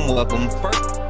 welcome. First,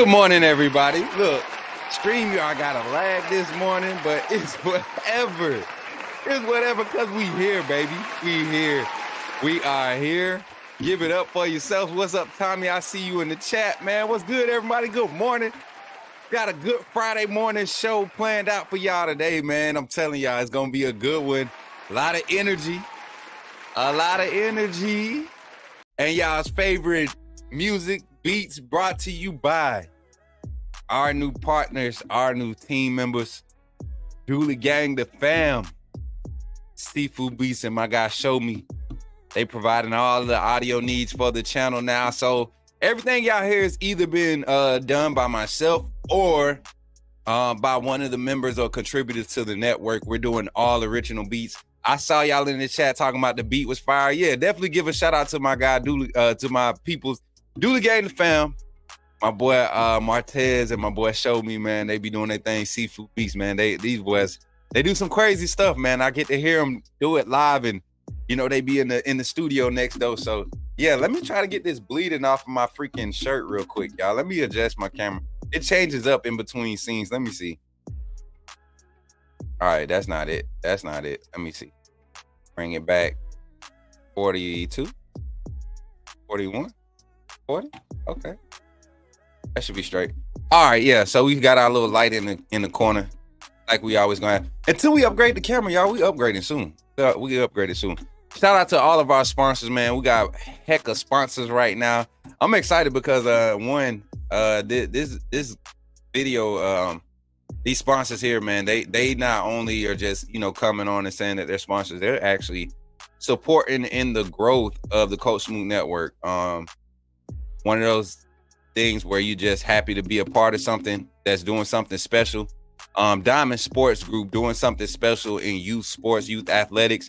good morning, everybody. Look, StreamYard got a lag this morning, but it's whatever. It's whatever because we here, baby. We here. We are here. Give it up for yourselves. What's up, Tommy? I see you in the chat, man. What's good, everybody? Good morning. Got a good Friday morning show planned out for y'all today, man. I'm telling y'all, it's going to be a good one. A lot of energy. And y'all's favorite music beats brought to you by our new partners, our new team members, Dooley Gang, the fam, Seafood Beats, and my guy Show Me. They providing all the audio needs for the channel now. So everything y'all hear has either been done by myself or by one of the members or contributors to the network. We're doing all original beats. I saw y'all in the chat talking about the beat was fire. Yeah, definitely give a shout out to my guy Dooley, to my peoples, Dooley Gang, the fam. My boy Martez and my boy Show Me, man. They be doing their thing. Seafood Beats, man. These boys, they do some crazy stuff, man. I get to hear them do it live, and you know they be in the studio next though. So yeah, let me try to get this bleeding off of my freaking shirt real quick, y'all. Let me adjust my camera. It changes up in between scenes. Let me see. All right, that's not it. That's not it. Let me see. Bring it back. 42, 41, 40. Okay. That should be straight. All right, yeah. So we've got our little light in the corner, like we always gonna have. Until we upgrade the camera, y'all. We upgrading soon. We get upgraded soon. Shout out to all of our sponsors, man. We got heck of sponsors right now. I'm excited because this video, these sponsors here, man, they not only are just coming on and saying that they're sponsors, they're actually supporting in the growth of the Coach Smook Network. One of those things where you just happy to be a part of something that's doing something special. Diamond Sports Group doing something special in youth sports, youth athletics.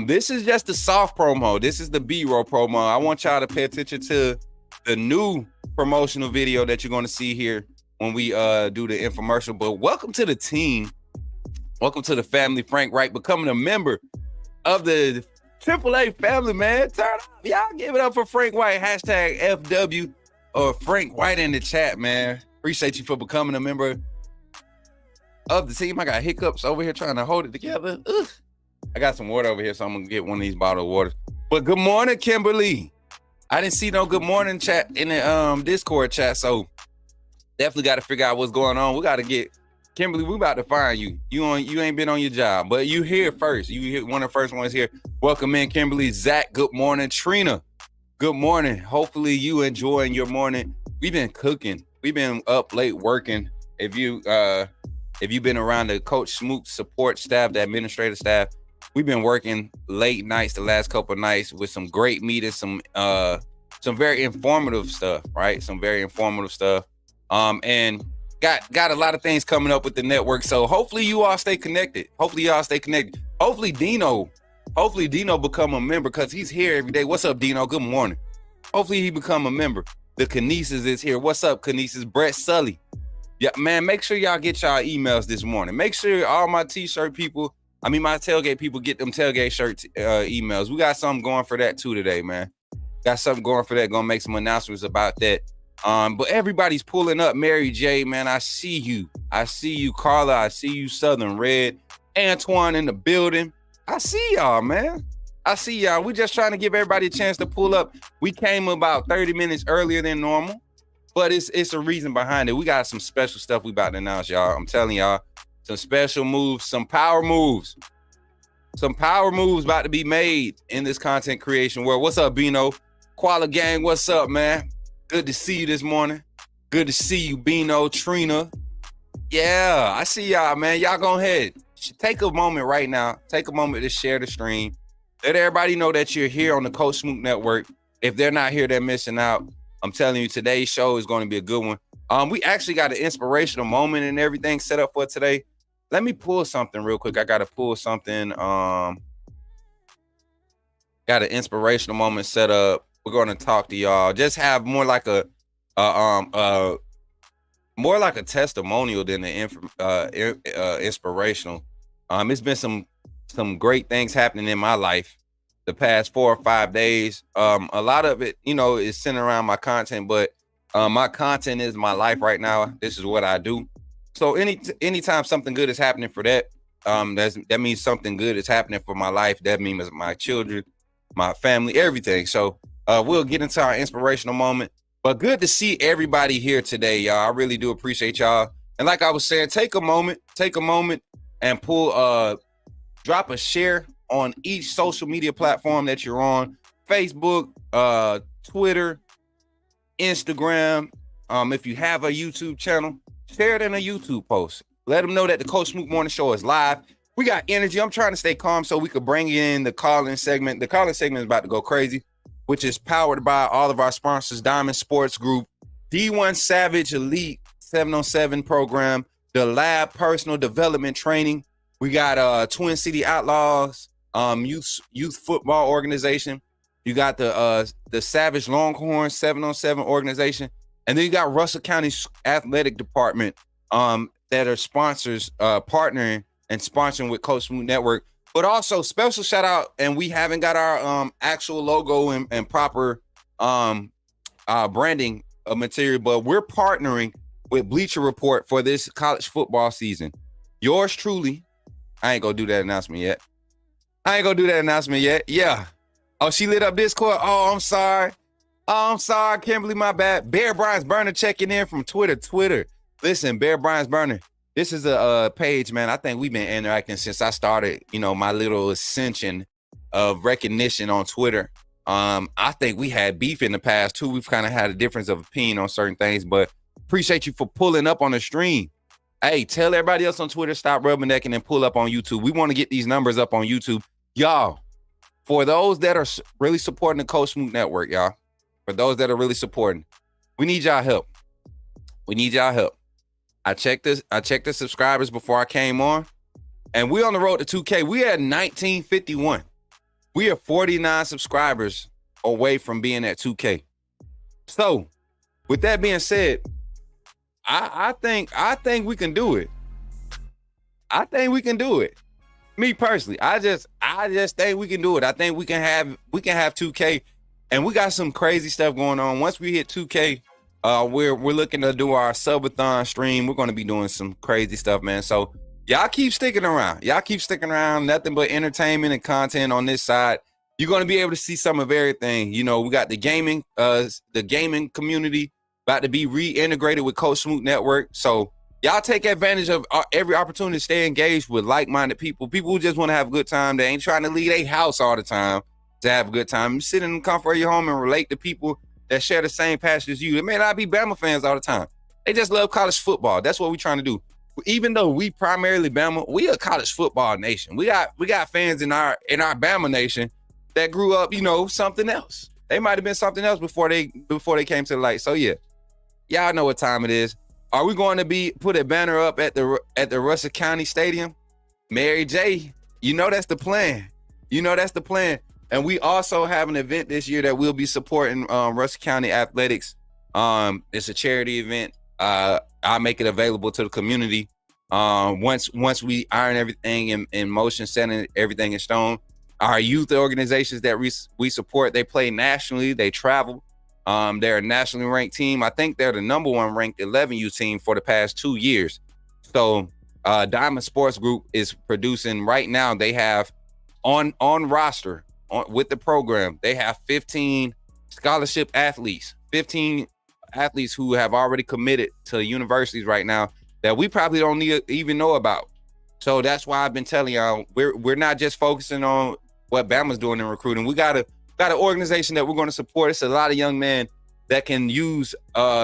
This is just the soft promo. This is the B-roll promo. I want y'all to pay attention to the new promotional video that you're going to see here when we do the infomercial. But welcome to the team. Welcome to the family. Frank Wright becoming a member of the AAA family, man. Turn up. Y'all give it up for Frank White. Hashtag FW or Frank White in the chat, man. Appreciate you for becoming a member of the team. I got hiccups over here trying to hold it together. Ugh. I got some water over here, so I'm gonna get one of these bottled waters. But good morning, Kimberly. I didn't see no good morning chat in the Discord chat, so definitely got to figure out what's going on. We got to get Kimberly. We about to find you. You ain't been on your job, but you here first. You one of the first ones here. Welcome in, Kimberly. Zach, good morning. Trina, good morning. Hopefully you enjoying your morning. We've been cooking. We've been up late working. If you've been around the Coach Smook support staff, the administrative staff, we've been working late nights the last couple of nights with some great meetings, some very informative stuff, right? Some very informative stuff. And got a lot of things coming up with the network. So hopefully you all stay connected. Hopefully Dino become a member because he's here every day. What's up, Dino? Good morning. Hopefully he become a member. The Kinesis is here. What's up, Kinesis? Brett Sully. Yeah, man, make sure y'all get y'all emails this morning. Make sure all my t-shirt people, my tailgate people, get them tailgate shirt emails. We got something going for that too today, man. Got something going for that. Gonna make some announcements about that. But everybody's pulling up. Mary J, man, I see you. I see you, Carla. I see you, Southern Red. Antoine in the building. I see y'all, man. I see y'all. We just trying to give everybody a chance to pull up. We came about 30 minutes earlier than normal, but it's a reason behind it. We got some special stuff we about to announce, y'all. I'm telling y'all, some special moves, some power moves. Some power moves about to be made in this content creation world. What's up, Bino? Koala Gang, what's up, man? Good to see you this morning. Good to see you, Bino, Trina. Yeah, I see y'all, man. Y'all go ahead. Take a moment right now. Take a moment to share the stream. Let everybody know that you're here on the Coach Smook Network. If they're not here, they're missing out. I'm telling you, today's show is going to be a good one. We actually got an inspirational moment and everything set up for today. Let me pull something real quick. I got to pull something. Got an inspirational moment set up. We're going to talk to y'all. Just have more like a testimonial than the inspirational. It's been some great things happening in my life the past 4 or 5 days. A lot of it, is centered around my content, but my content is my life right now. This is what I do. So anytime something good is happening for that, that means something good is happening for my life. That means my children, my family, everything. So we'll get into our inspirational moment. But good to see everybody here today, y'all. I really do appreciate y'all. And like I was saying, take a moment and drop a share on each social media platform that you're on. Facebook, Twitter, Instagram, If you have a YouTube channel, share it in a YouTube post. Let them know that the Coach Smook Morning Show is live. We got energy. I'm trying to stay calm so we could bring in the call-in segment. The call-in segment is about to go crazy, which is powered by all of our sponsors: Diamond Sports Group, D1 Savage Elite 7-on-7 program, the Lab Personal Development Training. We got Twin City Outlaws, youth football organization. You got the Savage Longhorn 7-on-7 organization, and then you got Russell County's athletic department that are sponsors, partnering and sponsoring with Coach Smook Network. But also special shout out, and we haven't got our actual logo and proper branding material, but we're partnering with Bleacher Report for this college football season. Yours truly, I ain't gonna do that announcement yet. Yeah. Oh, she lit up Discord. Oh, I'm sorry. Kimberly, my bad. Bear Bryant's Burner checking in from Twitter. Listen, Bear Bryant's Burner. This is a page, man. I think we've been interacting since I started, my little ascension of recognition on Twitter. I think we had beef in the past too. We've kind of had a difference of opinion on certain things, but appreciate you for pulling up on the stream. Hey, tell everybody else on Twitter, stop rubbernecking and pull up on YouTube. We want to get these numbers up on YouTube. Y'all, for those that are really supporting the Coach Smook Network, y'all, for those that are really supporting, we need y'all help. I checked the subscribers before I came on, and we on the road to 2K. We at 1951. We are 49 subscribers away from being at 2K. So, with that being said, I think we can do it. Me personally, I just think we can do it. I think we can have 2K, and we got some crazy stuff going on. Once we hit 2K, we're looking to do our subathon stream. We're going to be doing some crazy stuff, man. So y'all keep sticking around. Nothing but entertainment and content on this side. You're going to be able to see some of everything. We got the gaming community about to be reintegrated with Coach Smook Network. So y'all take advantage of every opportunity to stay engaged with like-minded people who just want to have a good time. They ain't trying to leave their house all the time to have a good time. You sit in the comfort of your home and relate to people that share the same passion as you. They may not be Bama fans all the time. They just love college football. That's what we're trying to do. Even though we primarily Bama, we a college football nation. We got fans in our Bama nation that grew up, something else. They might have been something else before they came to the light. So yeah, y'all know what time it is. Are we going to put a banner up at the Russell County Stadium? Mary J, that's the plan. And we also have an event this year that we'll be supporting Russell County Athletics. It's a charity event. I'll make it available to the community once we iron everything in motion, setting everything in stone. Our youth organizations that we support, they play nationally. They travel. They're a nationally ranked team. I think they're the number one ranked 11U team for the past 2 years. So Diamond Sports Group is producing right now. They have on roster with the program, they have 15 scholarship athletes, 15 athletes who have already committed to universities right now that we probably don't even know about. So that's why I've been telling y'all, we're not just focusing on what Bama's doing in recruiting. We got an organization that we're going to support. It's a lot of young men that can use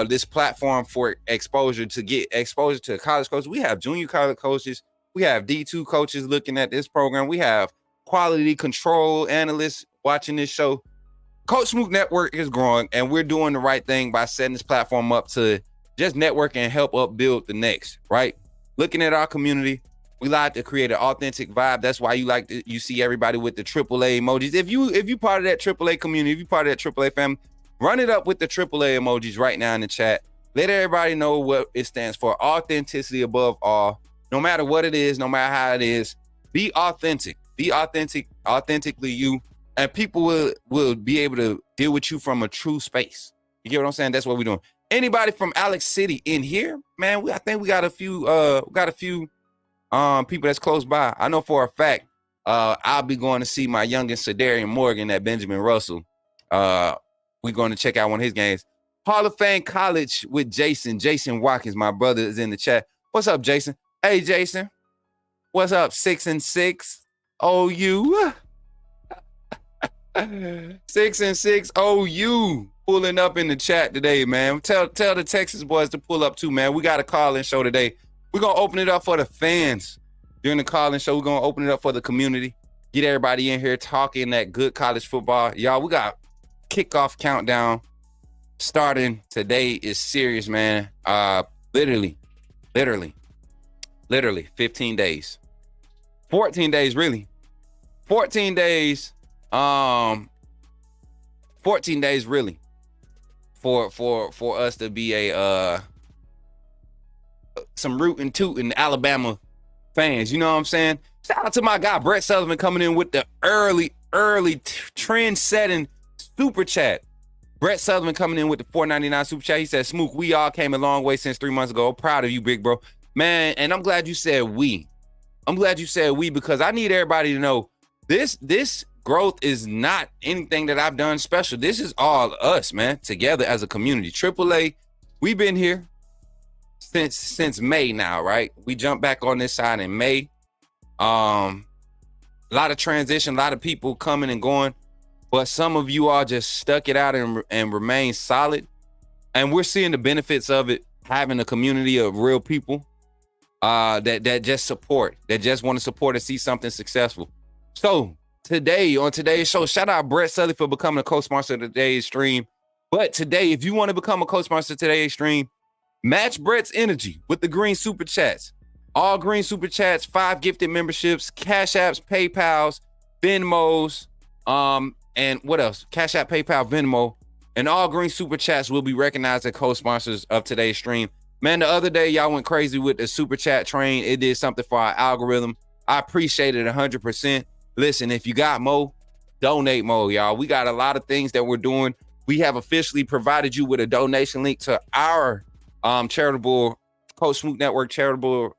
this platform for exposure, to get exposure to college coaches. We have junior college coaches. We have D2 coaches looking at this program. We have quality control analysts watching this show. Coach Smook Network is growing, and we're doing the right thing by setting this platform up to just network and help upbuild the next, right? Looking at our community, we like to create an authentic vibe. That's why you see everybody with the AAA emojis. If you part of that AAA community, if you part of that AAA family, run it up with the AAA emojis right now in the chat. Let everybody know what it stands for. Authenticity above all. No matter what it is, no matter how it is, be authentic. Be authentic, authentically you, and people will be able to deal with you from a true space. You get what I'm saying? That's what we're doing. Anybody from Alex City in here, man? I think we got a few people that's close by. I know for a fact I'll be going to see my youngest Sadarian Morgan at Benjamin Russell. We're going to check out one of his games. Hall of Fame College with Jason. Jason Watkins, my brother, is in the chat. What's up, Jason? Hey, Jason. What's up, 6-6 OU? 6-6 OU. pulling up in the chat today, man. Tell the Texas boys to pull up too, man. We got a call-in show today. We're going to open it up for the fans. During the call-in show, we're going to open it up for the community. Get everybody in here talking that good college football. Y'all, we got kickoff countdown starting today. Is serious, man. Literally 15 days. 14 days, really. 14 days. 14 days, really. For us to be a some rootin' tootin' Alabama fans. You know what I'm saying? Shout out to my guy Brett Sullivan coming in with the early trend-setting super chat. Brett Sullivan coming in with the $4.99 super chat. He said, Smook, we all came a long way since 3 months ago. Proud of you, big bro. Man, and I'm glad you said we. I'm glad you said we, because I need everybody to know this growth is not anything that I've done special. This is all us, man, together as a community. AAA, we've been here since May now, right? We jumped back on this side in May. A lot of transition, a lot of people coming and going, but some of you all just stuck it out and remain solid. And we're seeing the benefits of it, having a community of real people that just support, that just want to support and see something successful. So today, on today's show, shout out Brett Sully for becoming a co-sponsor of today's stream. But today, if you want to become a co-sponsor of today's stream, match Brett's energy with the green super chats. All green super chats, 5 gifted memberships, Cash Apps, PayPals, Venmos, and what else? Cash App, PayPal, Venmo, and all green super chats will be recognized as co-sponsors of today's stream. Man, the other day, y'all went crazy with the super chat train. It did something for our algorithm. I appreciate it 100%. Listen, if you got more, donate more, y'all. We got a lot of things that we're doing. We have officially provided you with a donation link to our charitable, Coach Smook Network charitable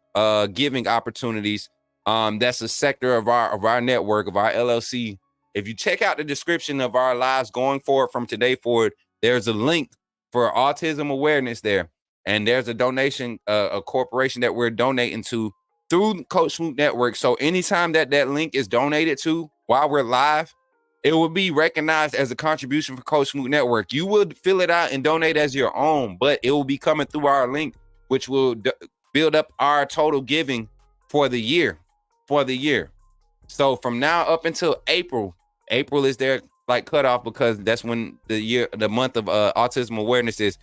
giving opportunities. That's a sector of our network, of our LLC. If you check out the description of our lives going forward from today forward, there's a link for autism awareness there. And there's a donation, a corporation that we're donating to through Coach Smook Network. So anytime that link is donated to while we're live, it will be recognized as a contribution for Coach Smook Network. You would fill it out and donate as your own, but it will be coming through our link, which will build up our total giving for the year. So from now up until April is their cutoff, because that's when the month of autism awareness is.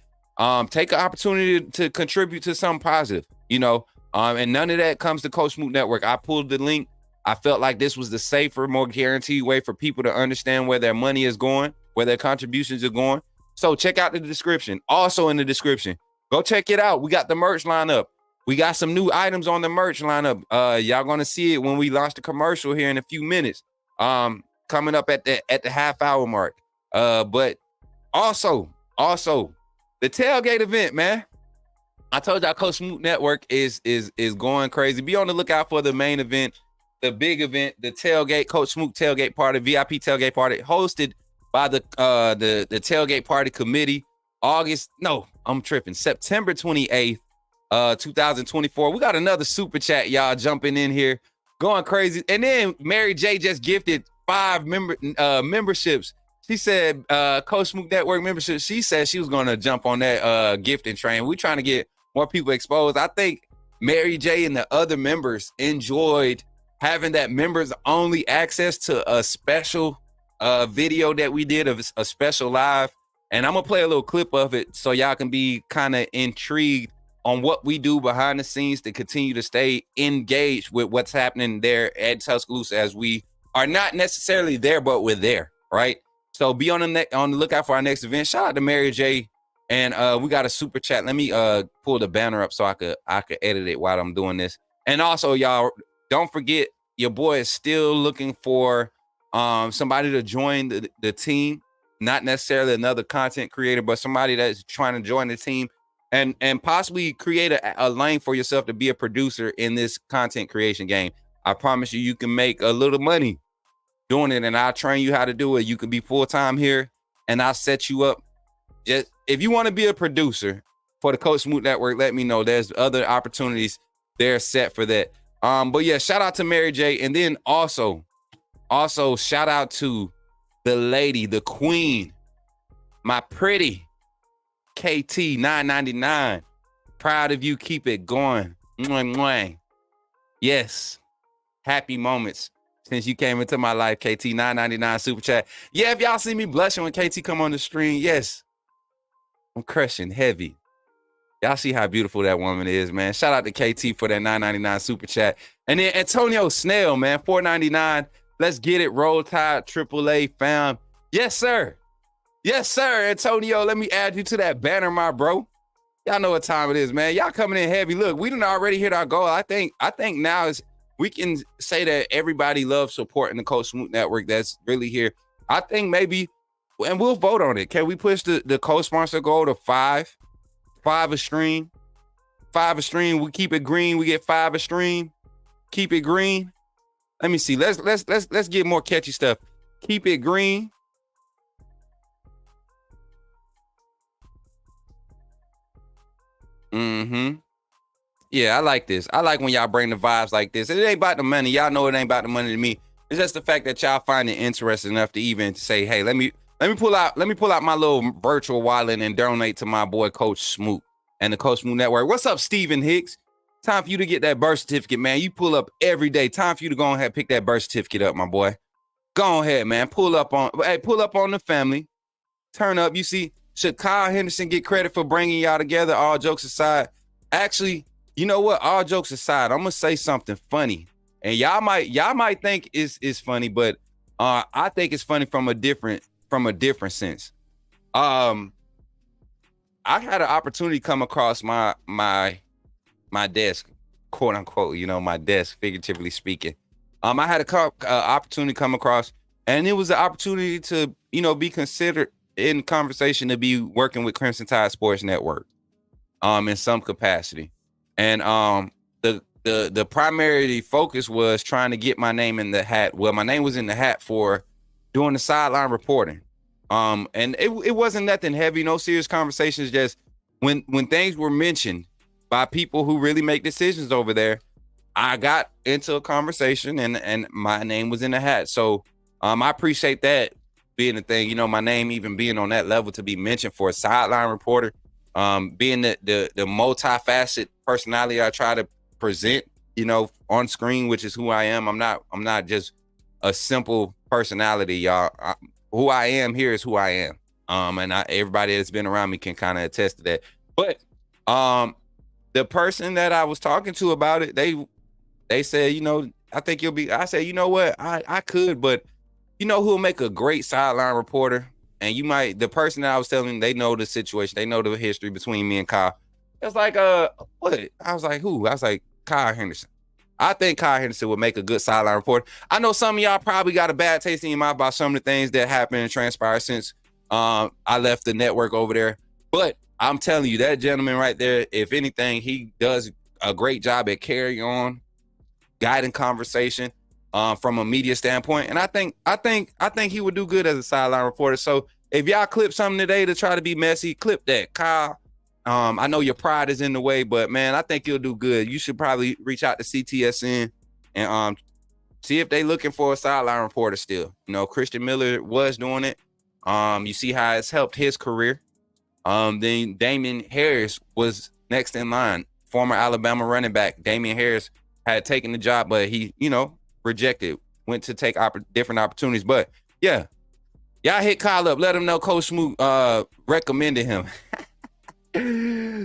Take an opportunity to contribute to something positive, and none of that comes to Coach Smook Network. I pulled the link. I felt like this was the safer, more guaranteed way for people to understand where their money is going, where their contributions are going. So check out the description. Also in the description, go check it out. We got the merch lineup. We got some new items on the merch lineup. Y'all gonna see it when we launch the commercial here in a few minutes. Coming up at the half hour mark. But also the tailgate event, man. I told y'all Coach Smook Network is going crazy. Be on the lookout for the main event, the big event, the tailgate, Coach Smook tailgate party, VIP tailgate party, hosted by the tailgate party committee. September 28th, 2024. We got another super chat, y'all jumping in here, going crazy. And then Mary J just gifted 5 memberships. She said, Coach Smook Network membership. She said she was going to jump on that gifting train. We're trying to get more people exposed. I think Mary J and the other members enjoyed having that members only access to a special video that we did of a special live. And I'm going to play a little clip of it so y'all can be kind of intrigued on what we do behind the scenes to continue to stay engaged with what's happening there at Tuscaloosa, as we are not necessarily there, but we're there, right? So be on the lookout for our next event. Shout out to Mary J. And we got a super chat. Let me pull the banner up so I could edit it while I'm doing this. And also, y'all, don't forget, your boy is still looking for somebody to join the team. Not necessarily another content creator, but somebody that's trying to join the team and possibly create a lane for yourself to be a producer in this content creation game. I promise you can make a little money doing it, and I'll train you how to do it. You can be full-time here, and I'll set you up. Just if you want to be a producer for the Coach Smook Network, let me know. There's other opportunities there set for that. But yeah, shout out to Mary J. And then also shout out to the lady, the queen My pretty KT 999. Proud of you. Keep it going. Mwah, mwah. Yes. Happy moments since you came into my life, KT 999 super chat. Yeah, if y'all see me blushing when KT come on the stream, yes. I'm crushing heavy. Y'all see how beautiful that woman is, man. Shout out to KT for that 999 super chat. And then Antonio Snell, man, 499. Let's get it. Roll Tide, AAA fam. Yes, sir. Yes, sir. Antonio, let me add you to that banner, my bro. Y'all know what time it is, man. Y'all coming in heavy. Look, we done already hit our goal. I think now is we can say that everybody loves supporting the Coach Smook Network that's really here. I think maybe, and we'll vote on it. Can we push the co-sponsor goal to 5 a stream? 5 a stream. We keep it green. We get 5 a stream. Keep it green. Let me see. Let's get more catchy stuff. Keep it green. Mm-hmm. Yeah, I like this. I like when y'all bring the vibes like this. It ain't about the money. Y'all know it ain't about the money to me. It's just the fact that y'all find it interesting enough to even say, hey, let me pull out my little virtual wallet and donate to my boy Coach Smook and the Coach Smook Network. What's up, Stephen Hicks? Time for you to get that birth certificate, man. You pull up every day. Time for you to go ahead and pick that birth certificate up, my boy. Go ahead, man. Pull up on the family. Turn up. You see, should Kyle Henderson get credit for bringing y'all together? All jokes aside. Actually, you know what? All jokes aside, I'm gonna say something funny, and y'all might think it's funny, but I think it's funny from a different sense. I had an opportunity come across my desk, quote unquote. You know, my desk, figuratively speaking. I had an opportunity come across, and it was an opportunity to be considered in conversation to be working with Crimson Tide Sports Network, in some capacity. And the primary focus was trying to get my name in the hat. Well, my name was in the hat for doing the sideline reporting. And it wasn't nothing heavy, no serious conversations. Just when things were mentioned by people who really make decisions over there, I got into a conversation and my name was in the hat. So I appreciate that being the thing. My name even being on that level to be mentioned for a sideline reporter. Being the multifaceted personality I try to present, on screen, which is who I am. I'm not just a simple personality, y'all. Who I am here is who I am. And everybody that's been around me can kind of attest to that. But the person that I was talking to about it, they said, I think you'll be. I said, you know what, I could, but who'll make a great sideline reporter? And the person that I was telling, they know the situation. They know the history between me and Kyle. It was like, what? I was like, who? I was like, Kyle Henderson. I think Kyle Henderson would make a good sideline reporter. I know some of y'all probably got a bad taste in your mouth about some of the things that happened and transpired since I left the network over there. But I'm telling you, that gentleman right there, if anything, he does a great job at carrying on, guiding conversation from a media standpoint. And I think he would do good as a sideline reporter. So if y'all clip something today to try to be messy, clip that. Kyle, I know your pride is in the way, but man, I think you'll do good. You should probably reach out to CTSN and see if they looking for a sideline reporter still. Christian Miller was doing it. You see how it's helped his career. Then Damian Harris was next in line. Former Alabama running back Damian Harris had taken the job, but he, rejected, went to take different opportunities. But yeah, y'all hit Kyle up. Let him know Coach Smook recommended him.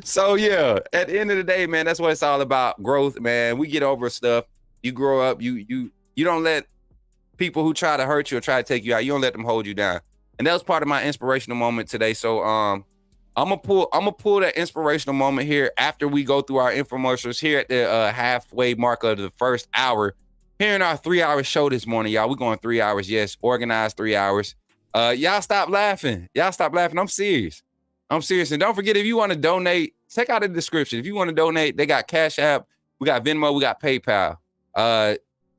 So yeah, at the end of the day, man, that's what it's all about. Growth, man. We get over stuff. You grow up. You don't let people who try to hurt you or try to take you out, you don't let them hold you down. And that was part of my inspirational moment today. So I'm gonna pull that inspirational moment here after we go through our infomercials here at the halfway mark of the first hour. Here in our 3-hour show this morning, y'all. We're going 3 hours, yes, organized 3 hours. Y'all stop laughing. I'm serious. And don't forget, if you want to donate, check out the description. If you want to donate, they got Cashapp, we got Venmo, we got PayPal.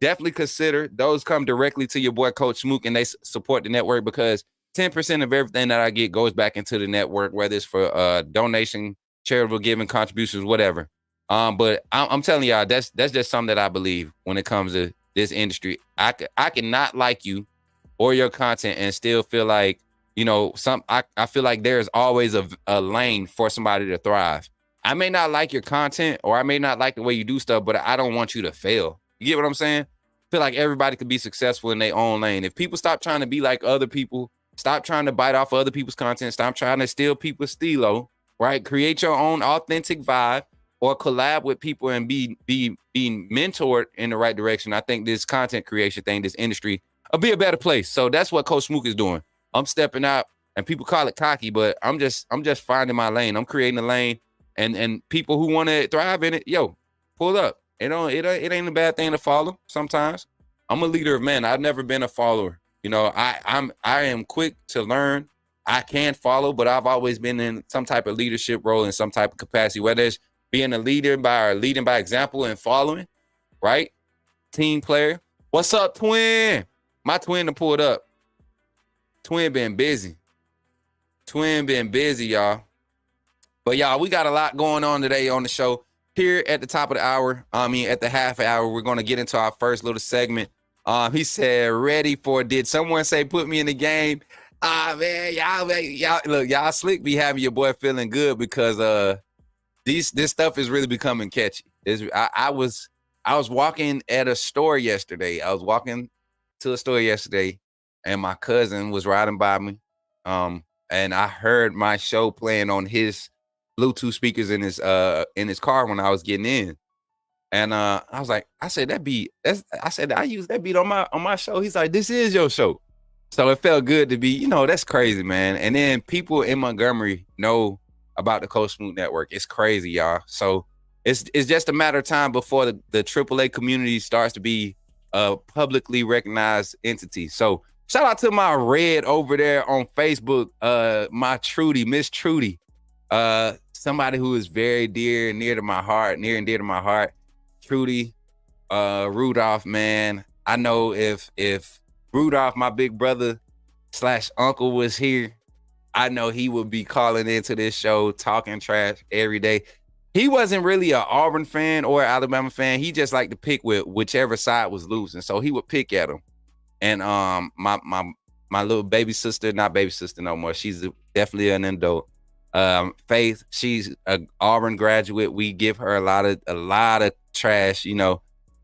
Definitely consider those come directly to your boy Coach Smook, and they support the network because 10% of everything that I get goes back into the network, whether it's for donation, charitable giving, contributions, whatever. But I'm telling y'all, that's just something that I believe when it comes to this industry. I cannot like you or your content and still feel like You know, I feel like there's always a lane for somebody to thrive. I may not like your content or I may not like the way you do stuff, but I don't want you to fail. You get what I'm saying? I feel like everybody could be successful in their own lane. If people stop trying to be like other people, stop trying to bite off other people's content, stop trying to steal people's stilo, right? Create your own authentic vibe or collab with people and be being mentored in the right direction. I think this content creation thing, this industry, will be a better place. So that's what Coach Smook is doing. I'm stepping out, and people call it cocky, but I'm just finding my lane. I'm creating a lane, and people who want to thrive in it, yo, pull up. It ain't a bad thing to follow. Sometimes I'm a leader of men. I've never been a follower. You know, I am quick to learn. I can follow, but I've always been in some type of leadership role in some type of capacity, whether it's being a leader by leading by example and following, right? Team player. What's up, twin? My twin to pull it up. Twin been busy. Y'all. But y'all, we got a lot going on today on the show. Here at the top of the hour, at the half hour, we're going to get into our first little segment. He said, ready for, did someone say put me in the game? Man, y'all, look, y'all slick be having your boy feeling good because this stuff is really becoming catchy. I was walking at a store yesterday. I was walking to a store yesterday, and my cousin was riding by me, and I heard my show playing on his Bluetooth speakers in his car when I was getting in, and I was like, I said I used that beat on my show. He's like, this is your show, so it felt good to be, that's crazy, man. And then people in Montgomery know about the Coach Smook Network. It's crazy, y'all. So it's just a matter of time before the AAA community starts to be a publicly recognized entity. So shout out to my red over there on Facebook, my Trudy, Miss Trudy, somebody who is very near and dear to my heart. Trudy, Rudolph, man. I know if Rudolph, my big brother / uncle, was here, I know he would be calling into this show, talking trash every day. He wasn't really an Auburn fan or Alabama fan. He just liked to pick with whichever side was losing. So he would pick at them. And my little baby sister, not baby sister no more. She's definitely an adult. Faith, she's an Auburn graduate. We give her a lot of trash.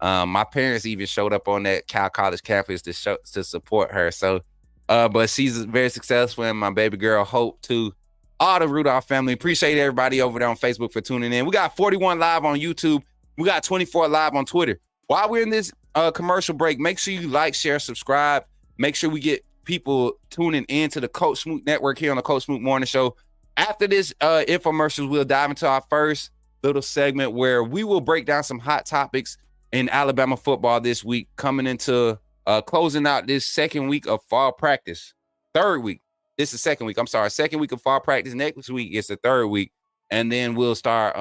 My parents even showed up on that Cal College campus to support her. So, but she's very successful, and my baby girl Hope too. All the Rudolph family. Appreciate everybody over there on Facebook for tuning in. We got 41 live on YouTube. We got 24 live on Twitter. While we're in this commercial break, make sure you like, share, subscribe. Make sure we get people tuning in to the Coach Smook Network here on the Coach Smook Morning Show. After this infomercials, we'll dive into our first little segment where we will break down some hot topics in Alabama football this week, coming into closing out this second week of fall practice. Third week. This is second week. I'm sorry. Second week of fall practice. Next week is the third week. And then we'll start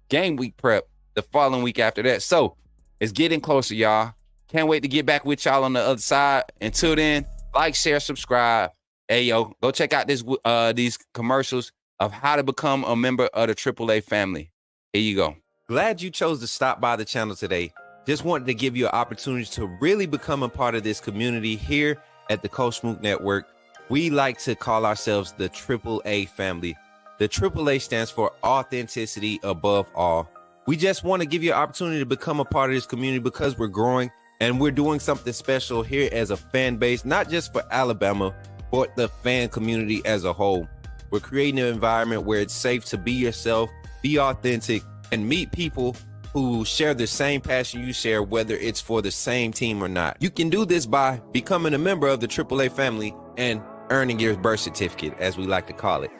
game week prep the following week after that. So it's getting closer, y'all. Can't wait to get back with y'all on the other side. Until then, like, share, subscribe. Hey, yo, go check out these commercials of how to become a member of the AAA family. Here you go. Glad you chose to stop by the channel today. Just wanted to give you an opportunity to really become a part of this community here at the Coach Smook Network. We like to call ourselves the AAA family. The AAA stands for authenticity above all. We just want to give you an opportunity to become a part of this community because we're growing and we're doing something special here as a fan base, not just for Alabama, but the fan community as a whole. We're creating an environment where it's safe to be yourself, be authentic, and meet people who share the same passion you share, whether it's for the same team or not. You can do this by becoming a member of the AAA family and earning your birth certificate, as we like to call it.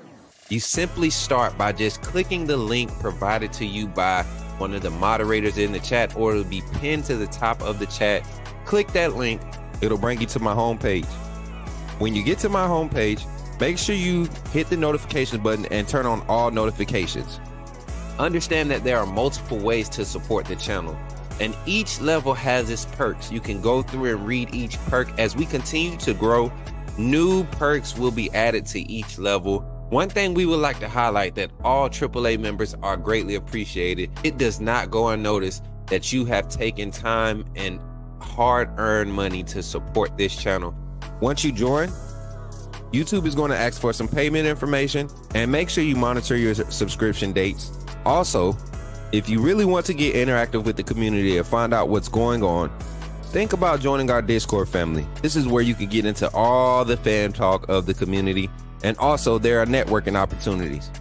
You simply start by just clicking the link provided to you by one of the moderators in the chat, or it'll be pinned to the top of the chat. Click that link. It'll bring you to my homepage. When you get to my homepage, make sure you hit the notification button and turn on all notifications. Understand that there are multiple ways to support the channel, and each level has its perks. You can go through and read each perk. As we continue to grow, new perks will be added to each level. One thing we would like to highlight that all AAA members are greatly appreciated. It does not go unnoticed that you have taken time and hard-earned money to support this channel. Once you join, YouTube is going to ask for some payment information, and make sure you monitor your subscription dates. Also, if you really want to get interactive with the community and find out what's going on, think about joining our Discord family. This is where you can get into all the fan talk of the community, and also there are networking opportunities.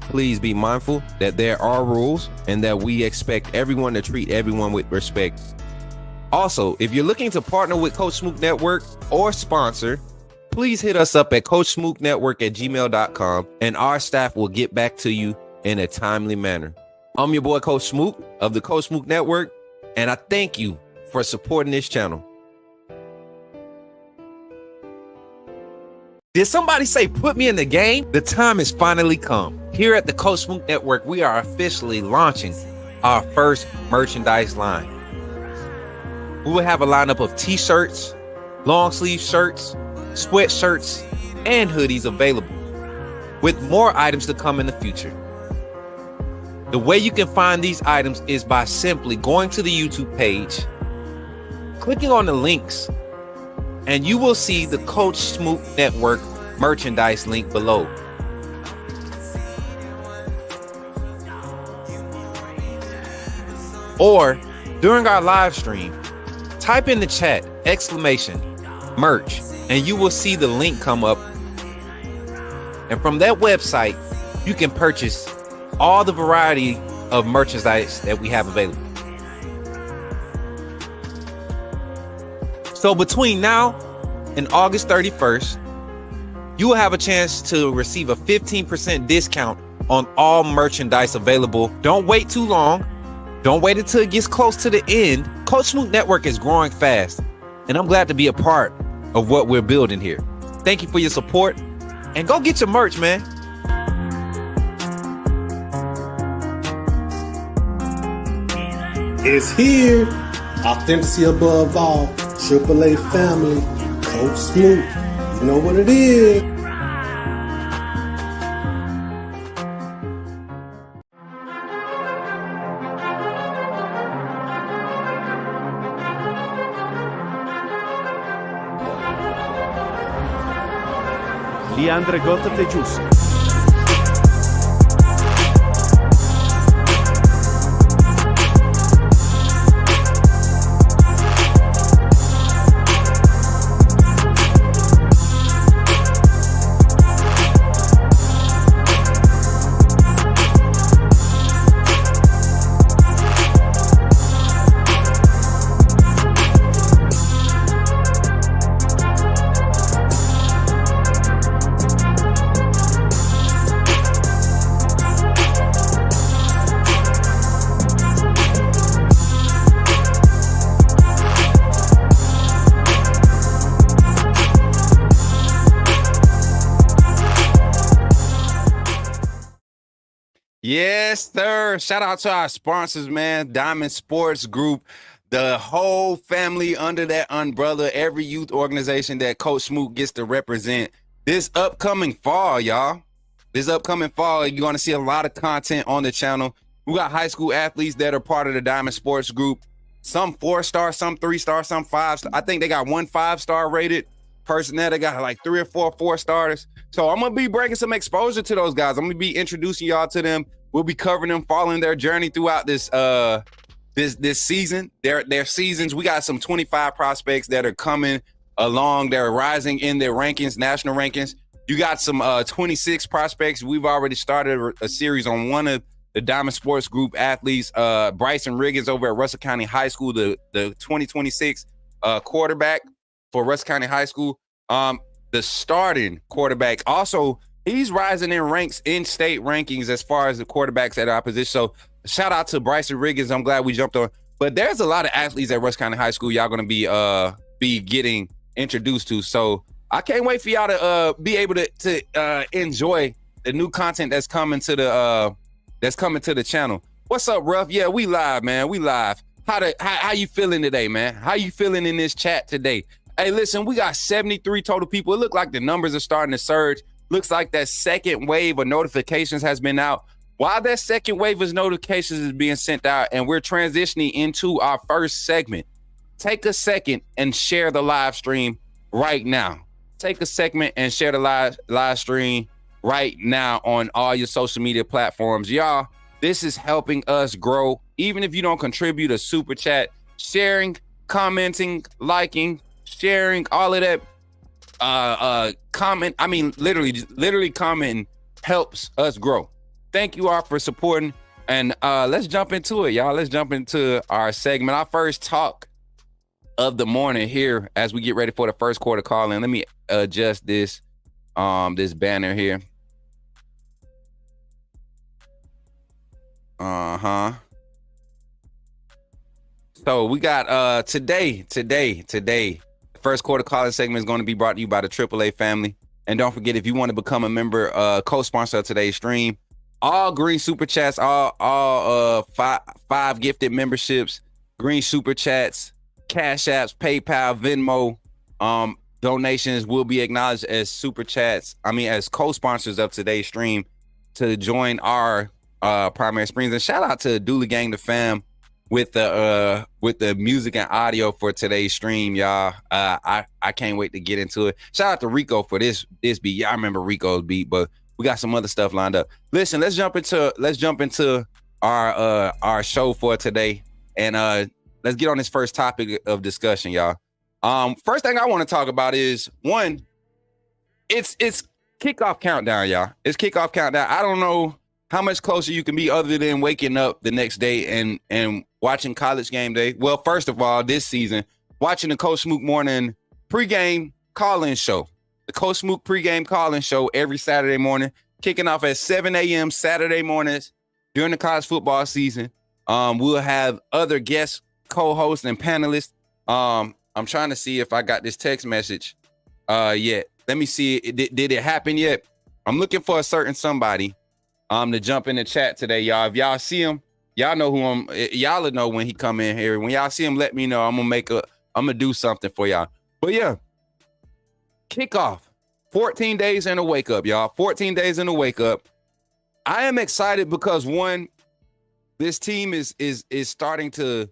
Please be mindful that there are rules and that we expect everyone to treat everyone with respect. Also, if you're looking to partner with Coach Smook Network or sponsor, please hit us up at coachsmooknetwork@gmail.com, and our staff will get back to you in a timely manner. I'm your boy Coach Smook of the Coach Smook Network, and I thank you for supporting this channel. Did somebody say put me in the game? The time has finally come. Here at the Coach Smook Network, we are officially launching our first merchandise line. We will have a lineup of t-shirts, long sleeve shirts, sweatshirts, and hoodies available, with more items to come in the future. The way you can find these items is by simply going to the YouTube page, clicking on the links, and you will see the Coach Smook Network merchandise link below. Or during our live stream, type in the chat !merch, and you will see the link come up. And from that website, you can purchase all the variety of merchandise that we have available. So between now and August 31st, you will have a chance to receive a 15% discount on all merchandise available. Don't wait too long. Don't wait until it gets close to the end. Coach Smook Network is growing fast, and I'm glad to be a part of what we're building here. Thank you for your support, and go get your merch, man. It's here. Authenticity above all. AAA family. Coach Smook. You know what it is. Leandre Gota Tejus. Yes, sir. Shout out to our sponsors, man. Diamond Sports Group, the whole family under that umbrella, every youth organization that Coach Smook gets to represent. This upcoming fall, y'all. This upcoming fall, you're going to see a lot of content on the channel. We got high school athletes that are part of the Diamond Sports Group. Some 4-star, some 3-star, some 5-star. I think they got one 5-star rated person there. They got like 3 or 4 4-stars. So I'm going to be bringing some exposure to those guys. I'm going to be introducing y'all to them. We'll be covering them, following their journey throughout this this season, their seasons. We got some 25 prospects that are coming along. They're rising in their rankings, national rankings. You got some 26 prospects. We've already started a series on one of the Diamond Sports Group athletes, Bryson Riggins over at Russell County High School, the 2026 quarterback for Russell County High School. The starting quarterback also, he's rising in ranks in state rankings as far as the quarterbacks at our position. So shout out to Bryson Riggins. I'm glad we jumped on. But there's a lot of athletes at Russell County High School y'all going to be getting introduced to. So I can't wait for y'all to be able to enjoy the new content that's coming to the channel. What's up, Ruff? Yeah, we live, man. We live. How you feeling today, man? How you feeling in this chat today? Hey, listen, we got 73 total people. It look like the numbers are starting to surge. Looks like that second wave of notifications has been out. While that second wave of notifications is being sent out and we're transitioning into our first segment, take a second and share the live stream right now. take a segment and share the live stream right now on all your social media platforms. Y'all, this is helping us grow. Even if you don't contribute a super chat, sharing, commenting, liking, sharing, all of that, comment. I mean, literally commenting helps us grow. Thank you all for supporting. And let's jump into it, y'all. Let's jump into our segment. Our first talk of the morning here as we get ready for the first quarter call in. Let me adjust this this banner here. So we got today, the first quarter call in segment is going to be brought to you by the Qtr E family. And don't forget, if you want to become a member, co-sponsor of today's stream, all green super chats, all five gifted memberships, green super chats, Cash Apps, PayPal, Venmo, donations will be acknowledged as super chats. I mean, as co-sponsors of today's stream to join our primary screens. And shout out to Dooley Gang the fam with the music and audio for today's stream, y'all. I can't wait to get into it. Shout out to Rico for this beat. Y'all remember Rico's beat, but we got some other stuff lined up. Listen, let's jump into our show for today, and let's get on this first topic of discussion, y'all. First thing I want to talk about is one. It's kickoff countdown, y'all. It's kickoff countdown. I don't know how much closer you can be other than waking up the next day and watching College Game Day. Well, first of all, this season, watching the Coach Smook morning pregame call-in show. The Coach Smook pregame call-in show every Saturday morning, kicking off at 7 a.m. Saturday mornings during the college football season. We'll have other guests, co-hosts, and panelists. I'm trying to see if I got this text message yet. Let me see. Did it happen yet? I'm looking for a certain somebody to jump in the chat today, y'all. If y'all see him, y'all know who y'all will know when he come in here. When y'all see him, let me know. I'm gonna do something for y'all. But yeah, kickoff. 14 days in a wake up, y'all. 14 days in a wake up. I am excited because one, this team is starting to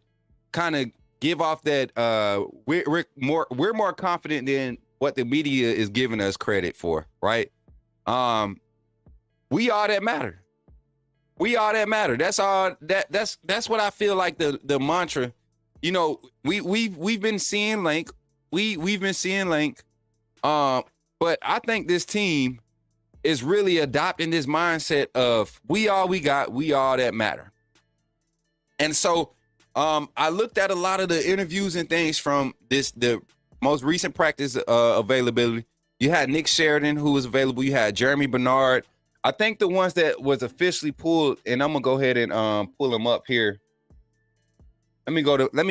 kind of give off that we're more confident than what the media is giving us credit for, right? We all that matter. We all that matter. That's all that's what I feel like the mantra. You know, we've been seeing Link. We've been seeing Link. But I think this team is really adopting this mindset of we all we got, we all that matter. And so I looked at a lot of the interviews and things from the most recent practice availability. You had Nick Sheridan, who was available. You had Jeremy Bernard. I think the ones that was officially pulled, and I'm gonna go ahead and pull them up here. Let me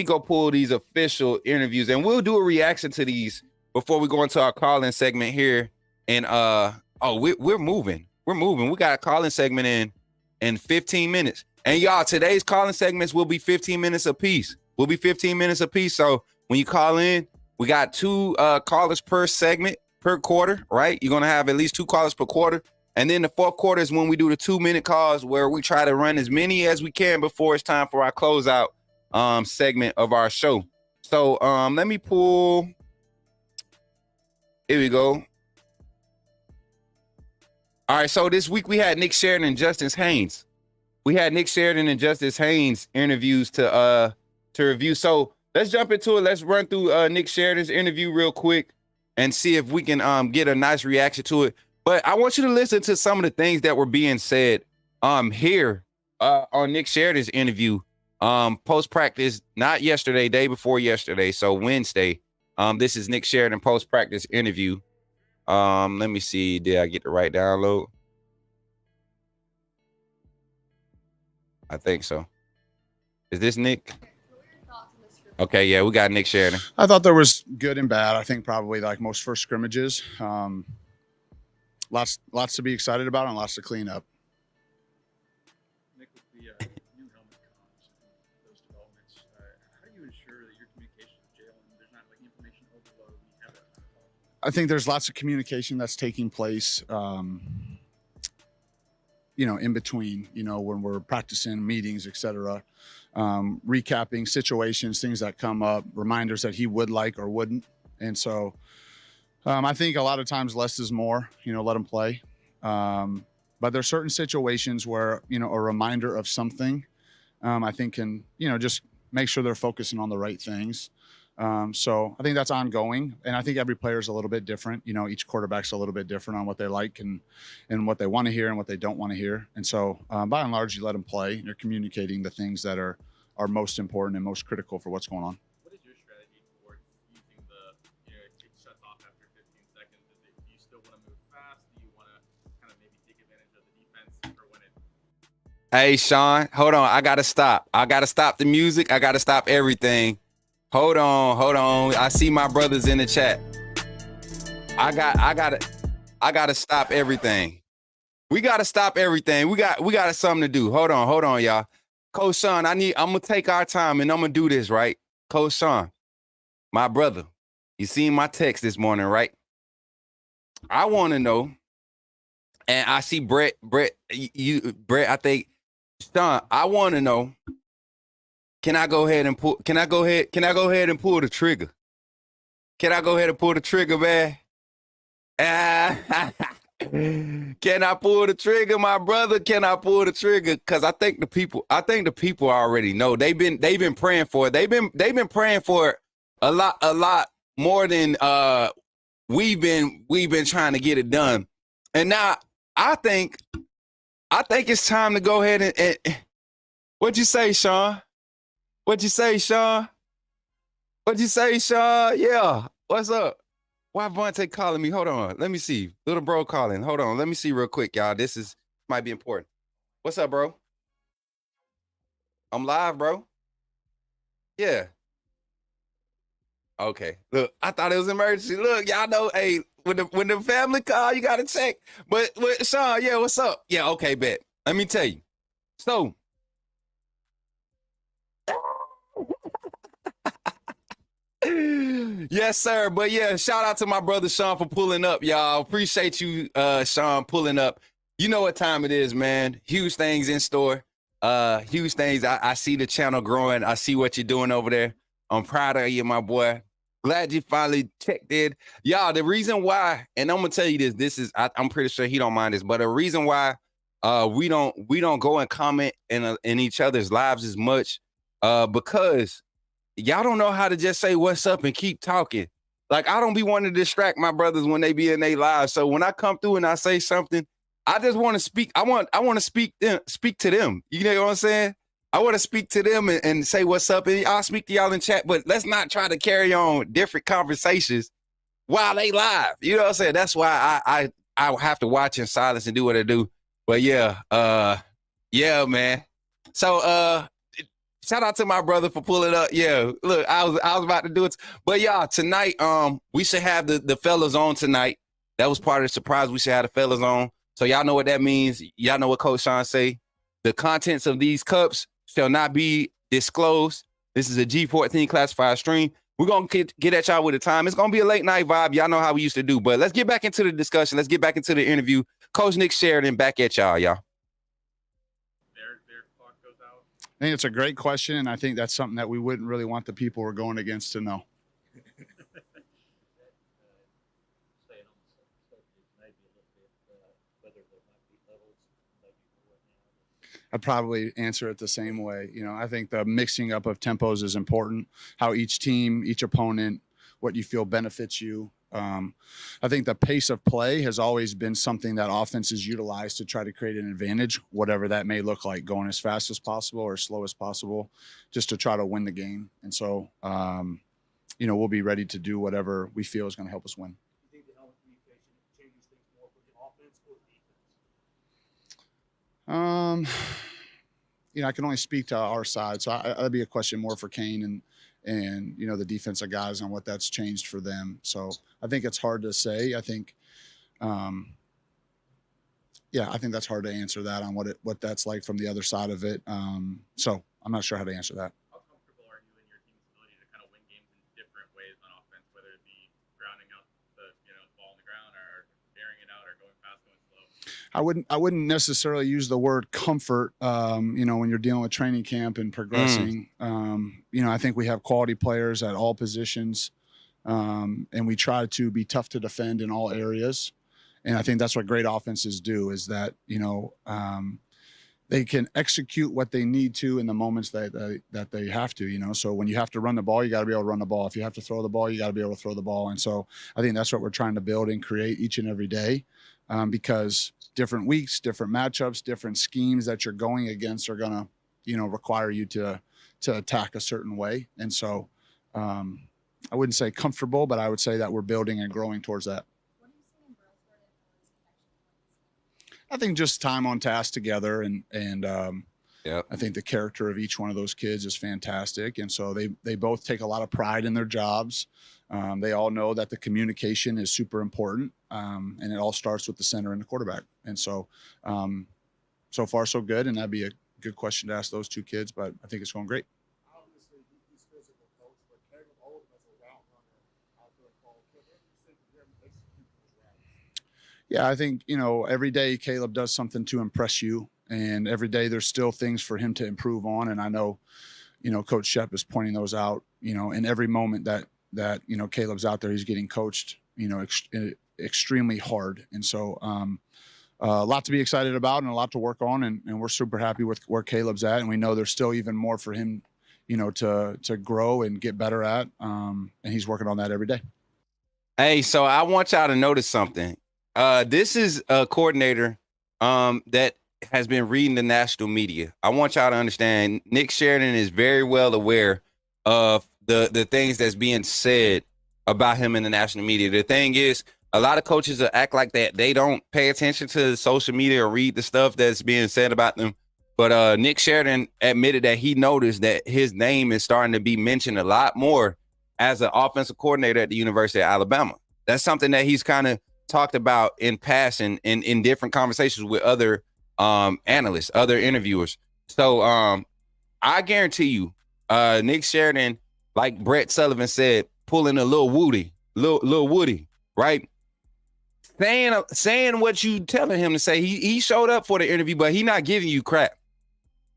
go pull these official interviews, and we'll do a reaction to these before we go into our call-in segment here. And we're moving. We got a call-in segment in 15 minutes. And y'all, today's call-in segments will be 15 minutes apiece. So when you call in, we got 2 callers per segment per quarter, right? You're gonna have at least 2 callers per quarter. And then the fourth quarter is when we do the 2-minute calls, where we try to run as many as we can before it's time for our closeout segment of our show. So let me pull. Here we go. All right, so this week we had Nick Sheridan and Justice Haynes. Interviews to review. So let's jump into it. Let's run through Nick Sheridan's interview real quick and see if we can get a nice reaction to it. But I want you to listen to some of the things that were being said here on Nick Sheridan's interview post-practice, not yesterday, day before yesterday, so Wednesday. This is Nick Sheridan post-practice interview. Let me see. Did I get the right download? I think so. Is this Nick? Okay, yeah, we got Nick Sheridan. I thought there was good and bad. I think probably like most first scrimmages. Lots to be excited about and lots to clean up. Nick, with the new helmet comms and those developments, how do you ensure that your communication with Jalen, there's not like information overload when you have that kind of talk? I think there's lots of communication that's taking place, in between, when we're practicing meetings, et cetera, recapping situations, things that come up, reminders that he would like or wouldn't. And so I think a lot of times less is more, let them play. But there's certain situations where, a reminder of something, I think can, just make sure they're focusing on the right things. So I think that's ongoing. And I think every player is a little bit different. Each quarterback's a little bit different on what they like and what they want to hear and what they don't want to hear. And so by and large, you let them play. You're communicating the things that are most important and most critical for what's going on. What is your strategy for using it shuts off after 15 seconds? Do you still want to move fast? Do you want to kind of maybe take advantage of the defense for when it? Hey, Sean, hold on. I got to stop. I got to stop the music. I got to stop everything. Hold on. I see my brothers in the chat. I got to stop everything. We got to stop everything. We got something to do. Hold on, y'all. Coach Sean, I'm going to take our time and I'm going to do this, right? Coach Sean, my brother, you seen my text this morning, right? I want to know, and I see Brett, I think, Sean, I want to know, can I go ahead and pull the trigger? Can I go ahead and pull the trigger, man? Can I pull the trigger, my brother? Can I pull the trigger? Because I think the people already know. They've been praying for it. They've been praying for it a lot more than we've been trying to get it done. And now I think it's time to go ahead and what'd you say, Sean? What'd you say, Sean? Yeah. What's up? Why Vontae calling me? Hold on. Let me see. Little bro calling. Hold on. Let me see real quick, y'all. This might be important. What's up, bro? I'm live, bro. Yeah. Okay. Look, I thought it was emergency. Look, y'all know, hey, when the family call, you gotta check. But Sean, yeah, what's up? Yeah, okay, bet. Let me tell you. So, yes, sir. But yeah, shout out to my brother Sean for pulling up, y'all. Appreciate you, Sean, pulling up. You know what time it is, man. Huge things in store. Huge things. I see the channel growing. I see what you're doing over there. I'm proud of you, my boy. Glad you finally checked in. Y'all, the reason why, and I'm gonna tell you this is, I'm pretty sure he don't mind this, but the reason why we don't go and comment in each other's lives as much, because y'all don't know how to just say what's up and keep talking. Like, I don't be wanting to distract my brothers when they be in their lives. So when I come through and I say something, I just want to speak. I want to speak to them. You know what I'm saying? I want to speak to them and say what's up. And I'll speak to y'all in chat, but let's not try to carry on different conversations while they live. You know what I'm saying? That's why I have to watch in silence and do what I do. But yeah, man. So shout out to my brother for pulling up. Yeah, look, I was about to do it. But y'all, tonight, we should have the fellas on tonight. That was part of the surprise. We should have the fellas on. So y'all know what that means. Y'all know what Coach Sean say. The contents of these cups shall not be disclosed. This is a G14 classified stream. We're going to get at y'all with the time. It's going to be a late night vibe. Y'all know how we used to do. But let's get back into the discussion. Let's get back into the interview. Coach Nick Sheridan back at y'all. Their clock goes out. I think it's a great question, and I think that's something that we wouldn't really want the people we're going against to know. I'd probably answer it the same way. I think the mixing up of tempos is important, how each team, each opponent, what you feel benefits you. I think the pace of play has always been something that offenses utilize to try to create an advantage, whatever that may look like, going as fast as possible or as slow as possible, just to try to win the game. And so, we'll be ready to do whatever we feel is going to help us win. Do you think the helmet communication changes things more for the offense or defense? I can only speak to our side, so that'd be a question more for Kane and the defensive guys on what that's changed for them. So I think it's hard to say. I think, I think that's hard to answer that on what that's like from the other side of it. So I'm not sure how to answer that. How comfortable are you in your team's ability to kind of win games in different ways on offense, whether it be grounding out the ball on the ground or airing it out or going fast, going slow? I wouldn't necessarily use the word comfort, when you're dealing with training camp and progressing. I think we have quality players at all positions. And we try to be tough to defend in all areas. And I think that's what great offenses do, is that, they can execute what they need to in the moments that they have to, So when you have to run the ball, you got to be able to run the ball. If you have to throw the ball, you got to be able to throw the ball. And so I think that's what we're trying to build and create each and every day, because different weeks, different matchups, different schemes that you're going against are going to, require you to attack a certain way. And so I wouldn't say comfortable, but I would say that we're building and growing towards that. I think just time on task together, and I think the character of each one of those kids is fantastic. And so they both take a lot of pride in their jobs. They all know that the communication is super important, and it all starts with the center and the quarterback. And so, so far so good, and that'd be a good question to ask those two kids, but I think it's going great. Obviously, he's physical coach, but Caleb Oldham as a route runner out there, Paul, what do you think of him executing his routes? Yeah, I think, every day Caleb does something to impress you, and every day there's still things for him to improve on. And I know, Coach Shepp is pointing those out, in every moment that Caleb's out there, he's getting coached, extremely hard. And so a lot to be excited about and a lot to work on. And we're super happy with where Caleb's at. And we know there's still even more for him, to grow and get better at. And he's working on that every day. Hey, so I want y'all to notice something. This is a coordinator that has been reading the national media. I want y'all to understand Nick Sheridan is very well aware of the things that's being said about him in the national media. The thing is, a lot of coaches act like that. They don't pay attention to social media or read the stuff that's being said about them. But Nick Sheridan admitted that he noticed that his name is starting to be mentioned a lot more as an offensive coordinator at the University of Alabama. That's something that he's kind of talked about in passing in different conversations with other analysts, other interviewers. So I guarantee you, Nick Sheridan, like Brett Sullivan said, pulling a little Woody, right? Saying what you telling him to say. He showed up for the interview, but he not giving you crap.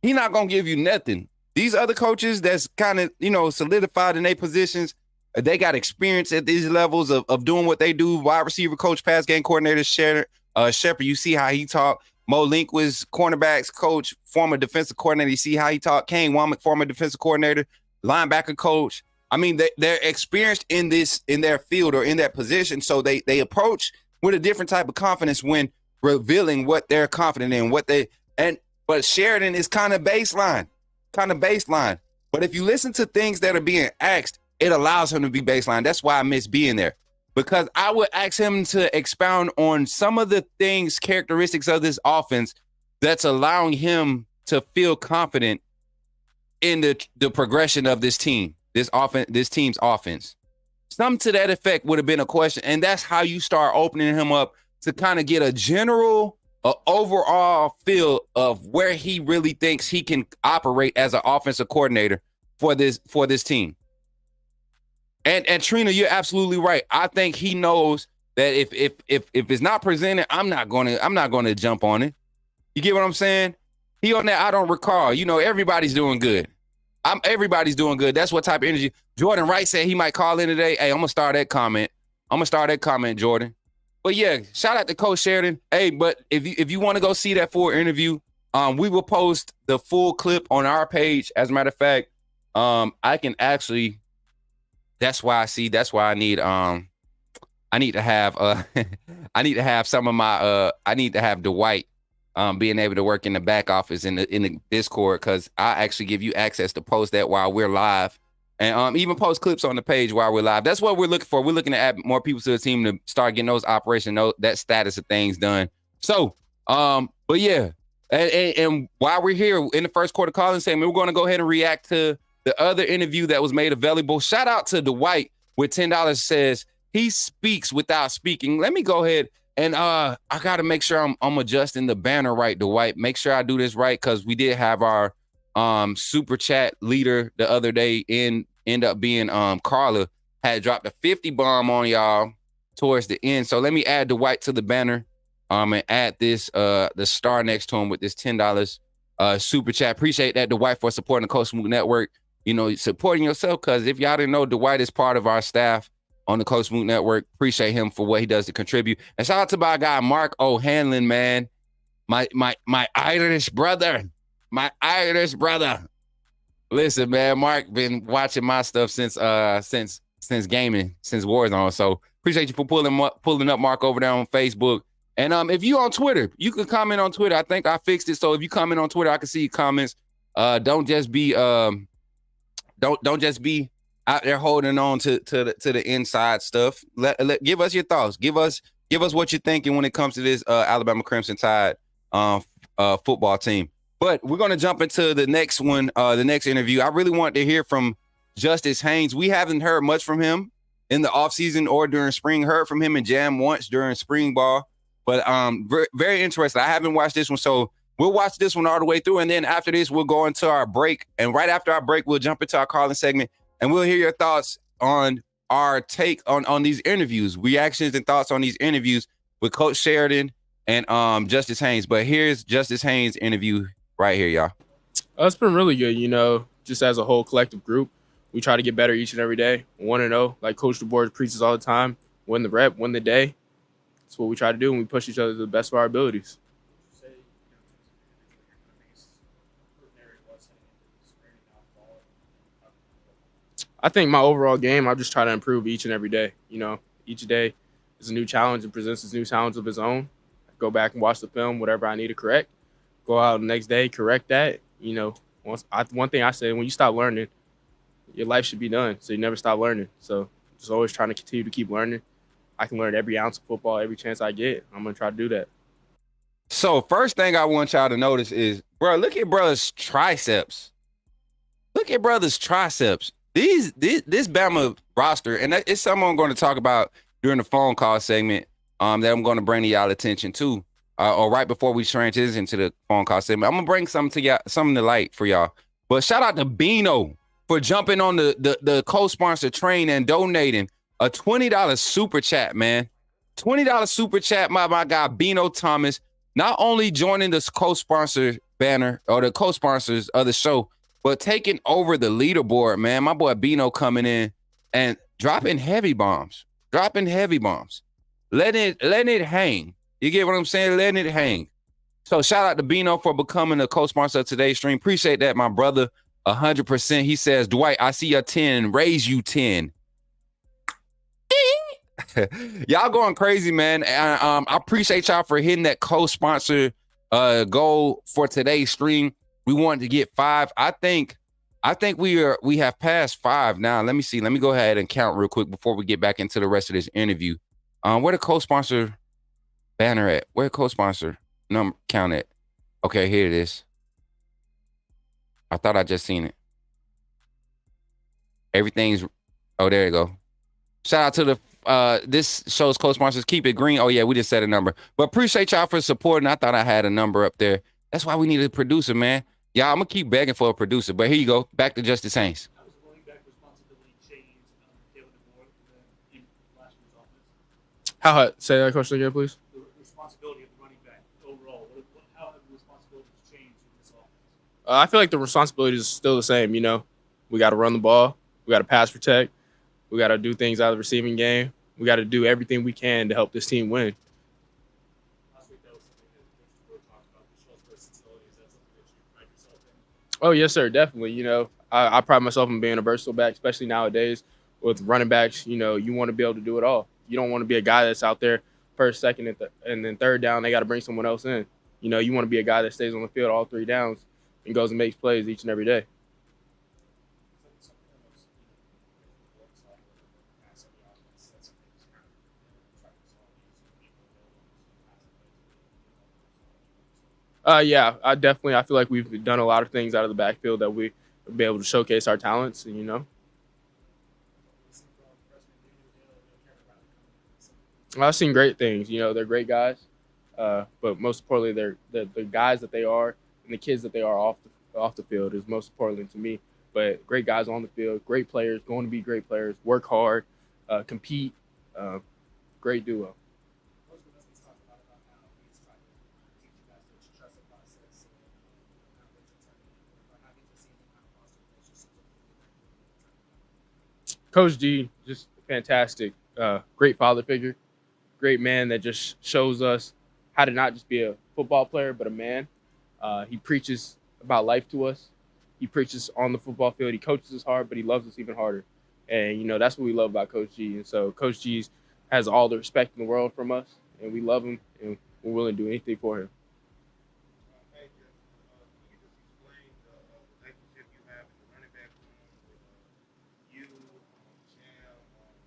He not gonna give you nothing. These other coaches that's kind of, solidified in their positions, they got experience at these levels of doing what they do. Wide receiver coach, pass game coordinator, Shepard, you see how he talked. Mo Link was cornerbacks coach, former defensive coordinator. You see how he talked. Kane Womack, former defensive coordinator, linebacker coach. I mean, they're experienced in their field or in that position. So they approach with a different type of confidence when revealing what they're confident in, but Sheridan is kind of baseline. But if you listen to things that are being asked, it allows him to be baseline. That's why I miss being there, because I would ask him to expound on some of the things, characteristics of this offense that's allowing him to feel confident in the progression of this team, this team's offense. Something to that effect would have been a question. And that's how you start opening him up to kind of get a general, overall feel of where he really thinks he can operate as an offensive coordinator for this team. And Trina, you're absolutely right. I think he knows that if it's not presented, I'm not gonna jump on it. You get what I'm saying? He on that, I don't recall. Everybody's doing good. Everybody's doing good. That's what type of energy. Jordan Wright said he might call in today. Hey, I'm gonna start that comment, Jordan. But yeah, shout out to Coach Sheridan. Hey, but if you want to go see that full interview, we will post the full clip on our page. As a matter of fact, I can actually. That's why I need to have I need to have some of my I need to have Dwight being able to work in the back office in the Discord, because I actually give you access to post that while we're live, and even post clips on the page while we're live. That's what we're looking for. We're looking to add more people to the team to start getting those that status of things done. So but yeah, and while we're here in the first quarter calling segment, we're going to go ahead and react to the other interview that was made available. Shout out to Dwight with $10 says he speaks without speaking. Let me go ahead and I got to make sure I'm adjusting the banner right, Dwight. Make sure I do this right, because we did have our super chat leader the other day end up being Carla, had dropped a 50 bomb on y'all towards the end. So let me add Dwight to the banner and add this the star next to him with this $10 super chat. Appreciate that, Dwight, for supporting the Coach Smook Network. Supporting yourself, because if y'all didn't know, Dwight is part of our staff on the Coach Smook Network. Appreciate him for what he does to contribute. And shout out to my guy, Mark O'Hanlon, man. My Irish brother. My Irish brother. Listen, man, Mark been watching my stuff since gaming, since Warzone. So appreciate you for pulling up Mark over there on Facebook. And if you on Twitter, you can comment on Twitter. I think I fixed it. So if you comment on Twitter, I can see your comments. Don't just be out there holding on to the inside stuff. Give us your thoughts. Give us what you're thinking when it comes to this Alabama Crimson Tide football team. But we're going to jump into the next one, the next interview. I really want to hear from Justice Haynes. We haven't heard much from him in the offseason or during spring. Heard from him in Jam once during spring ball. But very, very interested. I haven't watched this one, so we'll watch this one all the way through. And then after this, we'll go into our break. And right after our break, we'll jump into our calling segment. And we'll hear your thoughts on our take on these interviews, reactions and thoughts on these interviews with Coach Sheridan and Justice Haynes. But here's Justice Haynes' interview right here, y'all. It's been really good, just as a whole collective group. We try to get better each and every day, 1-0, like Coach DeBoer preaches all the time. Win the rep, win the day. That's what we try to do, and we push each other to the best of our abilities. I think my overall game, I just try to improve each and every day. Each day is a new challenge and presents a new challenge of its own. I go back and watch the film, whatever I need to correct. Go out the next day, correct that. One thing I say, when you stop learning, your life should be done. So you never stop learning. So just always trying to continue to keep learning. I can learn every ounce of football, every chance I get. I'm going to try to do that. So first thing I want y'all to notice is, bro, look at brother's triceps. Look at brother's triceps. This Bama roster, and it's something I'm going to talk about during the phone call segment that I'm going to bring to y'all attention to, or right before we transition to the phone call segment. I'm going to bring something to light for y'all. But shout out to Bino for jumping on the co-sponsor train and donating a $20 super chat, man. $20 super chat, my guy Bino Thomas, not only joining the co-sponsor banner or the co-sponsors of the show, but taking over the leaderboard, man. My boy Bino coming in and dropping heavy bombs. Letting it hang. You get what I'm saying? Letting it hang. So shout out to Bino for becoming a co-sponsor of today's stream. Appreciate that, my brother. 100%. He says, Dwight, I see a 10. Raise you 10. Y'all going crazy, man. I appreciate y'all for hitting that co-sponsor goal for today's stream. We wanted to get 5. I think we have passed 5 now. Let me see. Let me go ahead and count real quick before we get back into the rest of this interview. Where the co-sponsor banner at? Where co-sponsor number count at? Okay, here it is. I thought I just seen it. Everything's. Oh, there you go. Shout out to the this show's co-sponsors. Keep it green. Oh yeah, we just set a number. But appreciate y'all for supporting. I thought I had a number up there. That's why we need a producer, man. Yeah, I'm gonna keep begging for a producer. But here you go. Back to Justice Haynes. How was running back responsibility changed Taylor DeBoer in last year's offense? Say that question again, please. The responsibility of the running back overall. How have the responsibilities changed in this offense? I feel like the responsibility is still the same. We got to run the ball. We got to pass protect. We got to do things out of the receiving game. We got to do everything we can to help this team win. Last week, that was something that Coach DeBoer talked about, the show's versatility. Is that something that you pride yourself in? Oh, yes, sir, definitely. I pride myself in being a versatile back, especially nowadays with running backs. You want to be able to do it all. You don't want to be a guy that's out there first, second, and then third down. They got to bring someone else in. You want to be a guy that stays on the field all 3 downs and goes and makes plays each and every day. Yeah, I feel like we've done a lot of things out of the backfield that we will be able to showcase our talents, and I've seen great things. They're great guys, but most importantly, they're the guys that they are and the kids that they are off the field is most importantly to me. But great guys on the field, great players, going to be great players, work hard, compete, great duo. Coach D, just fantastic, great father figure, great man that just shows us how to not just be a football player, but a man. He preaches about life to us. He preaches on the football field. He coaches us hard, but he loves us even harder. And, you know, that's what we love about Coach G. And so Coach G has all the respect in the world from us, and we love him, and we're willing to do anything for him. Hey, can you just explain the relationship you have in the running back room with you, Cam,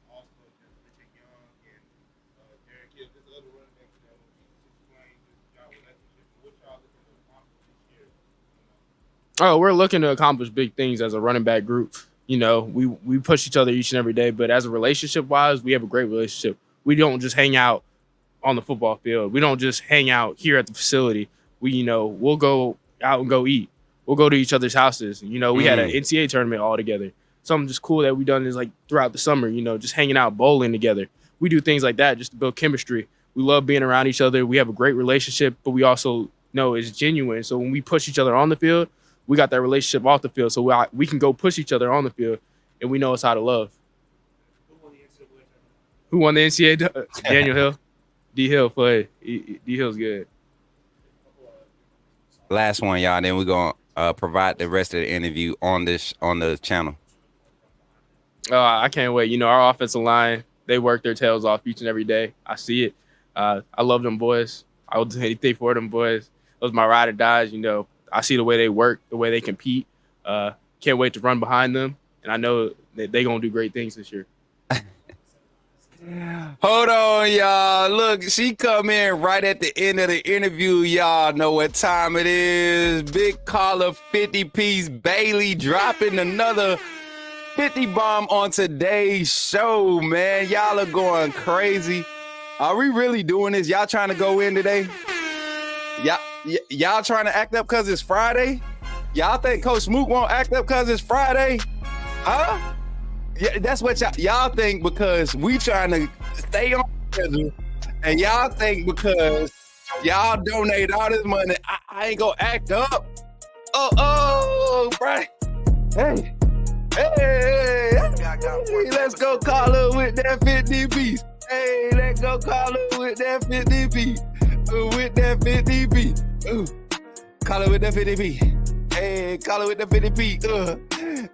also just Richard Young and Derek Hill, this other running back, you know, can you just explain just y'all relationship and what y'all looking to accomplish this year? Oh, we're looking to accomplish big things as a running back group. You know, we push each other each and every day, but as a relationship-wise, we have a great relationship. We don't just hang out on the football field. We don't just hang out here at the facility. We'll go out and go eat. We'll go to each other's houses. You know, we had an NCAA tournament all together. Something just cool that we done is like throughout the summer, you know, just hanging out, bowling together. We do things like that just to build chemistry. We love being around each other. We have a great relationship, but we also know it's genuine. So when we push each other on the field, we got that relationship off the field. So we can go push each other on the field, and we know it's how to love. Who won the NCAA? Daniel Hill. D Hill played. D Hill's good. Last one, y'all. Then we're gonna provide the rest of the interview on the channel. I can't wait. You know, our offensive line, they work their tails off each and every day. I see it. I love them boys. I would do anything for them boys. Those are my ride or dies. You know, I see the way they work, the way they compete. Can't wait to run behind them, and I know that they're gonna do great things this year. Hold on, y'all. Look, she come in right at the end of the interview. Y'all know what time it is. Big caller 50-piece Bailey dropping another 50 bomb on today's show, man. Y'all are going crazy. Are we really doing this? Y'all trying to go in today? Y'all trying to act up because it's Friday? Y'all think Coach Smook won't act up because it's Friday? Huh? Yeah, that's what y'all think because we trying to stay on schedule, and y'all think because y'all donate all this money, I ain't gonna act up. Oh, right. Hey, let's go call her with that 50 piece. Hey, let's go call her with that 50 piece. With that 50 piece. Call her with that 50 piece. Hey, call her with the 50p.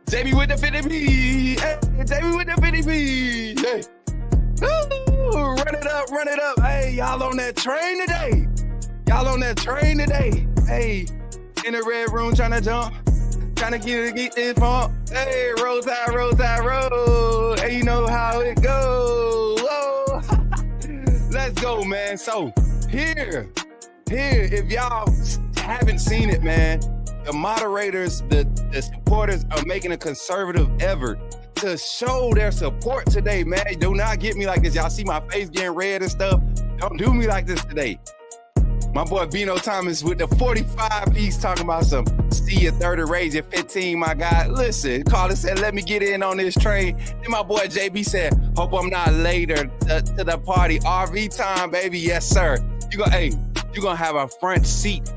JB with the 50p. Hey, JB with the 50p. Hey. Ooh, run it up. Hey, y'all on that train today. Hey, in the red room trying to jump. Trying to get this pump. Hey, roll tide. Hey, you know how it goes. Whoa. Let's go, man. So, here, if y'all haven't seen it, man, the moderators, the supporters are making a conservative effort to show their support today, man. Do not get me like this. Y'all see my face getting red and stuff. Don't do me like this today. My boy Bino Thomas with the 45 piece talking about some see your 30, raise your 15, my guy. Listen, caller said, let me get in on this train. Then my boy JB said, hope I'm not later to the party. RV time, baby. Yes, sir. You gonna have a first seat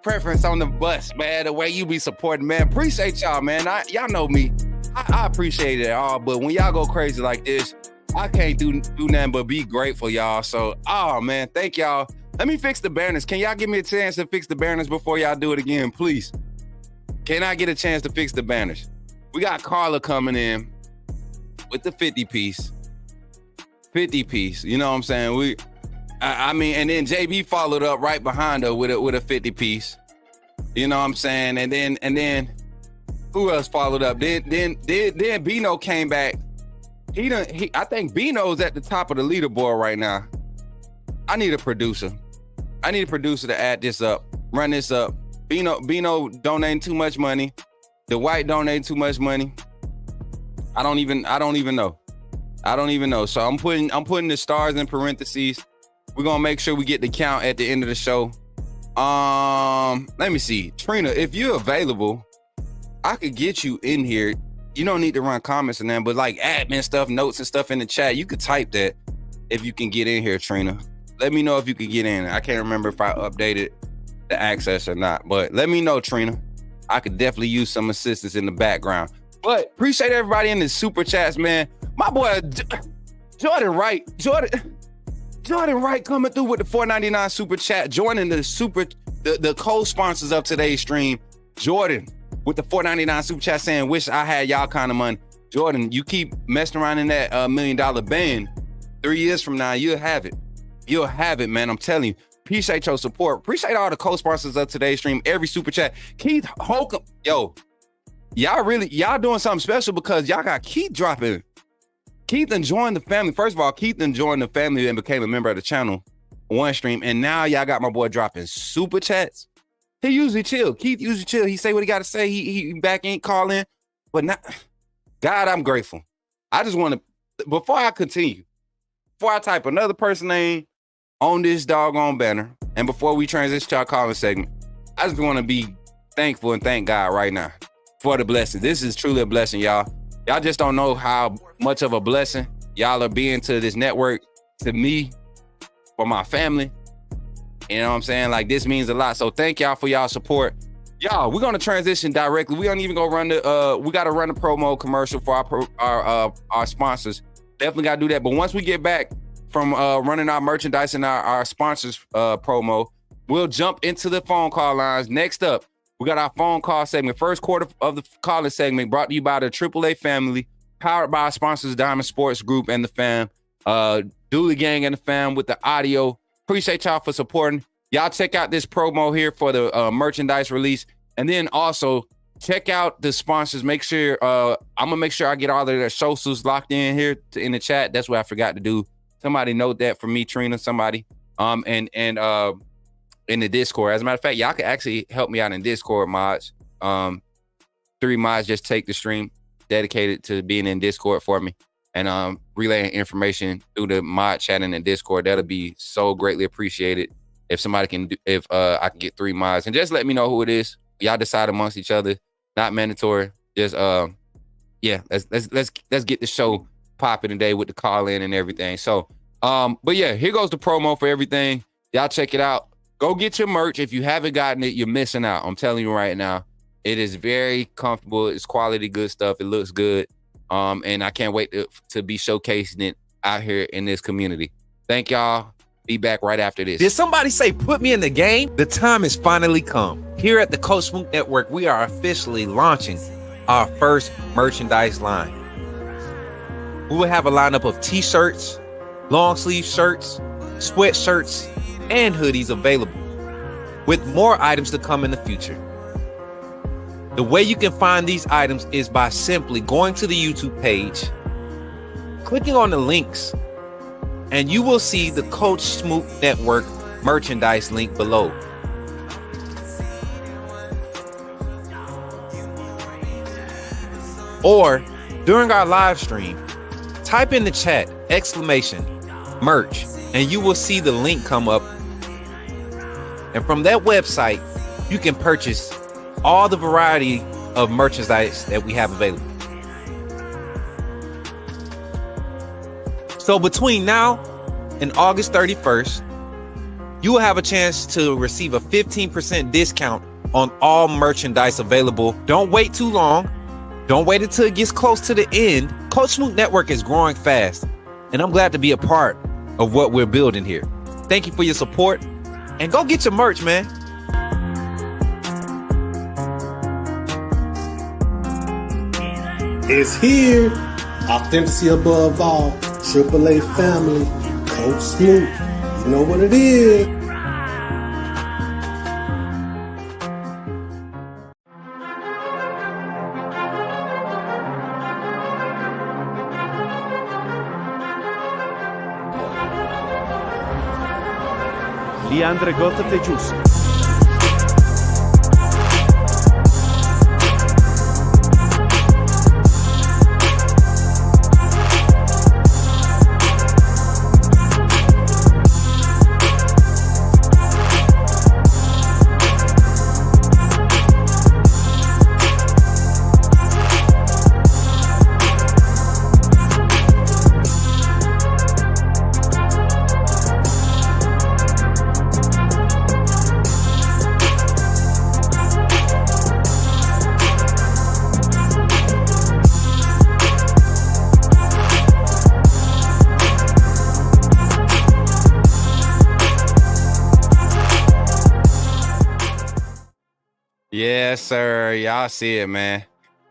preference on the bus, man. The way you be supporting, man. Appreciate y'all, man. Y'all know me. I appreciate it all, but when y'all go crazy like this, I can't do nothing but be grateful, y'all. So, man, thank y'all. Let me fix the banners. Can y'all give me a chance to fix the banners before y'all do it again, please? Can I get a chance to fix the banners? We got Carla coming in with the 50 piece. 50 piece. You know what I'm saying? I mean, and then JB followed up right behind her with a 50 piece. You know what I'm saying? And then who else followed up? Then Bino came back. I think Bino's at the top of the leaderboard right now. I need a producer to add this up, run this up. Bino donating too much money. The White donating too much money. I don't even know. So I'm putting the stars in parentheses. We're gonna make sure we get the count at the end of the show. Let me see. Trina, if you're available, I could get you in here. You don't need to run comments and that, but like admin stuff, notes and stuff in the chat, you could type that if you can get in here, Trina. Let me know if you can get in. I can't remember if I updated the access or not, but let me know, Trina. I could definitely use some assistance in the background. But appreciate everybody in the super chats, man. My boy Jordan Wright coming through with the $4.99 super chat, joining the co-sponsors of today's stream. Jordan with the $4.99 super chat saying, wish I had y'all kind of money. Jordan, you keep messing around in that $1 million band. 3 years from now, you'll have it. You'll have it, man. I'm telling you. Appreciate your support. Appreciate all the co-sponsors of today's stream. Every super chat. Keith Holcomb. Yo, y'all doing something special because y'all got Keith dropping. Keith done joined the family. First of all, Keith done joined the family and became a member of the channel one stream. And now y'all got my boy dropping super chats. He usually chill. Keith usually chill. He say what he got to say. He back in, call in. But now, God, I'm grateful. I just want to, before I continue, before I type another person name on this doggone banner, and before we transition to our comment segment, I just want to be thankful and thank God right now for the blessing. This is truly a blessing, y'all. Y'all just don't know how much of a blessing y'all are being to this network, to me, for my family. You know what I'm saying? Like, this means a lot. So thank y'all for y'all support. Y'all, we're gonna transition directly. We don't even go run the we gotta run the promo commercial for our sponsors. Definitely gotta do that. But once we get back from running our merchandise and our sponsors promo, we'll jump into the phone call lines. Next up, we got our phone call segment. First quarter of the calling segment brought to you by the AAA family, powered by our sponsors, Diamond Sports Group and the fam, Dooley Gang and the fam with the audio. Appreciate y'all for supporting. Y'all check out this promo here for the merchandise release. And then also check out the sponsors. Make sure, I'm gonna make sure I get all of their socials locked in here in the chat. That's what I forgot to do. Somebody note that for me, Trina, somebody. And in the Discord. As a matter of fact, y'all can actually help me out in Discord mods. 3 mods just take the stream dedicated to being in Discord for me and relaying information through the mod chat in the Discord. That'll be so greatly appreciated. If somebody can do, if I can get 3 mods, and just let me know who it is. Y'all decide amongst each other. Not mandatory. Just yeah, let's get the show popping today with the call in and everything. So but yeah, here goes the promo for everything. Y'all check it out. Go get your merch. If you haven't gotten it, you're missing out. I'm telling you right now. It is very comfortable. It's quality, good stuff. It looks good. And I can't wait to be showcasing it out here in this community. Thank y'all. Be back right after this. Did somebody say put me in the game? The time has finally come. Here at the Smook Network, we are officially launching our first merchandise line. We will have a lineup of t-shirts, long sleeve shirts, sweatshirts, and hoodies available, with more items to come in the future. The way you can find these items is by simply going to the YouTube page, clicking on the links, and you will see the Smook Network merchandise link below. Or during our live stream, type in the chat !merch, and you will see the link come up. And from that website, you can purchase all the variety of merchandise that we have available. So between now and August 31st, you will have a chance to receive a 15% discount on all merchandise available. Don't wait too long. Don't wait until it gets close to the end. Smook Network is growing fast, and I'm glad to be a part of what we're building here. Thank you for your support, and go get your merch, man. It's here. Authenticity above all. AAA family. Coach Smook. You know what it is. Leandre Gota Tejus. Yes, sir. Y'all see it, man.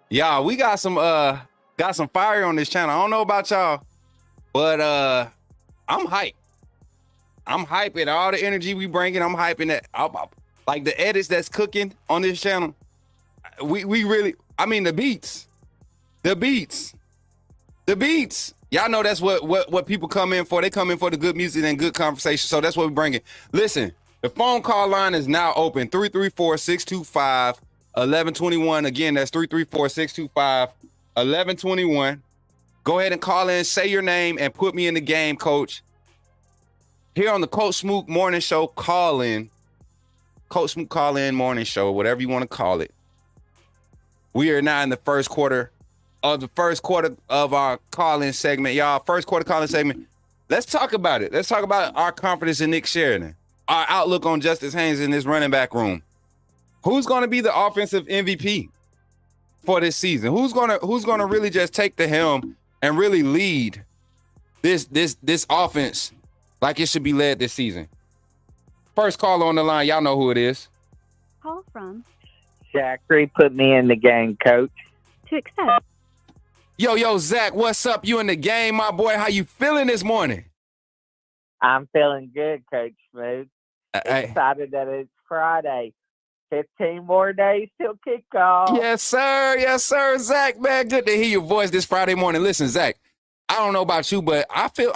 Y'all, we got some fire on this channel. I don't know about y'all, but I'm hyped. I'm hyping all the energy we bringing. I'm hyping that. Like the edits that's cooking on this channel. We really, I mean, the beats. Y'all know that's what people come in for. They come in for the good music and good conversation. So that's what we're bringing. Listen, the phone call line is now open. 334-625-1121. Again, that's 334-625-1121. Go ahead and call in, say your name, and put me in the game, coach. Here on the Coach Smook Morning Show, call in. Coach Smook Call In Morning Show, whatever you want to call it. We are now in the first quarter of our call-in segment. Y'all, first quarter call-in segment. Let's talk about it. Let's talk about our confidence in Nick Sheridan. Our outlook on Justice Haynes in this running back room. Who's going to be the offensive MVP for this season? Who's gonna really just take the helm and really lead this offense like it should be led this season? First caller on the line, y'all know who it is. Call from Zachary, put me in the game, coach. to accept. Yo, Zach, what's up? You in the game, my boy? How you feeling this morning? I'm feeling good, Coach Smook. Excited that it's Friday. 15 more days till kickoff. Yes, sir, Zach, man. Good to hear your voice this Friday morning. Listen, Zach, I don't know about you, but I feel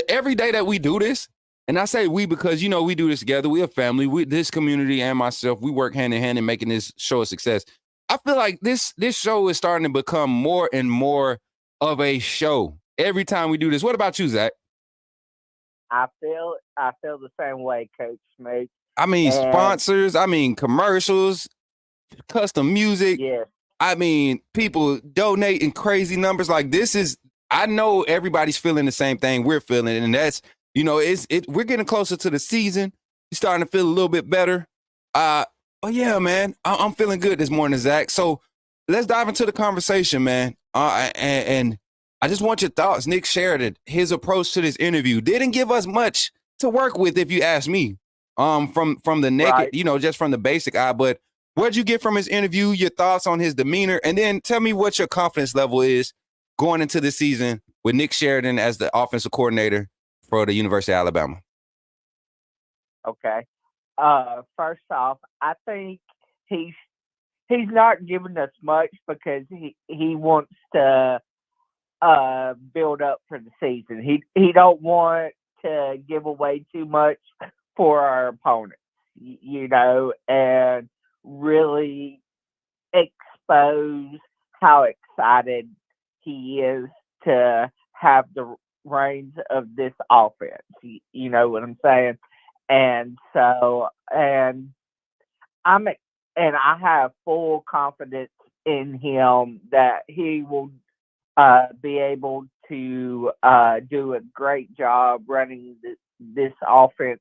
every day that we do this, and I say we because, you know, we do this together. We're a family. This community and myself, we work hand in hand in making this show a success. I feel like this show is starting to become more and more of a show every time we do this. What about you, Zach? I feel the same way, Coach Smook. I mean, sponsors, I mean, commercials, custom music. Yeah. I mean, people donating crazy numbers. Like this is, I know everybody's feeling the same thing we're feeling. And that's, you know, we're getting closer to the season. You're starting to feel a little bit better. Oh yeah, man, I'm feeling good this morning, Zach. So let's dive into the conversation, man. And I just want your thoughts. Nick Sheridan, his approach to this interview didn't give us much to work with, if you ask me. From the naked, right, you know, just from the basic eye. But what'd you get from his interview? Your thoughts on his demeanor, and then tell me what your confidence level is going into the season with Nick Sheridan as the offensive coordinator for the University of Alabama. Okay. First off, I think he's not giving us much because he wants to build up for the season. He don't want to give away too much for our opponents, you know, and really expose how excited he is to have the reins of this offense. You know what I'm saying? And so, and I have full confidence in him that he will be able to do a great job running this offense,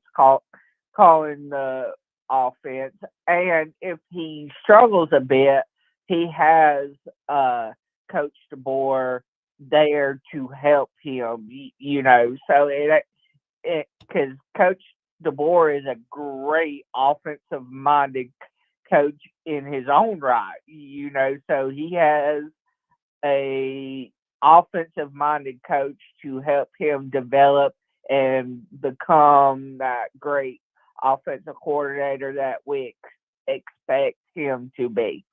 calling the offense. And if he struggles a bit, he has Coach DeBoer there to help him, you know. So because Coach DeBoer is a great offensive-minded coach in his own right, you know. So he has a offensive-minded coach to help him develop and become that great offensive coordinator that we expect him to be.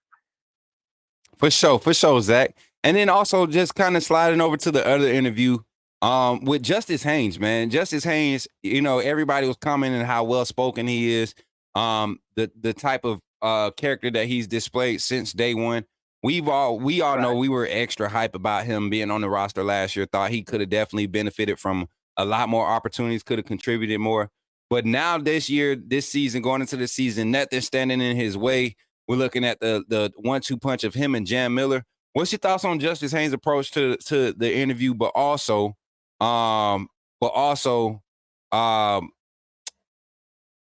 For sure, Zach. And then also just kind of sliding over to the other interview with Justice Haynes, man. Justice Haynes, you know, everybody was commenting how well-spoken he is, the type of character that he's displayed since day one. We all know we were extra hype about him being on the roster last year. Thought he could have definitely benefited from a lot more opportunities, could have contributed more. But now this season, going into the season, nothing standing in his way. We're looking at the 1-2 punch of him and Jam Miller. What's your thoughts on Justice Haynes' approach to the interview, but also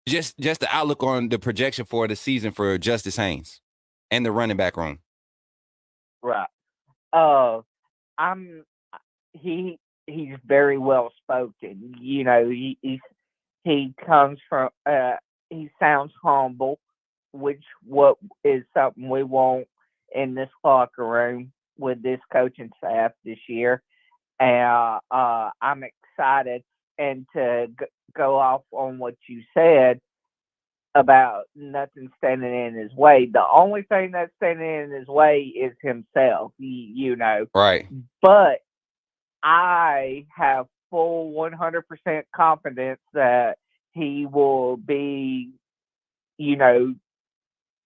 just the outlook on the projection for the season for Justice Haynes and the running back room? Right. He's very well spoken. You know, he comes from he sounds humble. what is something we want in this locker room with this coaching staff this year. And I'm excited. And to go off on what you said about nothing standing in his way, the only thing that's standing in his way is himself, you know. Right. But I have full 100% confidence that he will be, you know,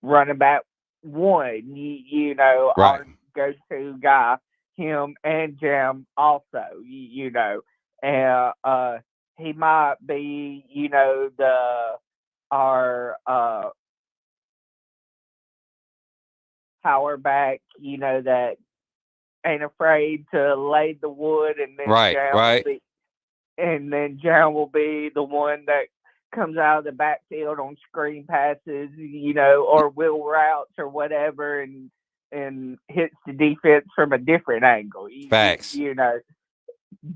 running back one, you know, Right. our go-to guy, him and Jam also, you know. And he might be, you know, our power back, you know, that ain't afraid to lay the wood, and then Right. Jam Right. will be, and then Jam will be the one that comes out of the backfield on screen passes, you know, or wheel routes or whatever, and hits the defense from a different angle. Facts. You know,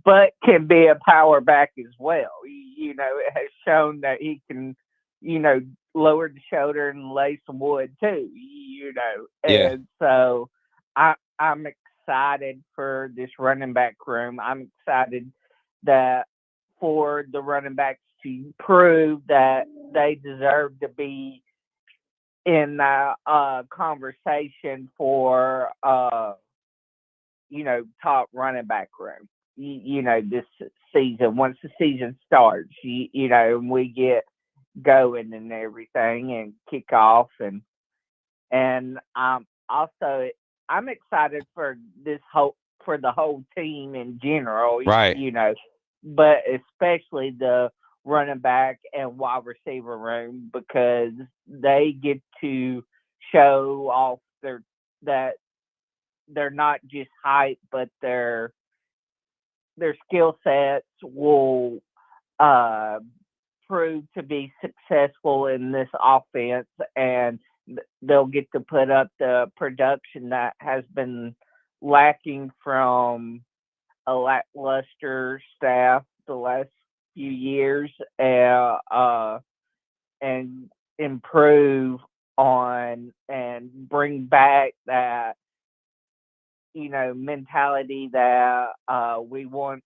but can be a power back as well. You know, it has shown that he can, you know, lower the shoulder and lay some wood too. You know, Yeah. and so I'm excited for this running back room. I'm excited that for the running backs to prove that they deserve to be in the conversation for you know, top running back room. You know, this season, once the season starts, you know, and we get going and everything and kick off, and also I'm excited for the whole team in general, Right. you know, but especially the running back and wide receiver room, because they get to show off that they're not just hype, but their skill sets will prove to be successful in this offense, and they'll get to put up the production that has been lacking from a lackluster staff the last few years, and improve on and bring back that, you know, mentality that we want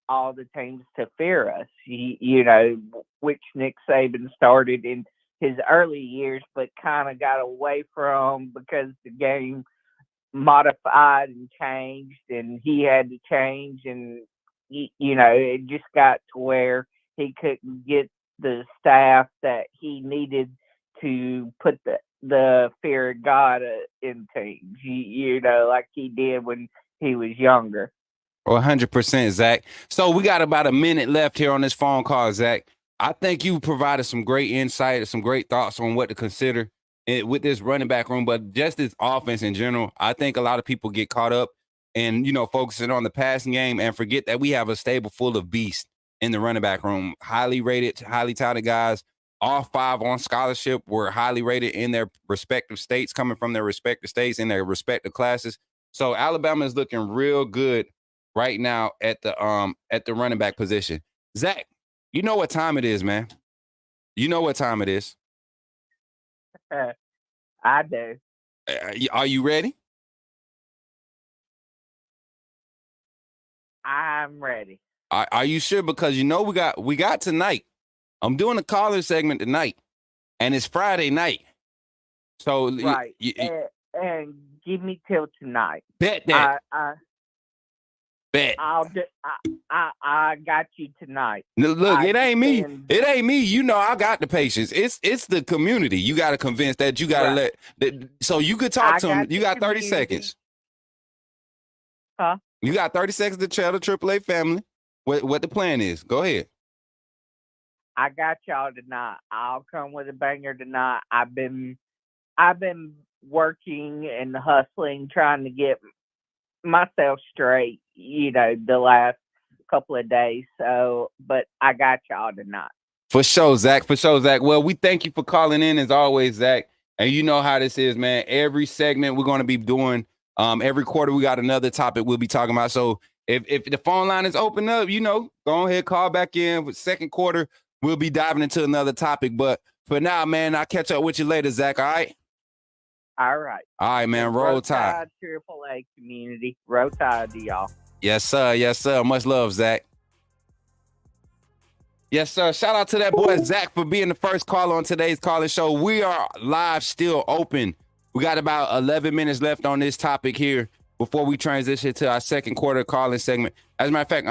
all the teams to fear us, you know, which Nick Saban started in his early years, but kind of got away from because the game modified and changed, and he had to change, and you know, it just got to where he couldn't get the staff that he needed to put the fear of God in teams, you know, like he did when he was younger. 100%, Zach. So we got about a minute left here on this phone call, Zach. I think you provided some great insight, some great thoughts on what to consider with this running back room, but just this offense in general. I think a lot of people get caught up and, you know, focusing on the passing game and forget that we have a stable full of beasts in the running back room. Highly rated, highly talented guys. All 5 on scholarship were highly rated in their respective states, coming from their respective states in their respective classes. So Alabama is looking real good right now at the running back position. Zach, you know what time it is, man. You know what time it is. I do. Are you ready? I'm ready. Are you sure? Because you know we got tonight. I'm doing a caller segment tonight, and it's Friday night. So right, and give me till tonight. Bet that. Bet. I got you tonight. Look, it ain't me. It ain't me. You know, I got the patience. It's the community. You got to convince that. You got to let. So you could talk to him. You got 30 seconds. Huh? You got 30 seconds to tell the AAA family what the plan is. Go ahead. I got y'all tonight. I'll come with a banger tonight. I've been working and hustling, trying to get myself straight, you know, the last couple of days. So, but I got y'all tonight. For sure, Zach. For sure, Zach. Well, we thank you for calling in as always, Zach. And you know how this is, man. Every segment we're going to be doing, every quarter we got another topic we'll be talking about. So if the phone line is open up, you know, go ahead, call back in with second quarter. We'll be diving into another topic. But For now, man, I'll catch up with you later, Zach. All right? All right. All right, man. Roll Tide. Triple A community. Roll Tide to y'all. Yes, sir. Yes, sir. Much love, Zach. Yes, sir. Shout out to that boy, Zach, for being the first caller on today's calling show. We are live, still open. We got about 11 minutes left on this topic here before we transition to our second quarter calling segment. As a matter of fact,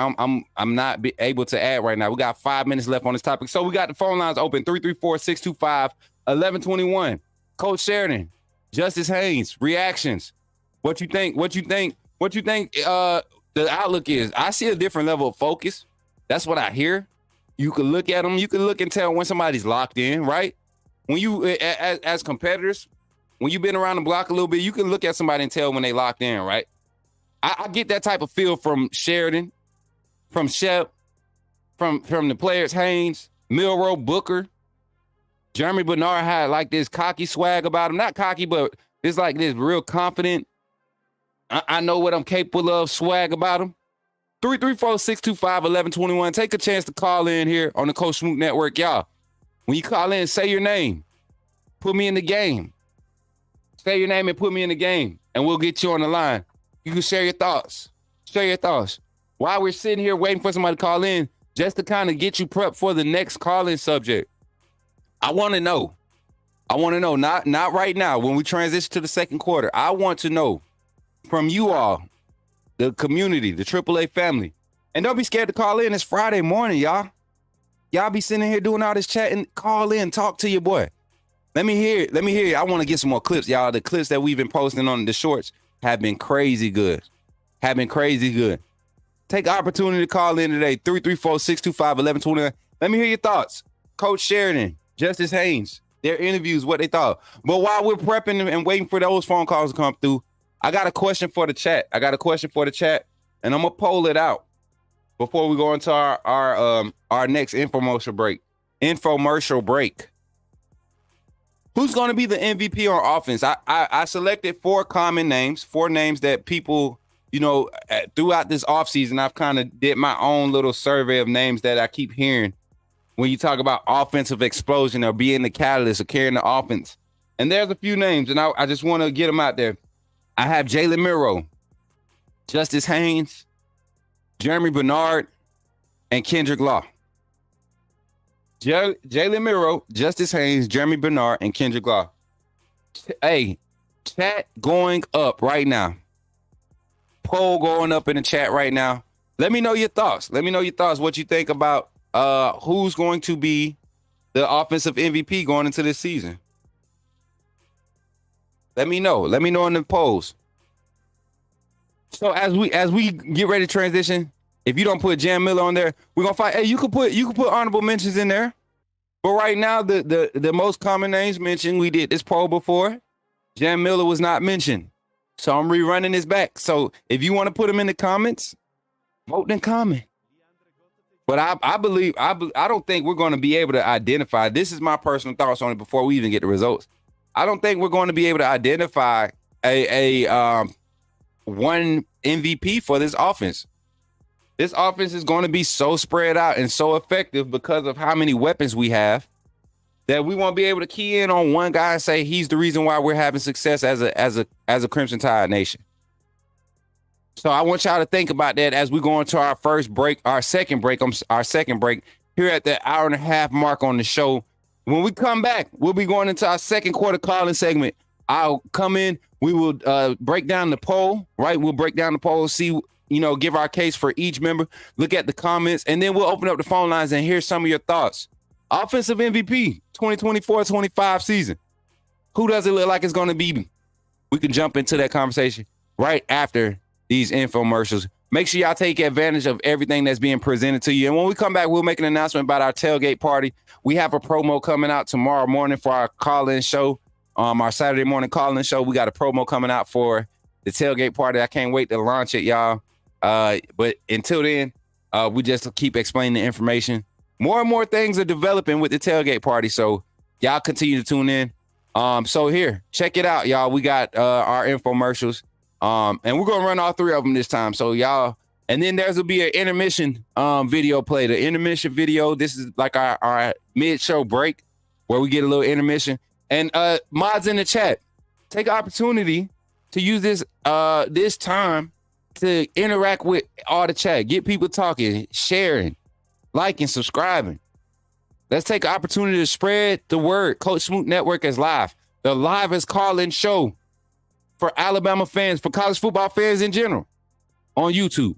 I'm not able to add right now. We got 5 minutes left on this topic. So we got the phone lines open, 334-625-1121. Coach Sheridan, Justice Haynes, reactions. What you think the outlook is? I see a different level of focus. That's what I hear. You can look at them. You can look and tell when somebody's locked in, right? When you, as competitors, when you've been around the block a little bit, you can look at somebody and tell when they locked in, right? I get that type of feel from Sheridan, from Shep, from the players, Haynes, Milroe, Booker. Jeremy Bernard had like this cocky swag about him. Not cocky, but it's like this real confident, I know what I'm capable of swag about him. 334-625-1121. Take a chance to call in here on the Coach Smook Network. Y'all, when you call in, say your name. Put me in the game. Say your name and put me in the game, and we'll get you on the line. You can share your thoughts. Share your thoughts. While we're sitting here waiting for somebody to call in, just to kind of get you prepped for the next call-in subject, I want to know, not right now, when we transition to the second quarter, I want to know from you all, the community, the AAA family. And don't be scared to call in. It's Friday morning, y'all. Y'all be sitting here doing all this chatting. Call in, talk to your boy. Let me hear it. I want to get some more clips, y'all. The clips that we've been posting on the shorts have been crazy good. Take opportunity to call in today, 334-625-1121. Let me hear your thoughts. Coach Sheridan, Justice Haynes, their interviews, what they thought. But while we're prepping and waiting for those phone calls to come through, I got a question for the chat. And I'm gonna poll it out before we go into our next infomercial break. Who's gonna be the MVP on offense? I selected four names that people, throughout this offseason, I've kind of did my own little survey of names that I keep hearing when you talk about offensive explosion or being the catalyst or carrying the offense. And there's a few names, and I just want to get them out there. I have Jalen Milroe, Justice Haynes, Jeremy Bernard, and Kendrick Law. Jalen Milroe, Justice Haynes, Jeremy Bernard, and Kendrick Law. Hey, chat going up right now. Poll going up in the chat right now. Let me know your thoughts. What you think about who's going to be the offensive MVP going into this season. Let me know in the polls. So as we get ready to transition, if you don't put Jam Miller on there, we're gonna fight. Hey, you could put honorable mentions in there. But right now, the most common names mentioned, we did this poll before. Jam Miller was not mentioned. So I'm rerunning this back. So if you want to put them in the comments, vote in comment. But I believe I don't think we're going to be able to identify. This is my personal thoughts on it before we even get the results. I don't think we're going to be able to identify a one MVP for this offense. This offense is going to be so spread out and so effective because of how many weapons we have that we won't be able to key in on one guy and say he's the reason why we're having success as a Crimson Tide nation. So I want y'all to think about that as we go into our second break here at the hour and a half mark on the show. When we come back, we'll be going into our second quarter calling segment. I'll come in. We will break down the poll, right? We'll break down the poll, see, give our case for each member, look at the comments, and then we'll open up the phone lines and hear some of your thoughts. Offensive MVP 2024-25 season. Who does it look like it's going to be? We can jump into that conversation right after these infomercials. Make sure y'all take advantage of everything that's being presented to you. And when we come back, we'll make an announcement about our tailgate party. We have a promo coming out tomorrow morning for our call-in show. Our Saturday morning call-in show. We got a promo coming out for the tailgate party. I can't wait to launch it, y'all. But until then, we just keep explaining the information. More and more things are developing with the tailgate party. So y'all continue to tune in. So here, check it out, y'all. We got our infomercials. And we're going to run all three of them this time. So y'all, and then there's will be an intermission video play. The intermission video, this is like our mid-show break. where we get a little intermission. And mods in the chat, take an opportunity to use this time to interact with all the chat, get people talking, sharing, liking, subscribing. Let's take an opportunity to spread the word. Coach Smook Network is live. The livest call-in show for Alabama fans, for college football fans in general, on YouTube.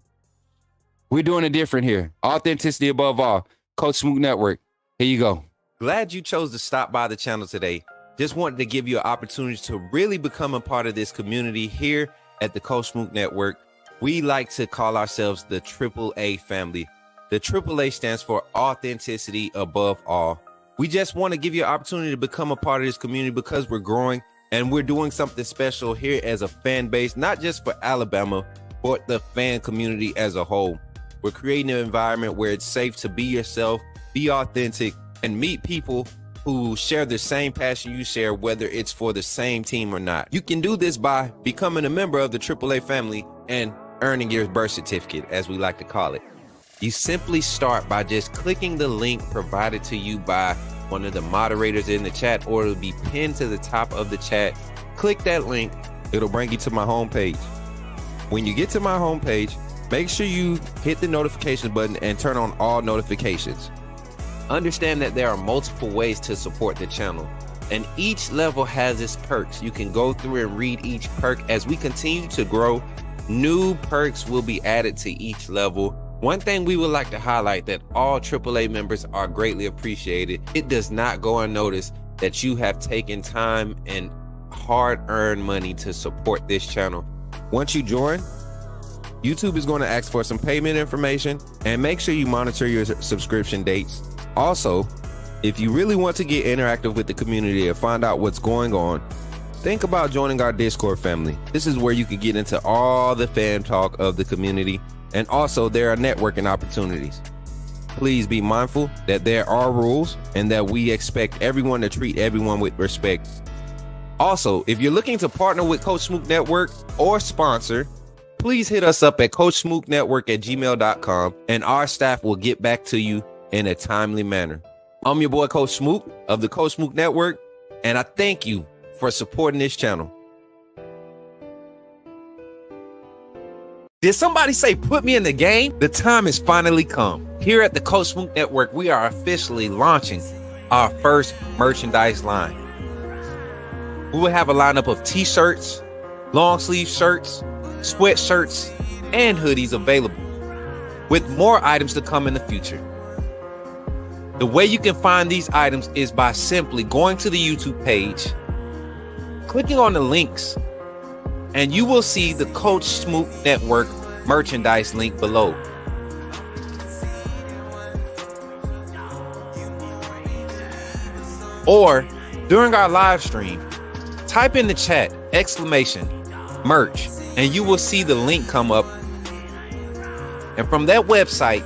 We're doing it different here. Authenticity above all. Coach Smook Network. Here you go. Glad you chose to stop by the channel today. Just wanted to give you an opportunity to really become a part of this community here at the Coach Smook Network. We like to call ourselves the AAA family. The AAA stands for authenticity above all. We just want to give you an opportunity to become a part of this community because we're growing and we're doing something special here as a fan base, not just for Alabama, but the fan community as a whole. We're creating an environment where it's safe to be yourself, be authentic, and meet people who share the same passion you share, whether it's for the same team or not. You can do this by becoming a member of the AAA family and earning your birth certificate, as we like to call it. You simply start by just clicking the link provided to you by one of the moderators in the chat, or it'll be pinned to the top of the chat. Click that link. It'll bring you to my homepage. When you get to my homepage, make sure you hit the notification button and turn on all notifications. Understand that there are multiple ways to support the channel, and each level has its perks. You can go through and read each perk. As we continue to grow, new perks will be added to each level. One thing we would like to highlight that all AAA members are greatly appreciated. It does not go unnoticed that you have taken time and hard-earned money to support this channel. Once you join, YouTube is going to ask for some payment information, and make sure you monitor your subscription dates. Also, if you really want to get interactive with the community and find out what's going on, think about joining our Discord family. This is where you can get into all the fan talk of the community, and also there are networking opportunities. Please be mindful that there are rules and that we expect everyone to treat everyone with respect. Also, if you're looking to partner with Coach Smook Network or sponsor, please hit us up at coachsmooknetwork@gmail.com, and our staff will get back to you in a timely manner. I'm your boy, Coach Smook of the Coach Smook Network, and I thank you for supporting this channel. Did somebody say put me in the game? The time has finally come. Here at the Coach Smook Network, we are officially launching our first merchandise line. We will have a lineup of t-shirts, long sleeve shirts, sweatshirts, and hoodies available, with more items to come in the future. The way you can find these items is by simply going to the YouTube page, clicking on the links, and you will see the Coach Smook Network merchandise link below. Or during our live stream, type in the chat !merch, and you will see the link come up. And from that website,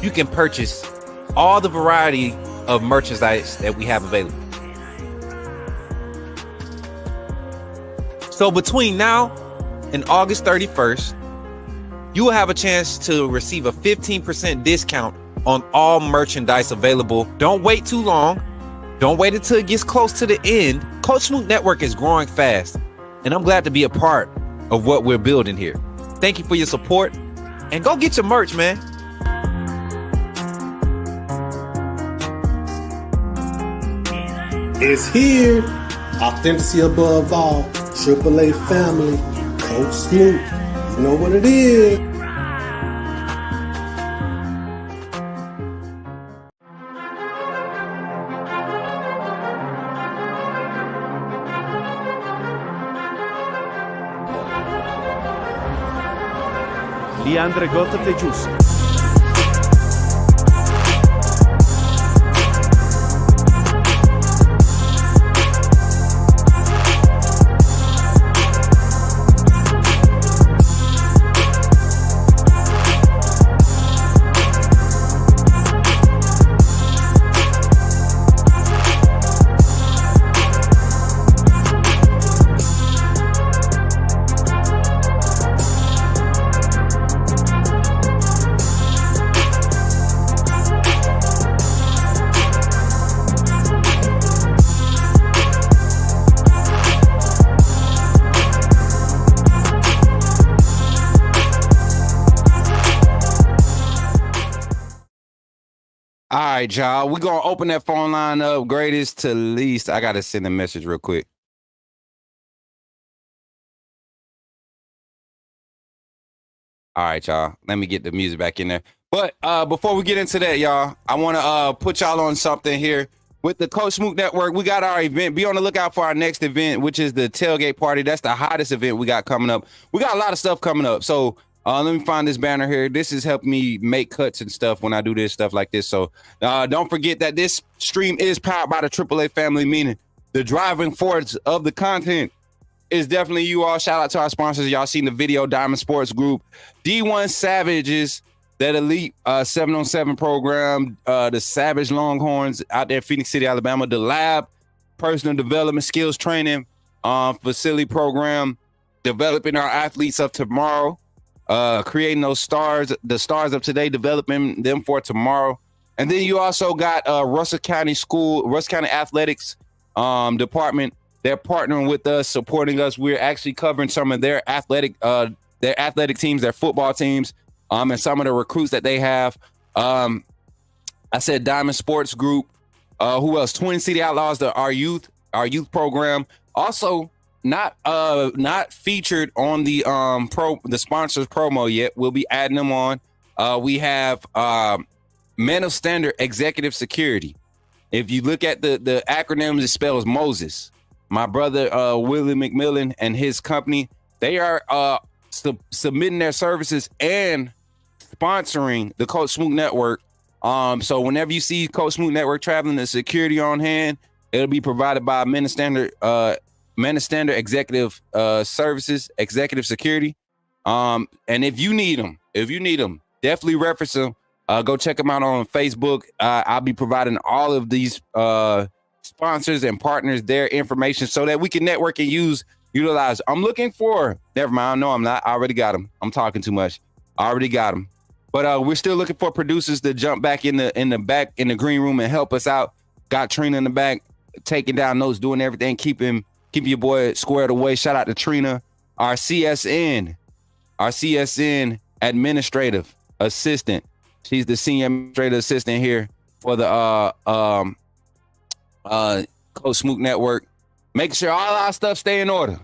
you can purchase all the variety of merchandise that we have available. So between now and August 31st, you will have a chance to receive a 15% discount on all merchandise available. Don't wait too long. Don't wait until it gets close to the end. Coach Smook Network is growing fast, and I'm glad to be a part of what we're building here. Thank you for your support, and go get your merch, man. It's here. Authenticity above all. AAA family. Coach Smook. You know what it is. Leandre Gota Tejus. All right, y'all. We're going to open that phone line up. Greatest to least. I got to send a message real quick. All right, y'all. Let me get the music back in there. But before we get into that, y'all, I want to put y'all on something here. With the Coach Smook Network, we got our event. Be on the lookout for our next event, which is the tailgate party. That's the hottest event we got coming up. We got a lot of stuff coming up. So let me find this banner here. This is helping me make cuts and stuff when I do this stuff like this. So don't forget that this stream is powered by the AAA family, meaning the driving force of the content is definitely you all. Shout out to our sponsors. Y'all seen the video, Diamond Sports Group, D1 Savages, that elite 7-on-7 program, the Savage Longhorns out there in Phoenix City, Alabama, the Lab, personal development, skills training facility program, developing our athletes of tomorrow, creating those stars, the stars of today, developing them for tomorrow. And then you also got Russell County Athletics Department. They're partnering with us, supporting us. We're actually covering some of their athletic teams, their football teams, and some of the recruits that they have. I said Diamond Sports Group. Who else? Twin City Outlaws, our youth program. Also, not featured on the sponsors promo yet. We'll be adding them on. We have Men of Standard Executive Security. If you look at the acronyms, it spells Moses. My brother Willie McMillan and his company, they are submitting their services and sponsoring the Coach Smook Network. So whenever you see Coach Smook Network traveling, the security on hand, it'll be provided by Men of Standard Executive Services, Executive Security. And if you need them, definitely reference them. Go check them out on Facebook. I'll be providing all of these sponsors and partners their information so that we can network and utilize. I'm looking for, never mind, no, I'm not. I already got them. I'm talking too much. I already got them. But we're still looking for producers to jump back in the green room and help us out. Got Trina in the back, taking down notes, doing everything, keeping your boy squared away. Shout out to Trina, our CSN administrative assistant. She's the senior administrative assistant here for the Coach Smook Network. Make sure all our stuff stay in order.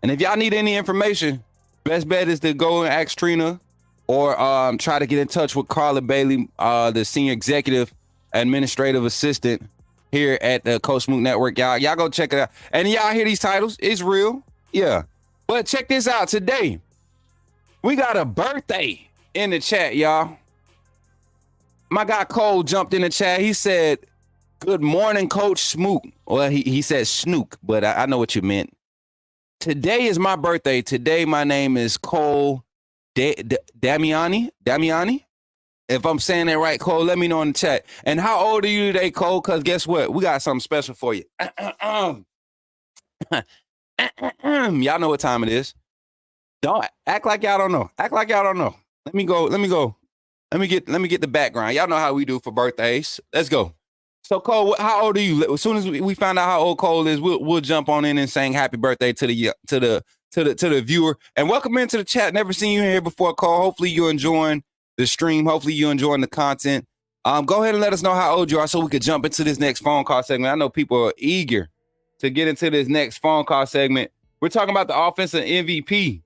And if y'all need any information, best bet is to go and ask Trina or try to get in touch with Carla Bailey, the senior executive administrative assistant here at the Coach Smook Network. Y'all go check it out. And y'all hear these titles? It's real. Yeah. But check this out. Today, we got a birthday in the chat, y'all. My guy Cole jumped in the chat. He said, "Good morning, Coach Smook." Well, he said Snook, but I know what you meant. Today is my birthday. Today, my name is Cole Damiani. If I'm saying that right, Cole, let me know in the chat. And how old are you today, Cole? Because guess what? We got something special for you. Y'all know what time it is. Don't act like y'all don't know. Act like y'all don't know. Let me go. Let me get the background. Y'all know how we do for birthdays. Let's go. So Cole, how old are you? As soon as we find out how old Cole is, we'll jump on in and sing happy birthday to the viewer. And welcome into the chat. Never seen you here before, Cole. Hopefully you're enjoying the stream. Hopefully you're enjoying the content. Go ahead and let us know how old you are so we could jump into this next phone call segment. I know people are eager to get into this next phone call segment. We're talking about the offensive MVP.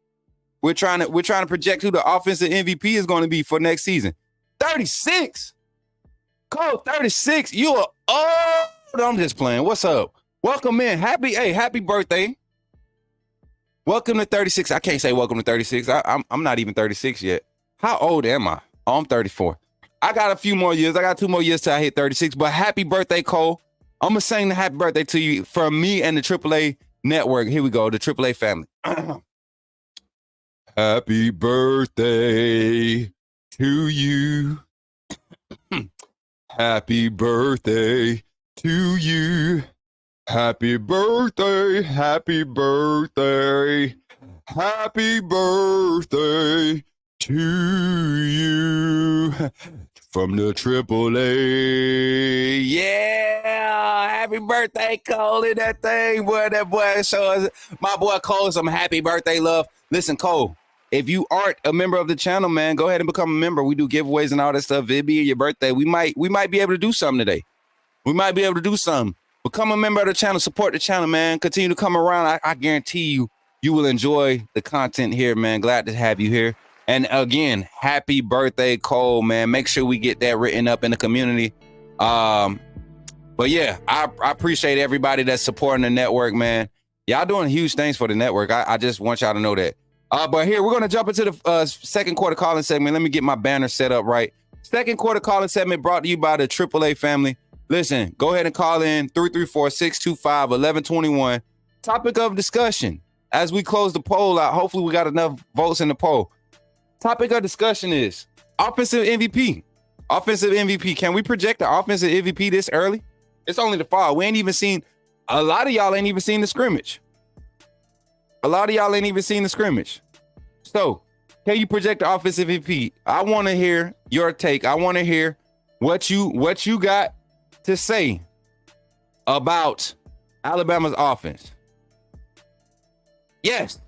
We're trying to project who the offensive MVP is going to be for next season. 36. Cole, 36. You are old. I'm just playing. What's up? Welcome in. Happy birthday. Welcome to 36. I can't say welcome to 36. I'm not even 36 yet. How old am I? Oh, I'm 34. I got a few more years. I got 2 more years till I hit 36. But happy birthday, Cole. I'm going to sing the happy birthday to you from me and the AAA network. Here we go. The AAA family. Happy birthday to you. Happy birthday to you. Happy birthday. Happy birthday. Happy birthday to you from the AAA. Yeah, happy birthday, Cole, in that thing, boy. That boy shows my boy Cole some happy birthday love. Listen, Cole, If you aren't a member of the channel, man, go ahead and become a member. We do giveaways and all that stuff. It'd be your birthday. We might be able to do something today. We might be able to do something. Become a member of the channel. Support the channel, man. Continue to come around. I guarantee you will enjoy the content here, man. Glad to have you here. And again, happy birthday, Cole, man. Make sure we get that written up in the community. But yeah, I appreciate everybody that's supporting the network, man. Y'all doing huge things for the network. I just want y'all to know that. But here, we're going to jump into the second quarter calling segment. Let me get my banner set up right. Second quarter calling segment brought to you by the AAA family. Listen, go ahead and call in 334-625-1121. Topic of discussion. As we close the poll out, hopefully we got enough votes in the poll. Topic of discussion is offensive MVP. Offensive MVP. Can we project the offensive MVP this early? It's only the fall. We ain't even seen, a lot of y'all ain't even seen the scrimmage. So, can you project the offensive MVP? I want to hear your take. I want to hear what you got to say about Alabama's offense. Yes.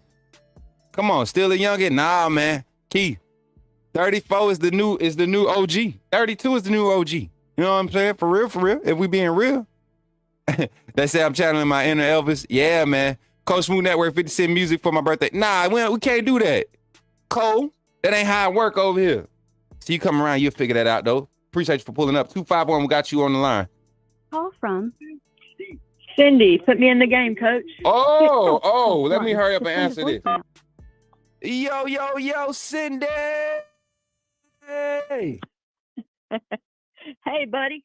Come on, still a youngin'? Nah, man. Key. 34 is the new OG. 32 is the new OG. You know what I'm saying? For real. If we being real. They say I'm channeling my inner Elvis. Yeah, man. Coach Smook Network 50 Cent music for my birthday. Nah, we can't do that. Cole, that ain't how it work over here. So you come around, you'll figure that out, though. Appreciate you for pulling up. 251, we got you on the line. Call from Cindy. Put me in the game, Coach. Oh, let me hurry up and answer this. Yo, Cindy. Hey. Hey, buddy.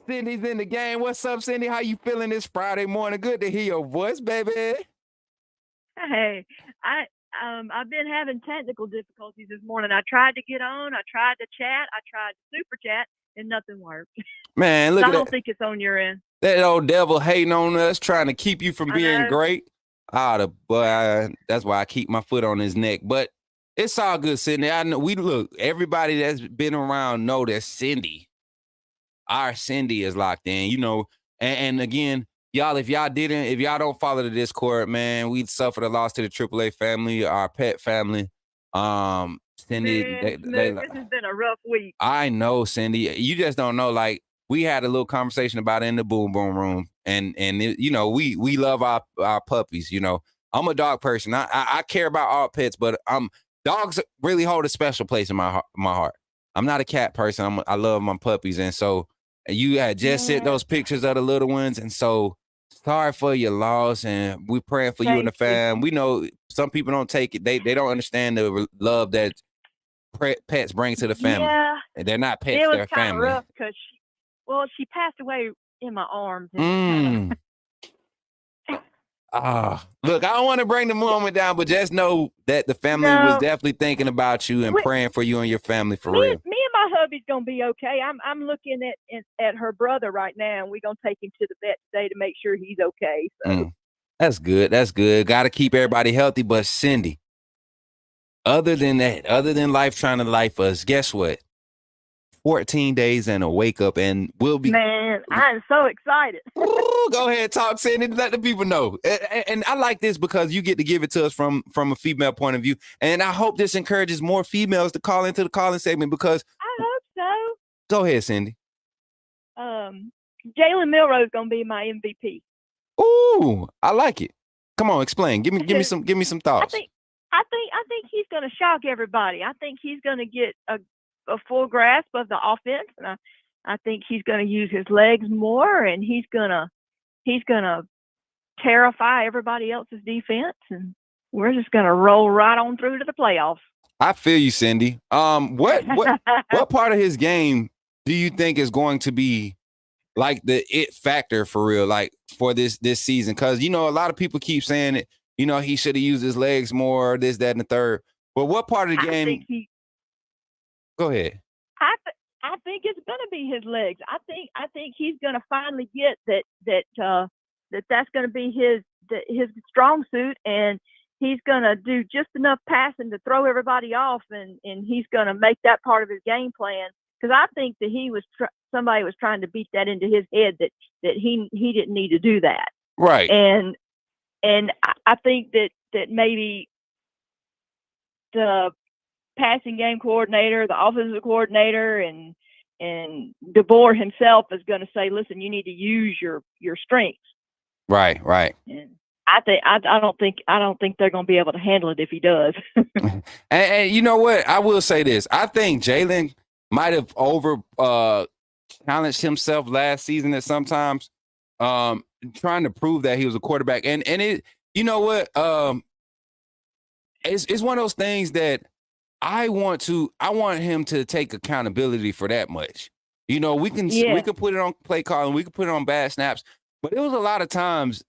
Cindy's in the game. What's up, Cindy? How you feeling this Friday morning? Good to hear your voice, baby. Hey, I've been having technical difficulties this morning. I tried to get on. I tried to chat. I tried to super chat, and nothing worked. Man, look So at I don't that. think it's on your end. That old devil hating on us, trying to keep you from being great. That's why I keep my foot on his neck. But it's all good, Cindy. I know everybody that's been around know that Cindy, our Cindy, is locked in, you know. And again, y'all, if y'all don't follow the Discord, man, we'd suffered a loss to the AAA family, our pet family. Cindy, Man, this has been a rough week. I know, Cindy. You just don't know. Like, we had a little conversation about it in the boom boom room, and it, you know, we love our puppies. You know, I'm a dog person. I care about all pets, but dogs really hold a special place in my heart. I'm not a cat person. I love my puppies, and so you had just sent those pictures of the little ones, and so sorry for your loss, and we're praying for you and the fam. We know some people don't take it. They don't understand the love that pets bring to the family. Yeah, and they're not pets; it was they're kind of family. rough because she passed away in my arms. Look, I don't want to bring the moment down, but just know that the family was definitely thinking about you and praying for you and your family for real. Me and my hubby's gonna be okay. I'm looking at her brother right now, and we're gonna take him to the vet today to make sure he's okay. So. That's good. That's good. Got to keep everybody healthy. But Cindy, other than life trying to life us, guess what? 14 days and a wake up, and we'll be. Man, I'm so excited. Go ahead, talk, Cindy. Let the people know. And I like this because you get to give it to us from a female point of view. And I hope this encourages more females to call into the calling segment because. I hope so. Go ahead, Cindy. Jalen Milroe's gonna be my MVP. Ooh, I like it. Come on, explain. Give me some thoughts. I think he's gonna shock everybody. I think he's gonna get a full grasp of the offense, and I think he's gonna use his legs more, and he's gonna terrify everybody else's defense, and we're just gonna roll right on through to the playoffs. I feel you, Cindy. What part of his game do you think is going to be like the it factor for real, like for this season? Because, you know, a lot of people keep saying it, you know, he should have used his legs more, this, that, and the third. But what part of the game? Go ahead. I think it's gonna be his legs. I think he's gonna finally get that's gonna be his strong suit, and he's gonna do just enough passing to throw everybody off, and he's gonna make that part of his game plan. Because I think that somebody was trying to beat that into his head that he didn't need to do that. Right. And I think that maybe passing game coordinator, the offensive coordinator, and DeBoer himself is going to say, listen, you need to use your strengths. Right. And I don't think they're going to be able to handle it if he does. And you know what? I will say this. I think Jalen might have over challenged himself last season at sometimes, trying to prove that he was a quarterback. And it, you know what? It's one of those things that I want him to take accountability for that much. You know, we can put it on play calling, we can put it on bad snaps, but it was a lot of times,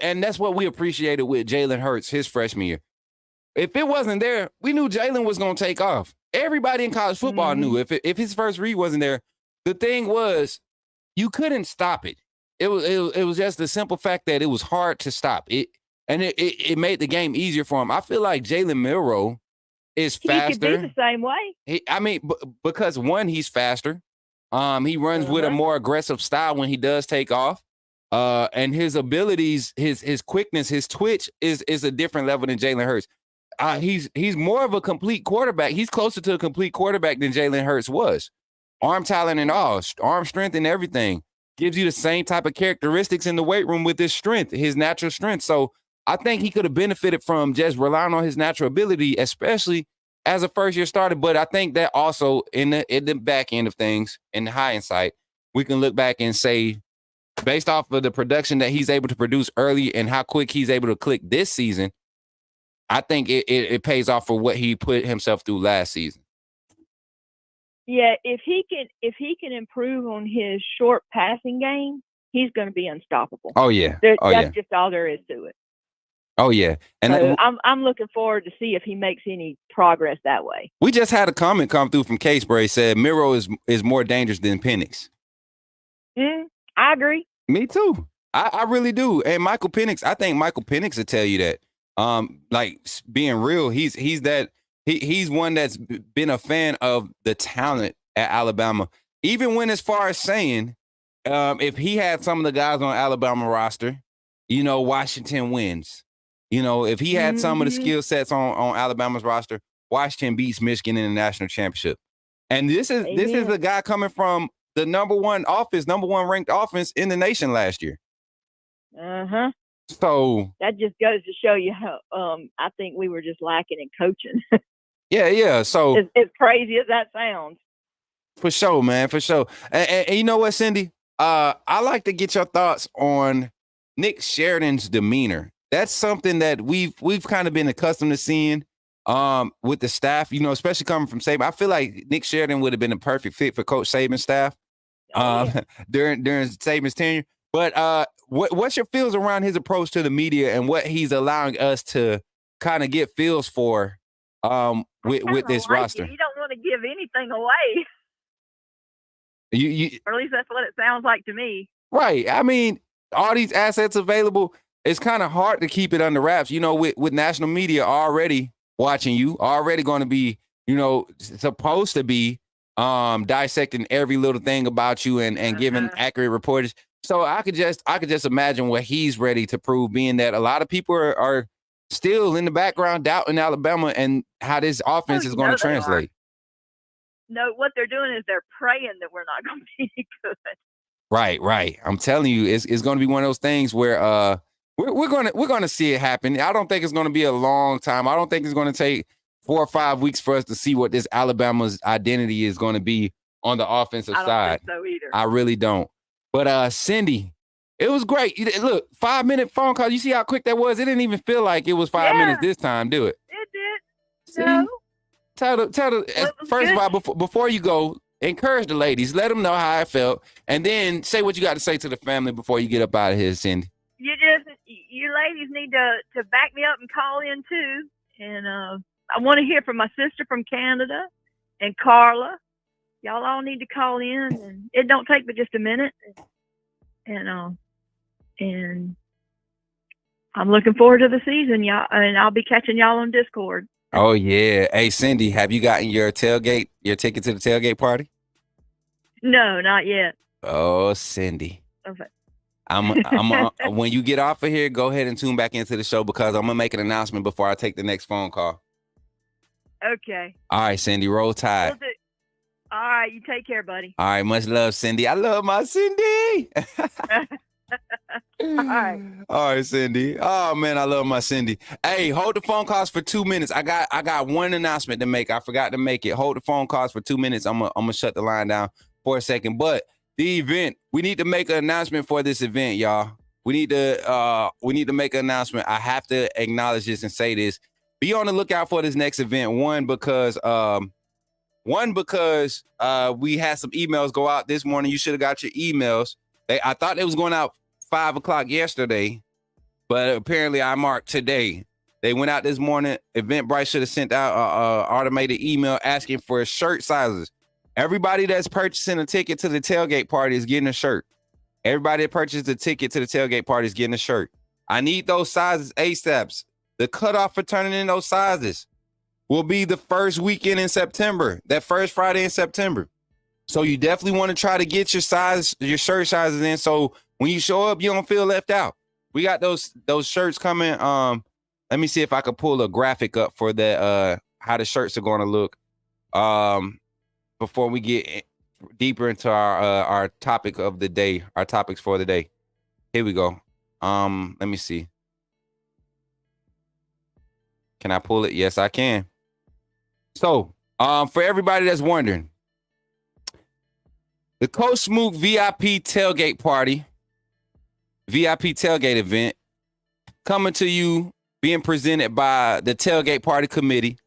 and that's what we appreciated with Jalen Hurts his freshman year. If it wasn't there, we knew Jalen was going to take off. Everybody in college football knew if his first read wasn't there. The thing was, you couldn't stop it. It was just the simple fact that it was hard to stop it, and it made the game easier for him. I feel like Jalen Milroe is faster. He could be the same way. Because one, he's faster. He runs with a more aggressive style when he does take off. And his abilities, his quickness, his twitch is a different level than Jalen Hurts. He's more of a complete quarterback. He's closer to a complete quarterback than Jalen Hurts was. Arm talent and all, arm strength and everything. Gives you the same type of characteristics in the weight room with his strength, his natural strength. So I think he could have benefited from just relying on his natural ability, especially as a first-year starter. But I think that also in the back end of things, in the hindsight, we can look back and say, based off of the production that he's able to produce early and how quick he's able to click this season, I think it pays off for what he put himself through last season. Yeah, if he can improve on his short passing game, he's going to be unstoppable. Oh yeah, that's just all there is to it. Oh yeah, and so I'm looking forward to see if he makes any progress that way. We just had a comment come through from Case where he said Miro is more dangerous than Penix. I agree. Me too. I really do. And Michael Penix, I think Michael Penix will tell you that. Like being real, he's one that's been a fan of the talent at Alabama. Even when as far as saying, if he had some of the guys on Alabama roster, you know, Washington wins. You know, if he had some of the skill sets on Alabama's roster, Washington beats Michigan in the national championship. And this is a guy coming from the number one ranked offense in the nation last year. So that just goes to show you how I think we were just lacking in coaching. Yeah. So as crazy as that sounds. For sure, man, for sure. And you know what, Cindy? I like to get your thoughts on Nick Sheridan's demeanor. That's something that we've kind of been accustomed to seeing with the staff, you know, especially coming from Saban. I feel like Nick Sheridan would have been a perfect fit for Coach Saban's staff during Saban's tenure. But what's your feels around his approach to the media and what he's allowing us to kind of get feels for with this roster? You don't want to give anything away. You, or at least that's what it sounds like to me. Right. I mean, all these assets available, it's kind of hard to keep it under wraps, you know, with national media already watching you, already going to be, you know, supposed to be dissecting every little thing about you and giving accurate reportage. So I could just imagine what he's ready to prove, being that a lot of people are still in the background doubting Alabama and how this offense is going to translate. No, what they're doing is they're praying that we're not going to be good. Right. I'm telling you, it's going to be one of those things where we're going to see it happen. I don't think it's going to be a long time. I don't think it's going to take 4 or 5 weeks for us to see what this Alabama's identity is going to be on the offensive side. I don't think so either. I really don't. But Cindy, it was great. Look, 5-minute phone call. You see how quick that was? It didn't even feel like it was 5 minutes this time, do it? It did. See? No. Tell the first of all, before you go, encourage the ladies. Let them know how I felt. And then say what you got to say to the family before you get up out of here, Cindy. You ladies need to back me up and call in too. And I want to hear from my sister from Canada and Carla. Y'all all need to call in, and it don't take but just a minute. And I'm looking forward to the season, y'all. And I'll be catching y'all on Discord. Oh yeah. Hey Cindy, have you gotten your ticket to the tailgate party? No, not yet. Oh, Cindy. Okay. I'm when you get off of here, go ahead and tune back into the show because I'm gonna make an announcement before I take the next phone call. Okay. All right, Cindy, roll Will tide. do. All right. You take care, buddy. All right, much love, Cindy. I love my Cindy. All right. All right, Cindy. Oh man, I love my Cindy. Hey, hold the phone calls for 2 minutes. I got one announcement to make. I forgot to make it. Hold the phone calls for 2 minutes. I'm gonna shut the line down for a second. But the event, we need to make an announcement for this event, y'all. We need to make an announcement. I have to acknowledge this and say this. Be on the lookout for this next event. One, because we had some emails go out this morning. You should have got your emails. I thought it was going out 5 o'clock yesterday, but apparently I marked today. They went out this morning. Eventbrite should have sent out an automated email asking for shirt sizes. Everybody that's purchasing a ticket to the tailgate party is getting a shirt. Everybody that purchased a ticket to the tailgate party is getting a shirt. I need those sizes ASAP. The cutoff for turning in those sizes will be the first weekend in September, that first Friday in September. So you definitely want to try to get your shirt sizes in. So when you show up, you don't feel left out. We got those shirts coming. Let me see if I could pull a graphic up for that, how the shirts are going to look. Before we get deeper into our topic of the day, our topics for the day. Here we go. Let me see. Can I pull it? Yes, I can. So, for everybody that's wondering, the Coach Smook VIP tailgate party, VIP tailgate event, coming to you, being presented by the Tailgate Party Committee.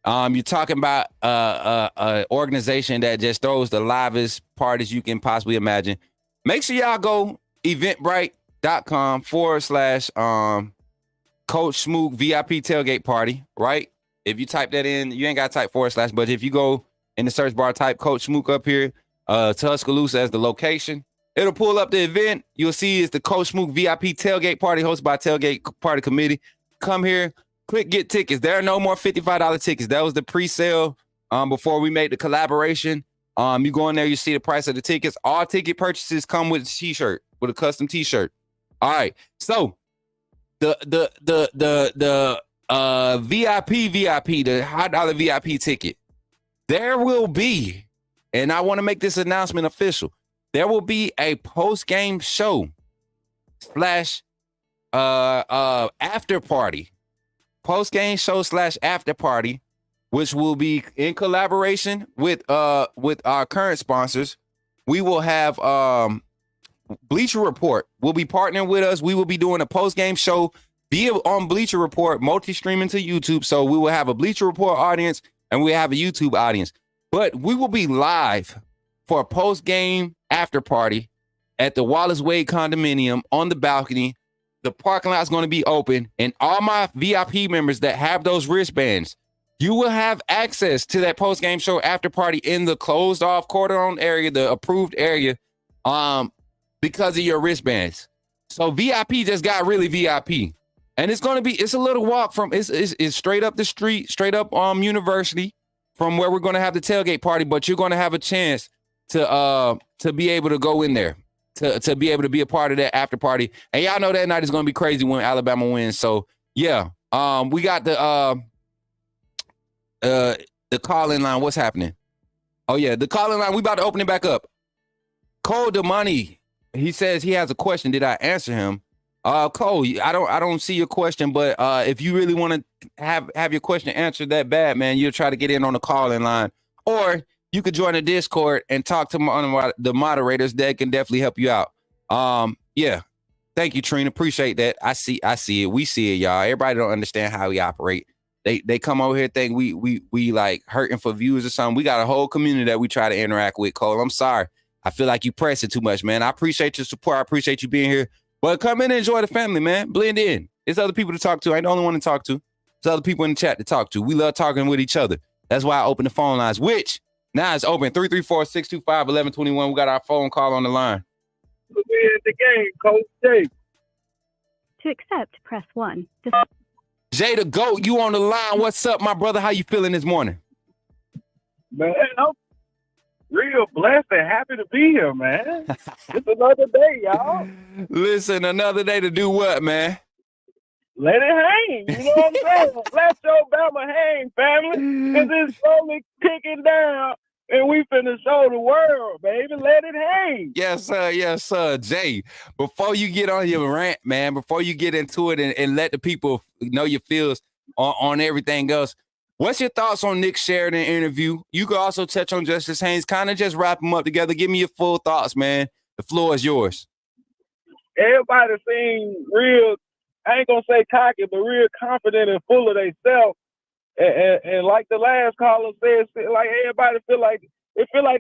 You're talking about an organization that just throws the livest parties you can possibly imagine. Make sure y'all go eventbrite.com/ Coach Smook VIP tailgate party, right? If you type that in, you ain't got to type / but if you go in the search bar, type Coach Smook up here, Tuscaloosa as the location, it'll pull up the event. You'll see it's the Coach Smook VIP tailgate party hosted by Tailgate Party Committee. Come here, click get tickets. There are no more $55 tickets. That was the pre-sale before we made the collaboration. You go in there, you see the price of the tickets. All ticket purchases come with a t-shirt, with a custom t-shirt. All right. So the VIP, the high dollar VIP ticket, there will be, and I want to make this announcement official, there will be a post-game show / after party. Post-game show / after party, which will be in collaboration with our current sponsors. We will have Bleacher Report will be partnering with us. We will be doing a post-game show via on Bleacher Report, multi-streaming to YouTube. So we will have a Bleacher Report audience and we have a YouTube audience. But we will be live for a post-game after party at the Wallace Wade condominium on the balcony. The parking lot is going to be open, and all my VIP members that have those wristbands, you will have access to that post-game show after party in the closed-off quarter-on area, the approved area, because of your wristbands. So VIP just got really VIP, and it's a little walk from it's straight up the street, straight up University, from where we're going to have the tailgate party. But you're going to have a chance to be able to go in there. To be able to be a part of that after party. And y'all know that night is going to be crazy when Alabama wins. So, yeah, we got the call-in line. What's happening? Oh, yeah, the call-in line. We about to open it back up. Cole Damani, he says he has a question. Did I answer him? Cole, I don't see your question, but if you really want to have your question answered that bad, man, you'll try to get in on the call-in line. Or you could join the Discord and talk to the moderators. That can definitely help you out. Yeah. Thank you, Trina. Appreciate that. I see it. We see it, y'all. Everybody don't understand how we operate. They come over here think we like hurting for views or something. We got a whole community that we try to interact with, Cole. I'm sorry. I feel like you press it too much, man. I appreciate your support. I appreciate you being here. But come in and enjoy the family, man. Blend in. There's other people to talk to. I ain't the only one to talk to. There's other people in the chat to talk to. We love talking with each other. That's why I open the phone lines, which now it's open. 334-625-1121. We got our phone call on the line. We're in the game, Coach J. To accept, press 1. Jay the GOAT, you on the line. What's up, my brother? How you feeling this morning? Man, I'm real blessed and happy to be here, man. It's another day, y'all. Listen, another day to do what, man? let it hang. You know what I'm saying? Let your Bama hang, family, because it's slowly kicking down, and we finna show the world, baby. Let it hang. Yes, sir. Yes, sir. Jay, before you get on your rant, man, before you get into it and let the people know your feels on everything else, what's your thoughts on Nick Sheridan interview? You could also touch on Justice Haynes. Kind of just wrap them up together. Give me your full thoughts, man. The floor is yours. Everybody seems real, I ain't gonna say cocky, but real confident and full of themselves. And like the last caller said, like everybody feel like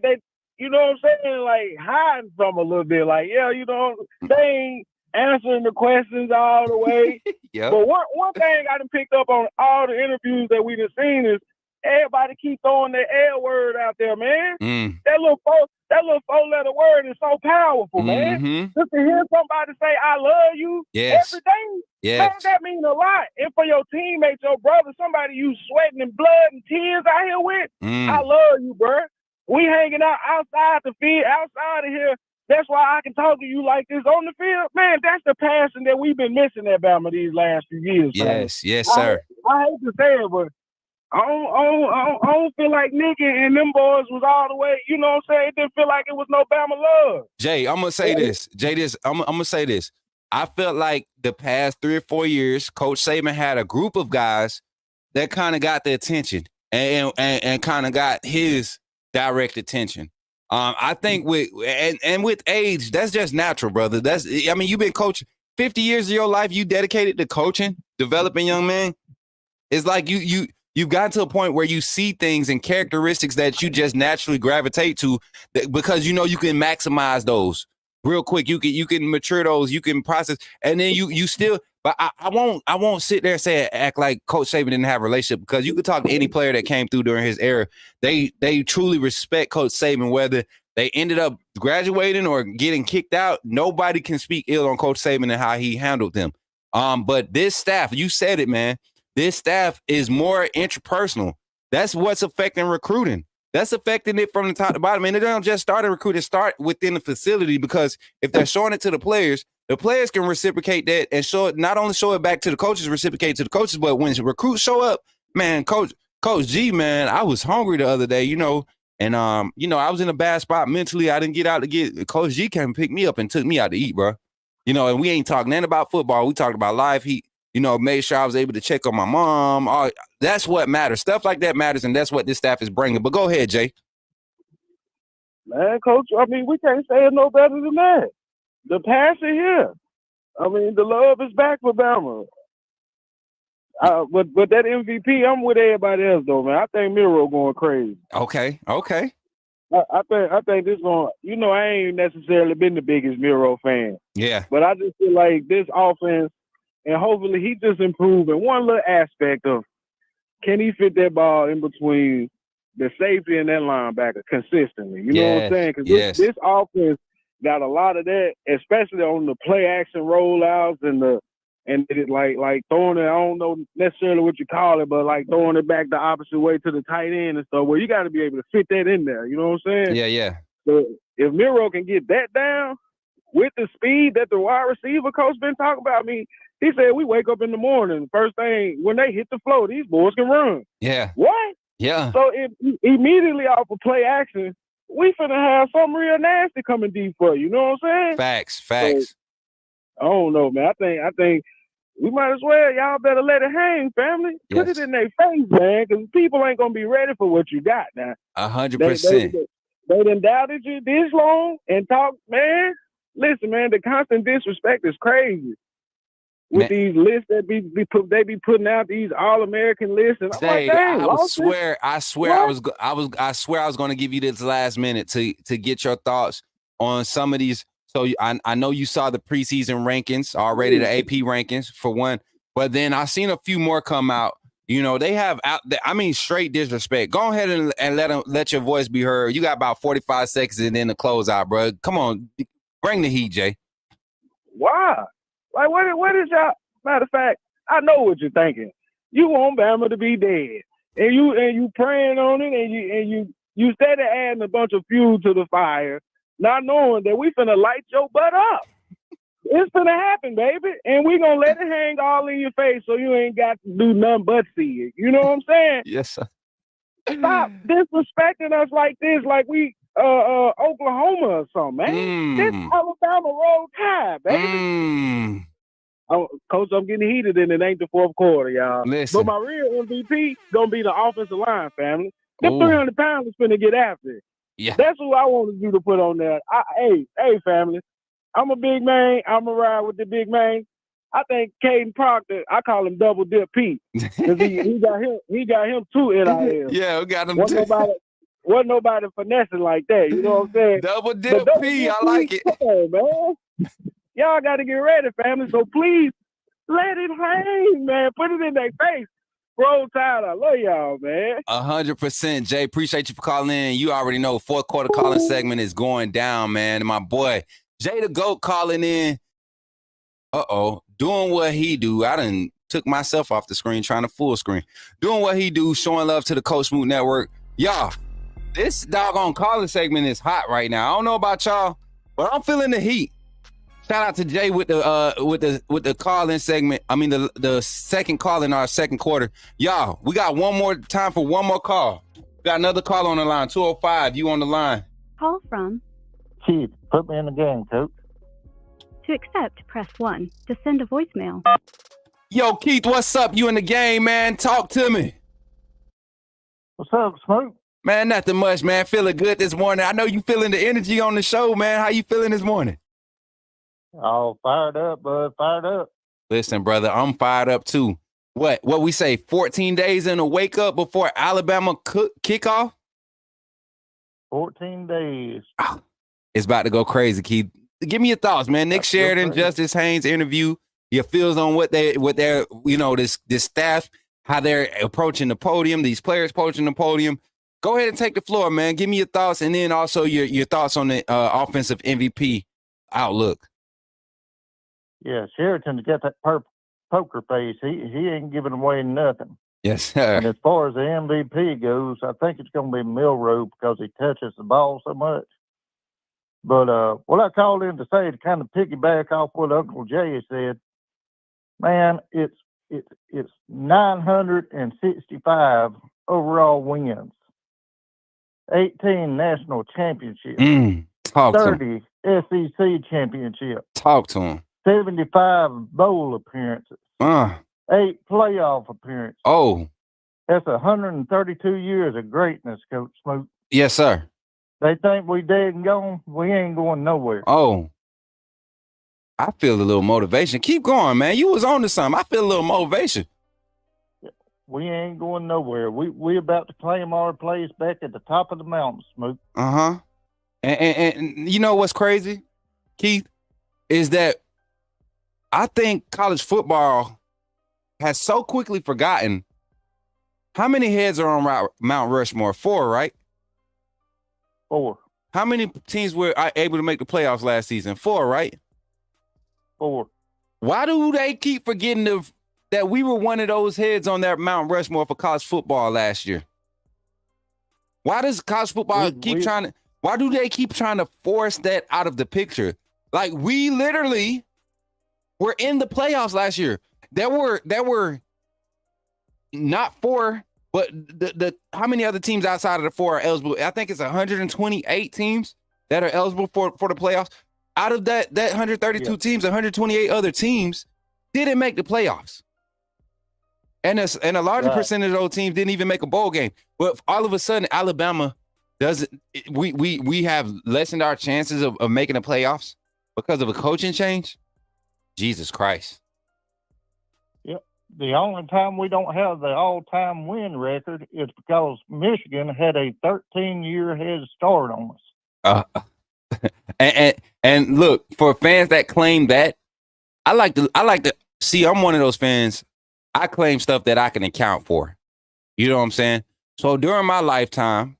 they, you know what I'm saying, like hiding from a little bit. Like, yeah, you know, they ain't answering the questions all the way. Yep. But one thing I done picked up on all the interviews that we done seen is everybody keep throwing the L word out there, man. That little four-letter word is so powerful, man. Just to hear somebody say, I love you every day, man, that means a lot. And for your teammates, your brother, somebody you sweating and blood and tears out here with, I love you, bro. We hanging out outside the field, outside of here. That's why I can talk to you like this on the field. Man, that's the passion that we've been missing at Bama these last few years. Yes, man. Yes, sir. I hate to say it, but I don't feel like Nick and them boys was all the way, you know what I'm saying? It didn't feel like it was no Bama love. Jay, I'm going to say this. I'm going to say this. I felt like the past 3 or 4 years, Coach Saban had a group of guys that kind of got the attention and kind of got his direct attention. I think with age, that's just natural, brother. You've been coaching 50 years of your life. You dedicated to coaching, developing young men. It's like you've gotten to a point where you see things and characteristics that you just naturally gravitate to because you know you can maximize those real quick. You can mature those, you can process, and then you still. But I won't sit there and act like Coach Saban didn't have a relationship, because you could talk to any player that came through during his era. They truly respect Coach Saban, whether they ended up graduating or getting kicked out. Nobody can speak ill on Coach Saban and how he handled them. But this staff, you said it, man. This staff is more interpersonal. That's what's affecting recruiting. That's affecting it from the top to bottom. And they don't just start a recruiting, start within the facility, because if they're showing it to the players can reciprocate that and not only show it back to the coaches, reciprocate to the coaches, but when recruits show up, man, Coach G, man, I was hungry the other day, and I was in a bad spot mentally. I didn't get out to get Coach G came and picked me up and took me out to eat, bro. And we ain't talking nothing about football. We talked about life. He, made sure I was able to check on my mom. That's what matters. Stuff like that matters, and that's what this staff is bringing. But go ahead, Jay. Man, Coach, we can't say it no better than that. The passion here. The love is back for Bama. But that MVP, I'm with everybody else, though, man. I think Miro going crazy. Okay. I think this going, I ain't necessarily been the biggest Miro fan. Yeah. But I just feel like this offense, and hopefully he just improved in one little aspect of, can he fit that ball in between the safety and that linebacker consistently? You know what I'm saying? Because this offense got a lot of that, especially on the play action rollouts and it like throwing it. I don't know necessarily what you call it, but like throwing it back the opposite way to the tight end and stuff. Well, you got to be able to fit that in there. You know what I'm saying? Yeah. So if Miro can get that down with the speed that the wide receiver coach been talking about, he said we wake up in the morning, first thing when they hit the floor, these boys can run. Yeah. What? Yeah. So immediately off of play action, we finna have something real nasty coming deep for you. You know what I'm saying? Facts. So, I don't know, man. I think we might as well. Y'all better let it hang, family. Put it in their face, man, because people ain't gonna be ready for what you got now. 100%. They done doubted you this long and talk, man. Listen, man, the constant disrespect is crazy. With these lists that they be putting out, these All-American lists, and I'm like, dang, I swear I was going to give you this last minute to get your thoughts on some of these. So I know you saw the preseason rankings already, the AP rankings for one, but then I seen a few more come out. They have straight disrespect. Go ahead and let your voice be heard. You got about 45 seconds and then the close out, bro. Come on, bring the heat, Jay. Why? Like, what is y'all? Matter of fact, I know what you're thinking. You want Bama to be dead, and you praying on it, and you steady adding a bunch of fuel to the fire, not knowing that we finna light your butt up. It's gonna happen, baby, and we gonna let it hang all in your face, so you ain't got to do nothing but see it. You know what I'm saying? Yes, sir. Stop disrespecting us like this, like we Oklahoma or something, man. This Alabama roll tide, baby. Coach, I'm getting heated, and it ain't the fourth quarter, y'all. Listen. But my real MVP gonna be the offensive line, family. Them Ooh. 300 pounds is finna get after it. Yeah. That's who I want to do to put on there. Hey, family. I'm a big man. I'm a ride with the big man. I think Caden Proctor, I call him Double Dip Pete, because he got him two NILs. Yeah, we got him wasn't too. nobody finessing like that. You know what I'm saying? Double Dip P, I like it. Come on, man. Y'all got to get ready, family. So please let it hang, man. Put it in their face. Roll Tide, I love y'all, man. 100%, Jay. Appreciate you for calling in. You already know fourth quarter calling segment is going down, man. And my boy Jay the GOAT calling in. Doing what he do. I done took myself off the screen, trying to full screen. Doing what he do, showing love to the Coach Smook Network. Y'all, this doggone calling segment is hot right now. I don't know about y'all, but I'm feeling the heat. Shout out to Jay with the call-in segment. I mean the second call in our second quarter. Y'all, we got one more time for one more call. Got another call on the line. 205. You on the line? Call from. Keith, put me in the game, Coach. To accept, press 1. To send a voicemail. Yo, Keith, what's up? You in the game, man? Talk to me. What's up, Smook? Man, nothing much, man. Feeling good this morning. I know you feeling the energy on the show, man. How you feeling this morning? Oh, fired up, bud. Fired up. Listen, brother, I'm fired up too. What we say, 14 days in a wake up before Alabama kickoff? 14 days. It's about to go crazy, Keith. Give me your thoughts, man. Nick Sheridan, Justice Haynes interview. Your feels on what their this staff, how they're approaching the podium, these players approaching the podium. Go ahead and take the floor, man. Give me your thoughts, and then also your thoughts on the offensive MVP outlook. Yeah, Sheridan's got that poker face. He ain't giving away nothing. Yes, sir. And as far as the MVP goes, I think it's going to be Milroe because he touches the ball so much. But what I called in to say, to kind of piggyback off what Uncle Jay said, man, it's 965 overall wins, 18 national championships, 30 SEC championships. Talk to him. 75 bowl appearances, 8 playoff appearances. Oh. That's 132 years of greatness, Coach Smook. Yes, sir. They think we dead and gone. We ain't going nowhere. Oh. I feel a little motivation. Keep going, man. You was on to something. I feel a little motivation. We ain't going nowhere. We about to claim our place back at the top of the mountain, Smook. Uh-huh. And you know what's crazy, Keith, is that I think college football has so quickly forgotten how many heads are on Mount Rushmore? 4, right? 4. How many teams were able to make the playoffs last season? 4, right? 4. Why do they keep forgetting that we were one of those heads on that Mount Rushmore for college football last year? Why does college football why do they keep trying to force that out of the picture? Like, we literally were in the playoffs last year. There were not 4, but the how many other teams outside of the 4 are eligible? I think it's 128 teams that are eligible for the playoffs. Out of that 132 teams, 128 other teams didn't make the playoffs. And a larger percentage of those teams didn't even make a bowl game. But all of a sudden, Alabama doesn't. We have lessened our chances of making the playoffs because of a coaching change. Jesus Christ. Yep. The only time we don't have the all-time win record is because Michigan had a 13-year head start on us. And look, for fans that claim that, I like to see. I'm one of those fans. I claim stuff that I can account for. You know what I'm saying? So during my lifetime,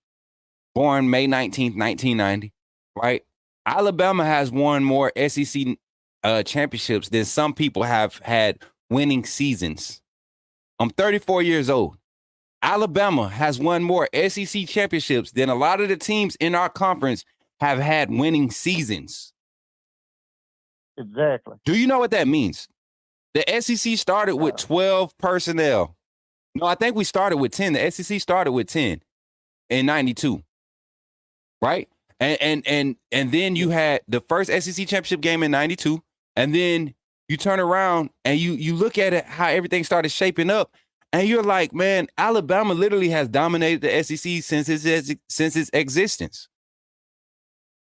born May 19th, 1990, right? Alabama has won more SEC championships than some people have had winning seasons. I'm 34 years old. Alabama has won more SEC championships than a lot of the teams in our conference have had winning seasons. Exactly. Do you know what that means? The SEC started with 12 personnel. No, I think we started with 10. The SEC started with 10 in 92. Right? And then you had the first SEC championship game in 92. And then you turn around and you look at it, how everything started shaping up. And you're like, man, Alabama literally has dominated the SEC since its existence.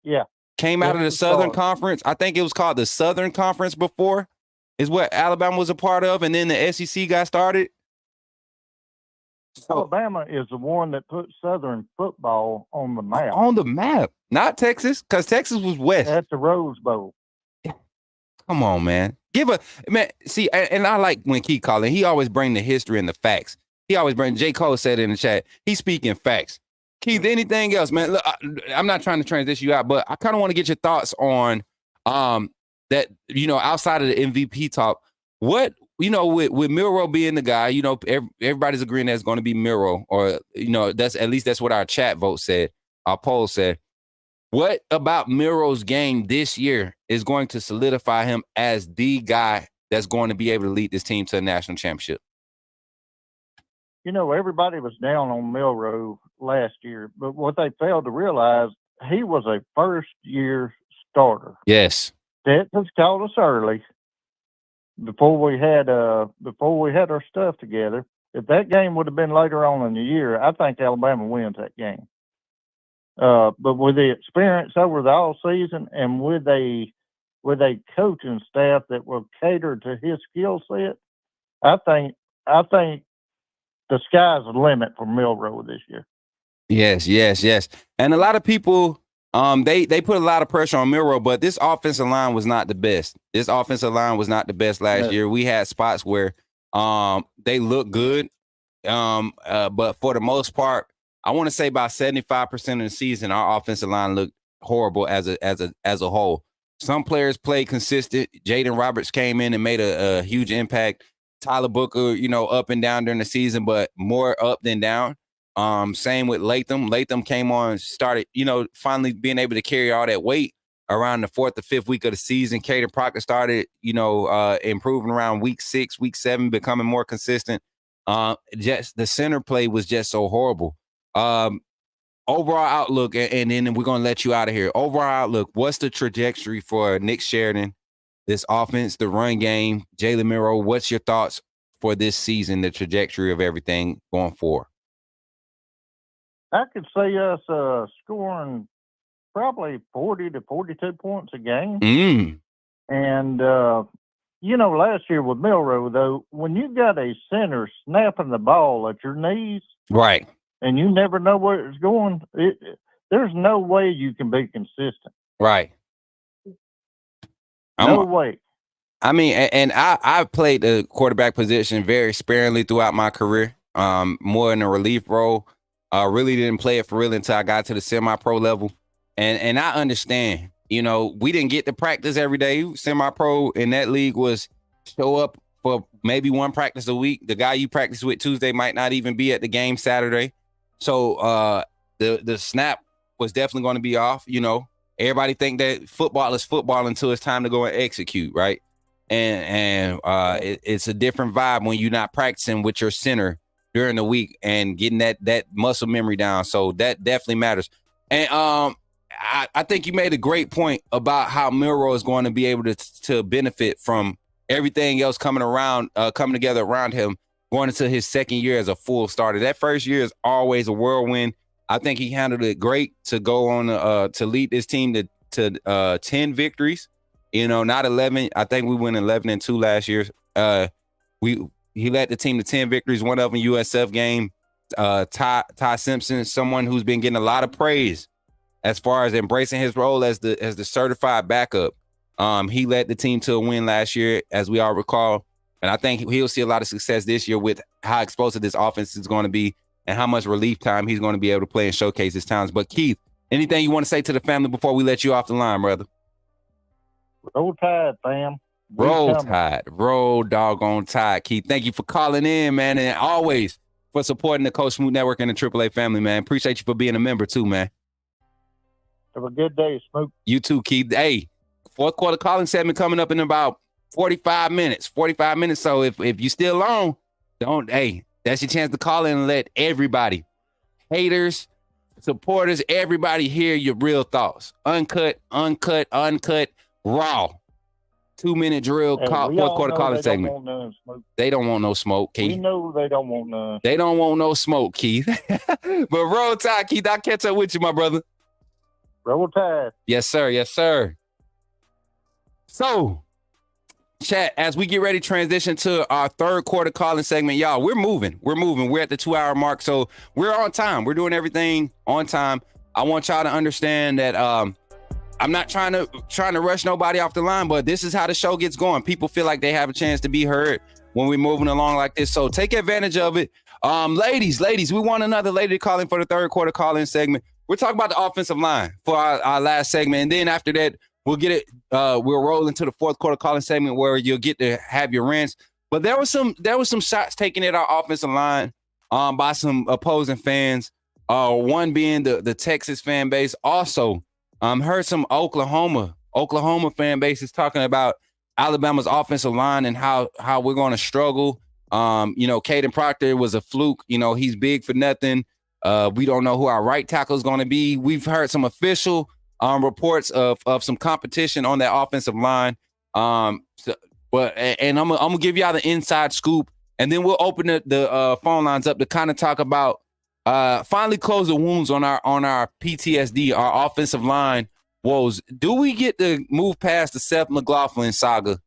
Yeah. Came out of the Southern Conference. I think it was called the Southern Conference before, is what Alabama was a part of. And then the SEC got started. Alabama is the one that put Southern football on the map. On the map, not Texas, because Texas was west. At the Rose Bowl. Come on, man. See, and I like when Keith calling. He always bring the history and the facts. He always bring. J. Cole said in the chat, he's speaking facts. Keith, anything else, man? Look, I'm not trying to transition you out, but I kind of want to get your thoughts on that. Outside of the MVP talk, what with Milroe being the guy, everybody's agreeing that's going to be Milroe, or that's what our chat vote said, our poll said. What about Milroe's game this year is going to solidify him as the guy that's going to be able to lead this team to a national championship? Everybody was down on Milroe last year, but what they failed to realize, he was a first-year starter. Yes. Texas called us early before we had our stuff together. If that game would have been later on in the year, I think Alabama wins that game. But with the experience over the all season and with a coaching staff that will cater to his skill set, I think the sky's the limit for Milroe this year. Yes. And a lot of people, they put a lot of pressure on Milroe, but this offensive line was not the best. This offensive line was not the best last year. We had spots where they looked good, but for the most part, I want to say about 75% of the season, our offensive line looked horrible as a whole. Some players played consistent. Jaden Roberts came in and made a huge impact. Tyler Booker, up and down during the season, but more up than down. Same with Latham. Latham came on, started, finally being able to carry all that weight around the 4th or 5th week of the season. Caden Proctor started, improving around week 6, week 7, becoming more consistent. Just the center play was just so horrible. Overall outlook, and then we're going to let you out of here. Overall outlook, what's the trajectory for Nick Sheridan, this offense, the run game, Jalen Milroe? What's your thoughts for this season, the trajectory of everything going forward? I could see us scoring probably 40 to 42 points a game. And, last year with Milroe, though, when you got a center snapping the ball at your knees, right, and you never know where it's going, there's no way you can be consistent. Right. No way. I mean, and I've played the quarterback position very sparingly throughout my career, more in a relief role. Really didn't play it for real until I got to the semi-pro level. And I understand, we didn't get to practice every day. Semi-pro in that league was show up for maybe one practice a week. The guy you practice with Tuesday might not even be at the game Saturday. So the snap was definitely going to be off. Everybody think that football is football until it's time to go and execute, right? And it's a different vibe when you're not practicing with your center during the week and getting that muscle memory down. So that definitely matters. And I think you made a great point about how Milroe is going to be able to benefit from everything else coming together around him, going into his second year as a full starter. That first year is always a whirlwind. I think he handled it great to go on to lead this team to 10 victories, not 11. I think we went 11-2 last year. He led the team to 10 victories, one of them USF game. Ty Simpson, someone who's been getting a lot of praise as far as embracing his role as the certified backup. He led the team to a win last year, as we all recall. And I think he'll see a lot of success this year with how explosive this offense is going to be and how much relief time he's going to be able to play and showcase his talents. But Keith, anything you want to say to the family before we let you off the line, brother? Roll Tide, fam. Roll Tide. Roll doggone Tide, Keith. Thank you for calling in, man, and always for supporting the Coach Smook Network and the AAA family, man. Appreciate you for being a member too, man. Have a good day, Smook. You too, Keith. Hey, Fourth quarter calling segment coming up in about 45 minutes. 45 minutes. So if you still on, that's your chance to call in and let everybody, haters, supporters, everybody hear your real thoughts. Uncut, raw. 2-minute drill, fourth quarter calling segment. They don't want no smoke, Keith. We know they don't want none. They don't want no smoke, Keith. But roll tide, Keith. I'll catch up with you, my brother. Roll tide. Yes, sir. Yes, sir. So, chat, as we get ready to transition to our third quarter calling segment, y'all, we're moving. We're at the 2-hour mark, so we're on time. We're doing everything on time. I want y'all to understand that I'm not trying to rush nobody off the line, but this is how the show gets going. People feel like they have a chance to be heard when we're moving along like this. So take advantage of it. Ladies, we want another lady to call in for the third quarter call-in segment. We're talking about the offensive line for our last segment. And then after that, we'll get it. We'll roll into the fourth quarter calling segment where you'll get to have your rants. But there was some shots taken at our offensive line by some opposing fans. One being the Texas fan base. Also, heard some Oklahoma fan bases talking about Alabama's offensive line and how we're going to struggle. Caden Proctor was a fluke. He's big for nothing. We don't know who our right tackle is going to be. We've heard some official reports of some competition on that offensive line. I'm gonna give y'all the inside scoop, and then we'll open the phone lines up to kind of talk about finally close the wounds on our PTSD, our offensive line woes. Do we get to move past the Seth McLaughlin saga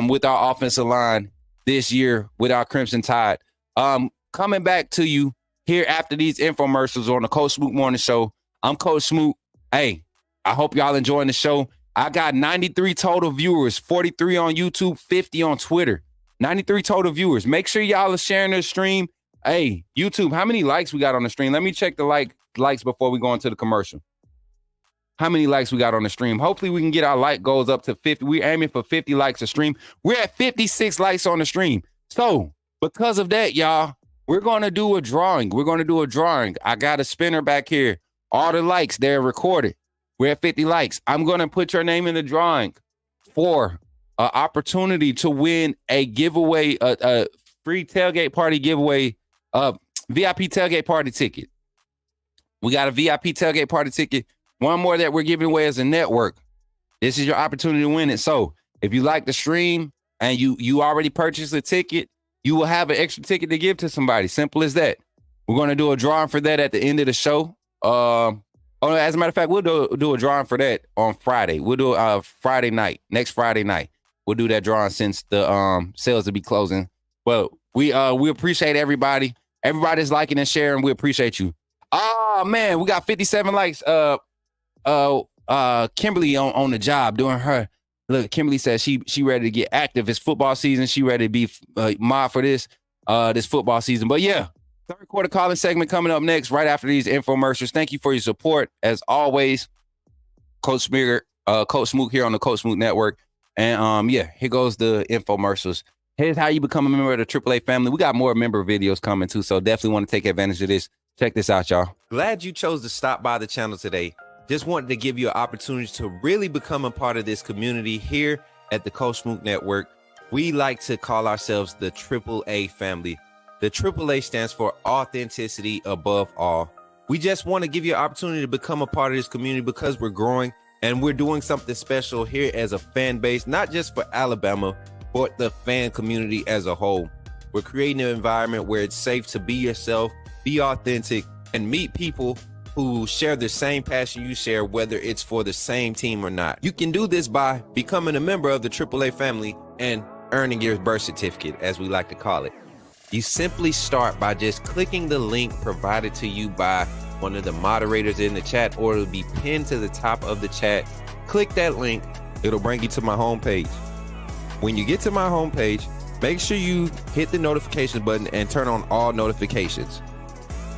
with our offensive line this year with our Crimson Tide? Coming back to you here after these infomercials on the Coach Smook Morning Show. I'm Coach Smook. Hey, I hope y'all enjoying the show. I got 93 total viewers, 43 on YouTube, 50 on Twitter. 93 total viewers. Make sure y'all are sharing the stream. Hey, YouTube, how many likes we got on the stream? Let me check the likes before we go into the commercial. How many likes we got on the stream? Hopefully we can get our like goals up to 50. We're aiming for 50 likes a stream. We're at 56 likes on the stream. So because of that, y'all, we're going to do a drawing. I got a spinner back here. All the likes, they're recorded. We're at 50 likes. I'm going to put your name in the drawing for an opportunity to win a giveaway, a free tailgate party giveaway, VIP tailgate party ticket. We got a VIP tailgate party ticket. One more that we're giving away as a network. This is your opportunity to win it. So if you like the stream and you already purchased a ticket, you will have an extra ticket to give to somebody. Simple as that. We're going to do a drawing for that at the end of the show. As a matter of fact, we'll do a drawing for that on Friday. We'll do Friday night, next Friday night. We'll do that drawing since the sales will be closing. But we appreciate everybody. Everybody's liking and sharing. We appreciate you. Oh man, we got 57 likes. Kimberly on the job doing her. Look, Kimberly says she ready to get active. It's football season. She ready to be mod for this football season. But yeah, third quarter calling segment coming up next, right after these infomercials. Thank you for your support as always, Coach Smook here on the Coach Smook Network. And here goes the infomercials. Here's how you become a member of the AAA family. We got more member videos coming too, so definitely want to take advantage of this. Check this out, y'all. Glad you chose to stop by the channel today. Just wanted to give you an opportunity to really become a part of this community here at the Coach Smook Network. We like to call ourselves the AAA family. The AAA stands for authenticity above all. We just want to give you an opportunity to become a part of this community because we're growing and we're doing something special here as a fan base, not just for Alabama, but the fan community as a whole. We're creating an environment where it's safe to be yourself, be authentic, and meet people who share the same passion you share, whether it's for the same team or not. You can do this by becoming a member of the AAA family and earning your birth certificate, as we like to call it. You simply start by just clicking the link provided to you by one of the moderators in the chat, or it'll be pinned to the top of the chat. Click that link. It'll bring you to my homepage. When you get to my homepage, make sure you hit the notification button and turn on all notifications.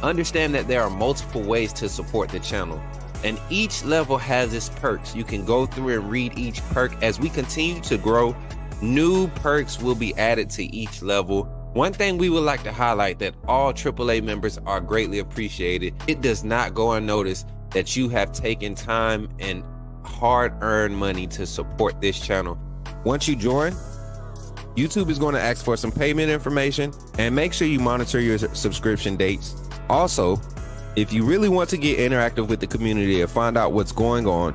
Understand that there are multiple ways to support the channel, and each level has its perks. You can go through and read each perk. As we continue to grow, new perks will be added to each level. One thing we would like to highlight that all AAA members are greatly appreciated. It does not go unnoticed that you have taken time and hard-earned money to support this channel. Once you join, YouTube is going to ask for some payment information, and make sure you monitor your subscription dates. Also, if you really want to get interactive with the community and find out what's going on,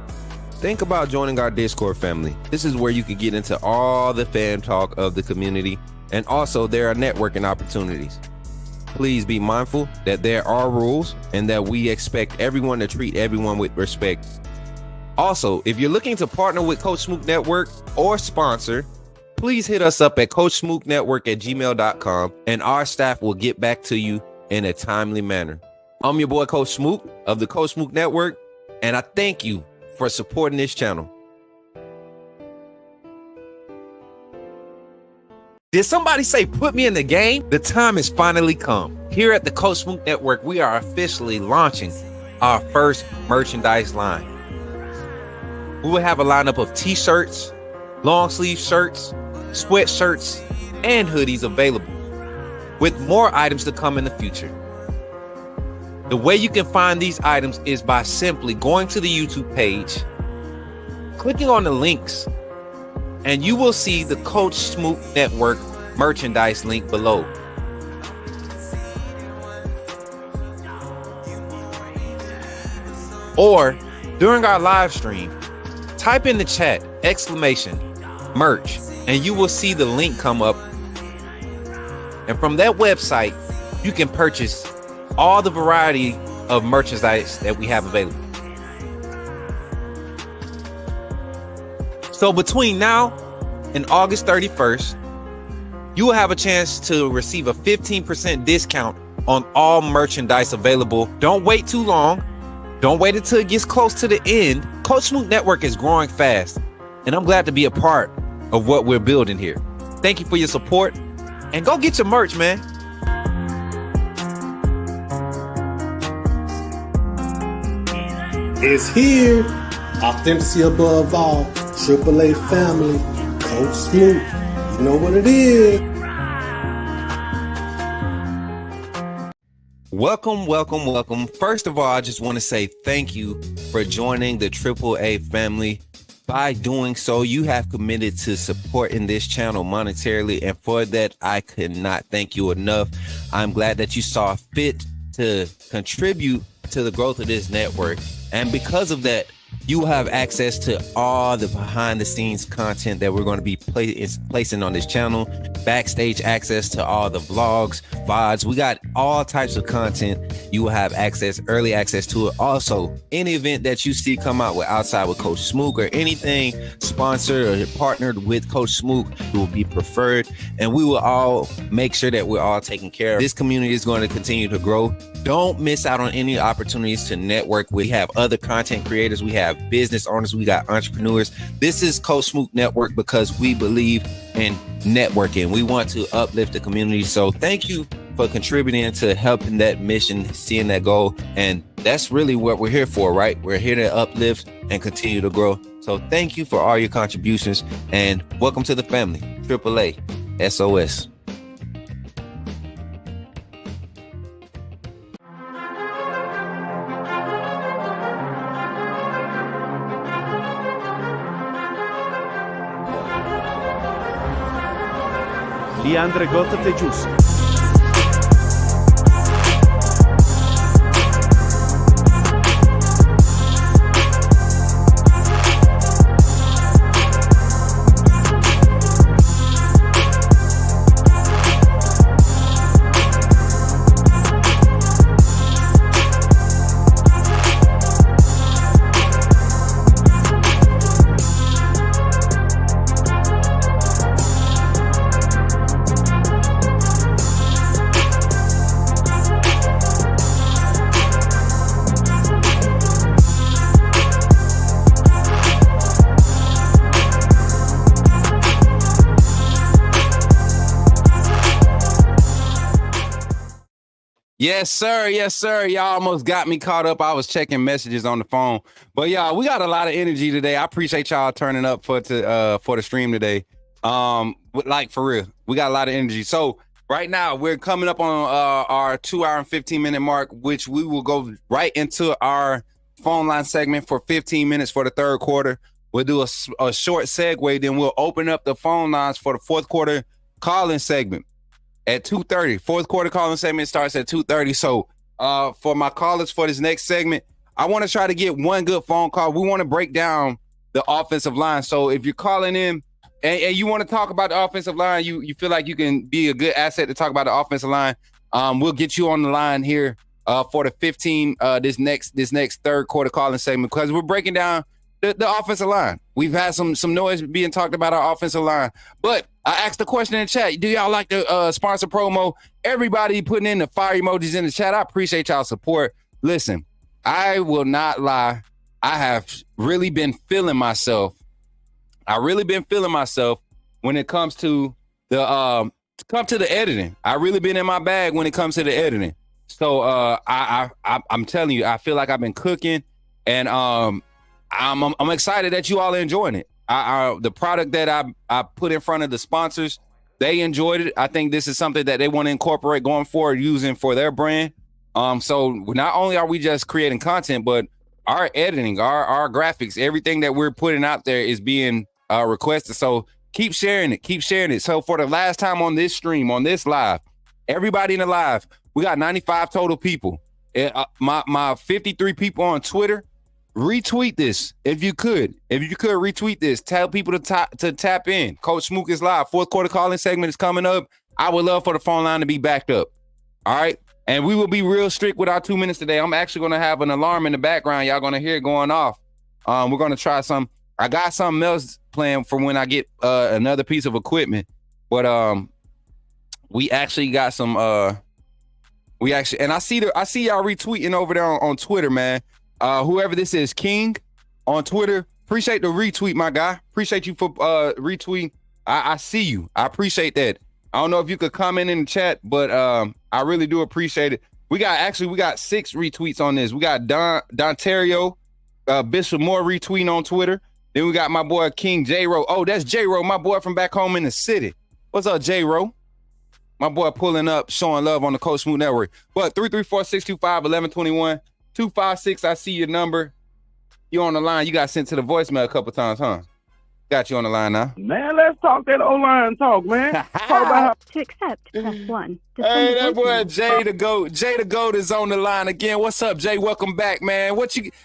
think about joining our Discord family. This is where you can get into all the fan talk of the community, and also there are networking opportunities. Please be mindful that there are rules and that we expect everyone to treat everyone with respect. Also, if you're looking to partner with Coach Smook Network or sponsor, please hit us up at coachsmooknetwork@gmail.com, and our staff will get back to you in a timely manner. I'm your boy, Coach Smook of the Coach Smook Network, and I thank you for supporting this channel. Did somebody say put me in the game? The time has finally come. Here at the Coach Smook Network, we are officially launching our first merchandise line. We will have a lineup of t-shirts, long sleeve shirts, sweatshirts, and hoodies available, with more items to come in the future. The way you can find these items is by simply going to the YouTube page, clicking on the links, and you will see the Coach Smook Network merchandise link below. Or during our live stream, type in the chat !merch, and you will see the link come up. And from that website, you can purchase all the variety of merchandise that we have available. So between now and August 31st, you will have a chance to receive a 15% discount on all merchandise available. Don't wait too long. Don't wait until it gets close to the end. Coach Smook Network is growing fast, and I'm glad to be a part of what we're building here. Thank you for your support, and go get your merch, man. It's here. Authenticity above all. AAA family. Coach Smook. You know what it is. Welcome. First of all, I just want to say thank you for joining the AAA family. By doing so, you have committed to supporting this channel monetarily, and for that, I cannot thank you enough. I'm glad that you saw fit to contribute to the growth of this network, and because of that, you will have access to all the behind the scenes content that we're going to be placing on this channel, backstage access to all the vlogs, VODs. We got all types of content. You will have early access to it. Also, any event that you see come out with outside with Coach Smook, or anything sponsored or partnered with Coach Smook, will be preferred, and we will all make sure that we're all taken care of. This community is going to continue to grow. Don't miss out on any opportunities to network. We have other content creators. We have business owners. We got entrepreneurs. This is Coach Smook Network because we believe in networking. We want to uplift the community. So thank you for contributing to helping that mission, seeing that goal. And that's really what we're here for, right? We're here to uplift and continue to grow. So thank you for all your contributions, and welcome to the family. AAA, SOS. Leandre Gotate Giusto. Yes, sir. Y'all almost got me caught up. I was checking messages on the phone. But y'all, we got a lot of energy today. I appreciate y'all turning up for the stream today. Like, for real, we got a lot of energy. So right now we're coming up on our 2 hour and 15 minute mark, which we will go right into our phone line segment for 15 minutes for the third quarter. We'll do a short segue. Then we'll open up the phone lines for the fourth quarter calling segment at 2:30. Fourth quarter calling segment starts at 2:30. So for my callers for this next segment, I want to try to get one good phone call. We want to break down the offensive line. So if you're calling in and you want to talk about the offensive line, you feel like you can be a good asset to talk about the offensive line, we'll get you on the line here for the 15 this next third quarter calling segment, because we're breaking down the offensive line. We've had some noise being talked about our offensive line, but I asked the question in the chat. Do y'all like the sponsor promo? Everybody putting in the fire emojis in the chat. I appreciate y'all support. Listen, I will not lie. I have really been feeling myself. When it comes to the editing. I really been in my bag when it comes to the editing. So I'm telling you, I feel like I've been cooking, and I'm excited that you all are enjoying it. The product that I put in front of the sponsors, they enjoyed it. I think this is something that they want to incorporate going forward, using for their brand. So not only are we just creating content, but our editing, our graphics, everything that we're putting out there is being requested. So keep sharing it. So for the last time on this stream, on this live, everybody in the live, we got 95 total people. My 53 people on Twitter, retweet this if you could retweet this. Tell people to tap in. Coach Smook is live. Fourth quarter calling segment is coming up. I would love for the phone line to be backed up. All right. And we will be real strict with our 2 minutes today. I'm actually going to have an alarm in the background. Y'all going to hear it going off. We're going to try some. I got something else planned for when I get another piece of equipment. But we actually got some. And I see y'all retweeting over there on Twitter, man. Whoever this is, King on Twitter. Appreciate the retweet, my guy. Appreciate you for retweeting. I see you. I appreciate that. I don't know if you could comment in the chat, but I really do appreciate it. We got 6 retweets on this. We got Dontario Bishop Moore retweeting on Twitter. Then we got my boy King J-Ro. Oh, that's J-Ro, my boy from back home in the city. What's up, J-Ro? My boy pulling up, showing love on the Coach Smook Network. But 334-625-1121, 256, I see your number. You on the line. You got sent to the voicemail a couple times, huh? Got you on the line now. Man, let's talk that O-line talk, man. Talk about how To accept, press 1. To Hey, send a that boy voicemail, Jay the Goat. Jay the Goat is on the line again. What's up, Jay? Welcome back, man.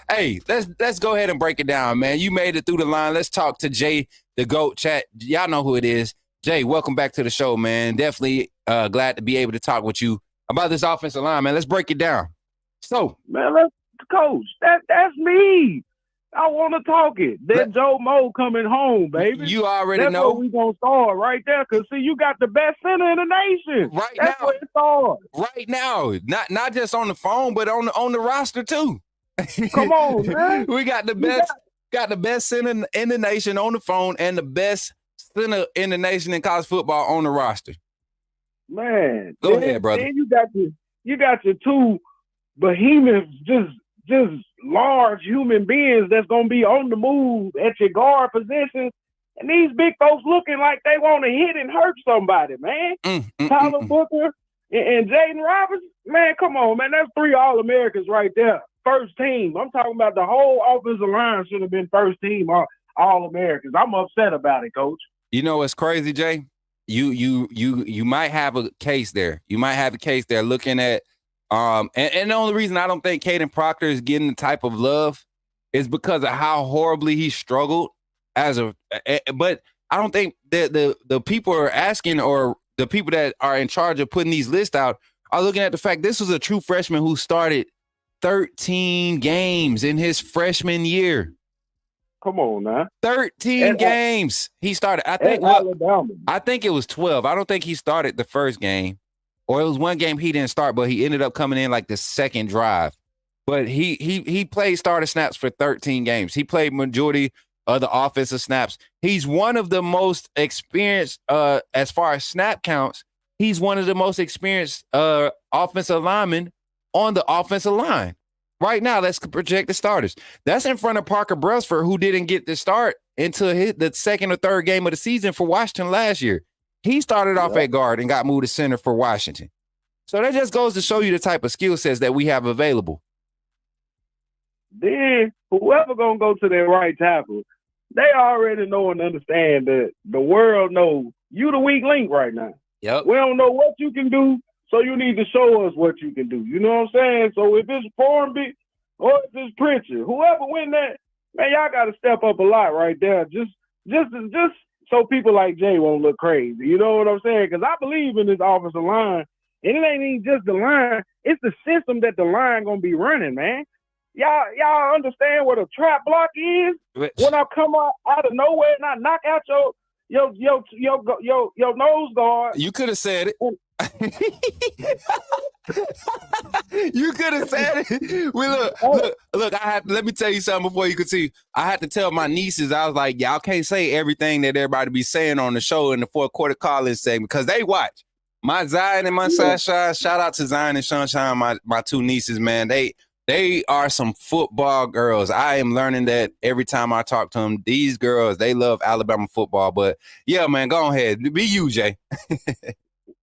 Hey, let's go ahead and break it down, man. You made it through the line. Let's talk to Jay the Goat. Chat. Y'all know who it is. Jay, welcome back to the show, man. Definitely glad to be able to talk with you about this offensive line, man. Let's break it down. So, man, let's coach. That's me. I want to talk it. Then Joe Mo coming home, baby. You already That's know. where we gonna start right there. Cause see, you got the best center in the nation. That's now. where it starts. Right now, not just on the phone, but on the roster too. Come on, man. We got the best center in the nation on the phone, and the best center in the nation in college football on the roster. Man, Go ahead, brother. Then you got your two behemoths, just large human beings that's gonna be on the move at your guard position, and these big folks looking like they want to hit and hurt somebody, man. Tyler Booker and Jaden Roberts, man, come on, man, that's 3 All-Americans right there, first team. I'm talking about the whole offensive line should have been first team All-Americans. I'm upset about it, Coach. You know what's crazy, Jay? You might have a case there. You might have a case there looking at. And the only reason I don't think Caden Proctor is getting the type of love is because of how horribly he struggled but I don't think that the people are asking, or the people that are in charge of putting these lists out are looking at the fact this was a true freshman who started 13 games in his freshman year. Come on now. 13 games he started. I think it was 12. I don't think he started the first game. Or it was one game he didn't start, but he ended up coming in like the second drive. But he played starter snaps for 13 games. He played majority of the offensive snaps. He's one of the most experienced as far as snap counts. He's one of the most experienced offensive linemen on the offensive line. Right now, let's project the starters. That's in front of Parker Brelsford, who didn't get the start until the second or third game of the season for Washington last year. He started off at guard and got moved to center for Washington. So that just goes to show you the type of skill sets that we have available. then whoever gonna go to their right tackle, they already know and understand that the world knows you the weak link right now. Yep. We don't know what you can do, so you need to show us what you can do. You know what I'm saying? So if it's Formby or if it's Pritchard, whoever win that, man, y'all got to step up a lot right there. Just so people like Jay won't look crazy. You know what I'm saying? Because I believe in this offensive line, and it ain't even just the line; it's the system that the line gonna be running, man. Y'all understand what a trap block is? When I come out of nowhere and I knock out your nose guard. You could have said it. You could have said it. Look. Let me tell you something before you continue. I had to tell my nieces. I was like, y'all can't say everything that everybody be saying on the show in the fourth quarter call-in segment because they watch. My Zion and my Sunshine. Shout out to Zion and Sunshine, my two nieces, man. They are some football girls. I am learning that every time I talk to them. These girls, they love Alabama football. But yeah, man, go ahead. Be you, Jay.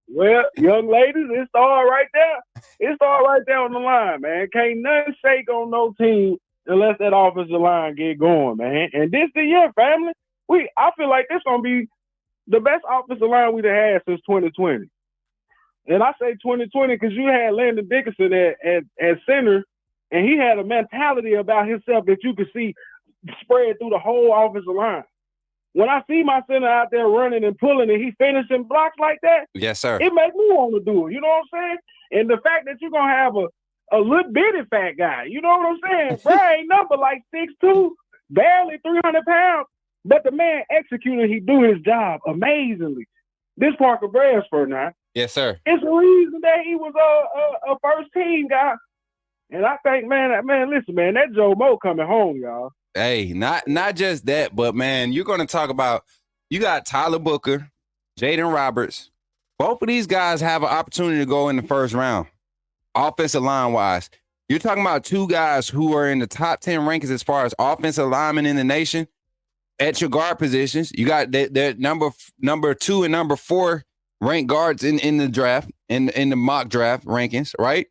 Well, young ladies, it's all right there. It's all right there on the line, man. Can't nothing shake on no team unless that offensive line get going, man. And this the year, family. I feel like this gonna be the best offensive line we've had since 2020. And I say 2020 because you had Landon Dickinson at center, and he had a mentality about himself that you could see spread through the whole offensive line. When I see my center out there running and pulling and he finishing blocks like that, yes, sir, it makes me want to do it. You know what I'm saying? And the fact that you're going to have a little bitty fat guy, you know what I'm saying? Bro ain't number like 6'2", barely 300 pounds, but the man executed, he do his job amazingly. This Parker Bradsford now. Yes, sir. It's the reason that he was a first team guy. And I think, man, listen, man, that Joe Mo coming home, y'all. Hey, not just that, but man, you're going to talk about, you got Tyler Booker, Jaden Roberts. Both of these guys have an opportunity to go in the first round, offensive line wise. You're talking about two guys who are in the top 10 rankings as far as offensive linemen in the nation at your guard positions. You got their number 2 and number 4 ranked guards in the draft, in the mock draft rankings, right?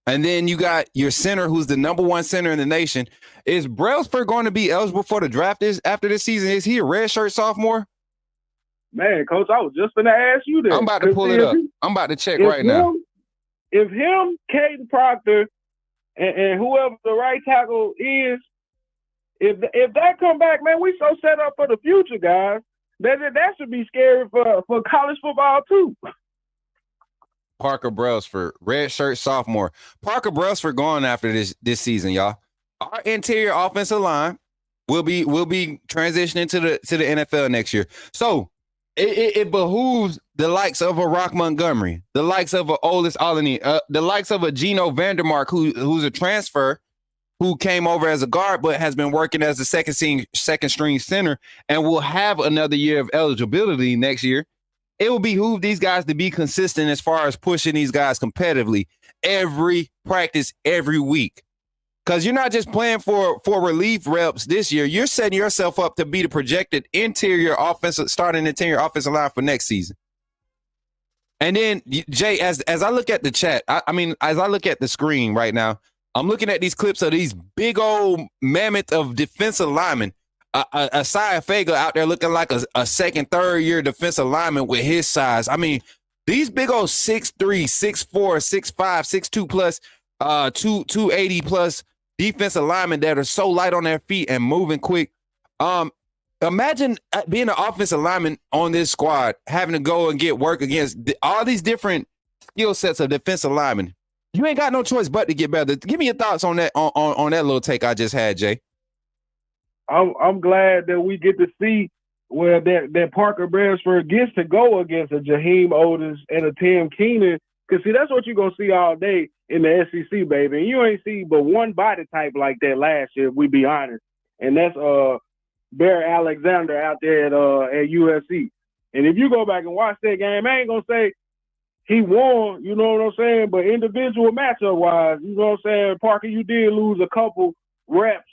And then you got your center, who's the number 1 center in the nation. Is Brailsford going to be eligible for the draft after this season? Is he a redshirt sophomore? Man, Coach, I was just going to ask you that. I'm about to pull it up. I'm about to check right now. If him, Caden Proctor, and whoever the right tackle is, if that come back, man, we so set up for the future, guys. That should be scary for college football too. Parker Brailsford, redshirt sophomore. Parker Brailsford going after this season, y'all. Our interior offensive line will be transitioning to the NFL next year. So it behooves the likes of a Rock Montgomery, the likes of a Olis Alani, the likes of a Geno Vandermark, who's a transfer, who came over as a guard but has been working as a second string center and will have another year of eligibility next year. It will behoove these guys to be consistent as far as pushing these guys competitively every practice, every week. Because you're not just playing for relief reps this year. You're setting yourself up to be the projected starting interior offensive line for next season. And then, Jay, as I look at the chat, as I look at the screen right now, I'm looking at these clips of these big old mammoth of defensive linemen. Asai Fega out there looking like a second, third year defensive lineman with his size. I mean, these big old 6'3", 6'4", 6'5", 6'2 plus, 280 plus defensive linemen that are so light on their feet and moving quick. Imagine being an offensive lineman on this squad, having to go and get work against all these different skill sets of defensive linemen. You ain't got no choice but to get better. Give me your thoughts on that on that little take I just had, Jay. I'm glad that we get to see where that Parker Brailsford gets to go against a Jaheim Otis and a Tim Keenan. Because, see, that's what you're going to see all day in the SEC, baby. And you ain't see but one body type like that last year, if we be honest. And that's Barry Alexander out there at USC. And if you go back and watch that game, I ain't going to say he won, you know what I'm saying? But individual matchup-wise, you know what I'm saying? Parker, you did lose a couple reps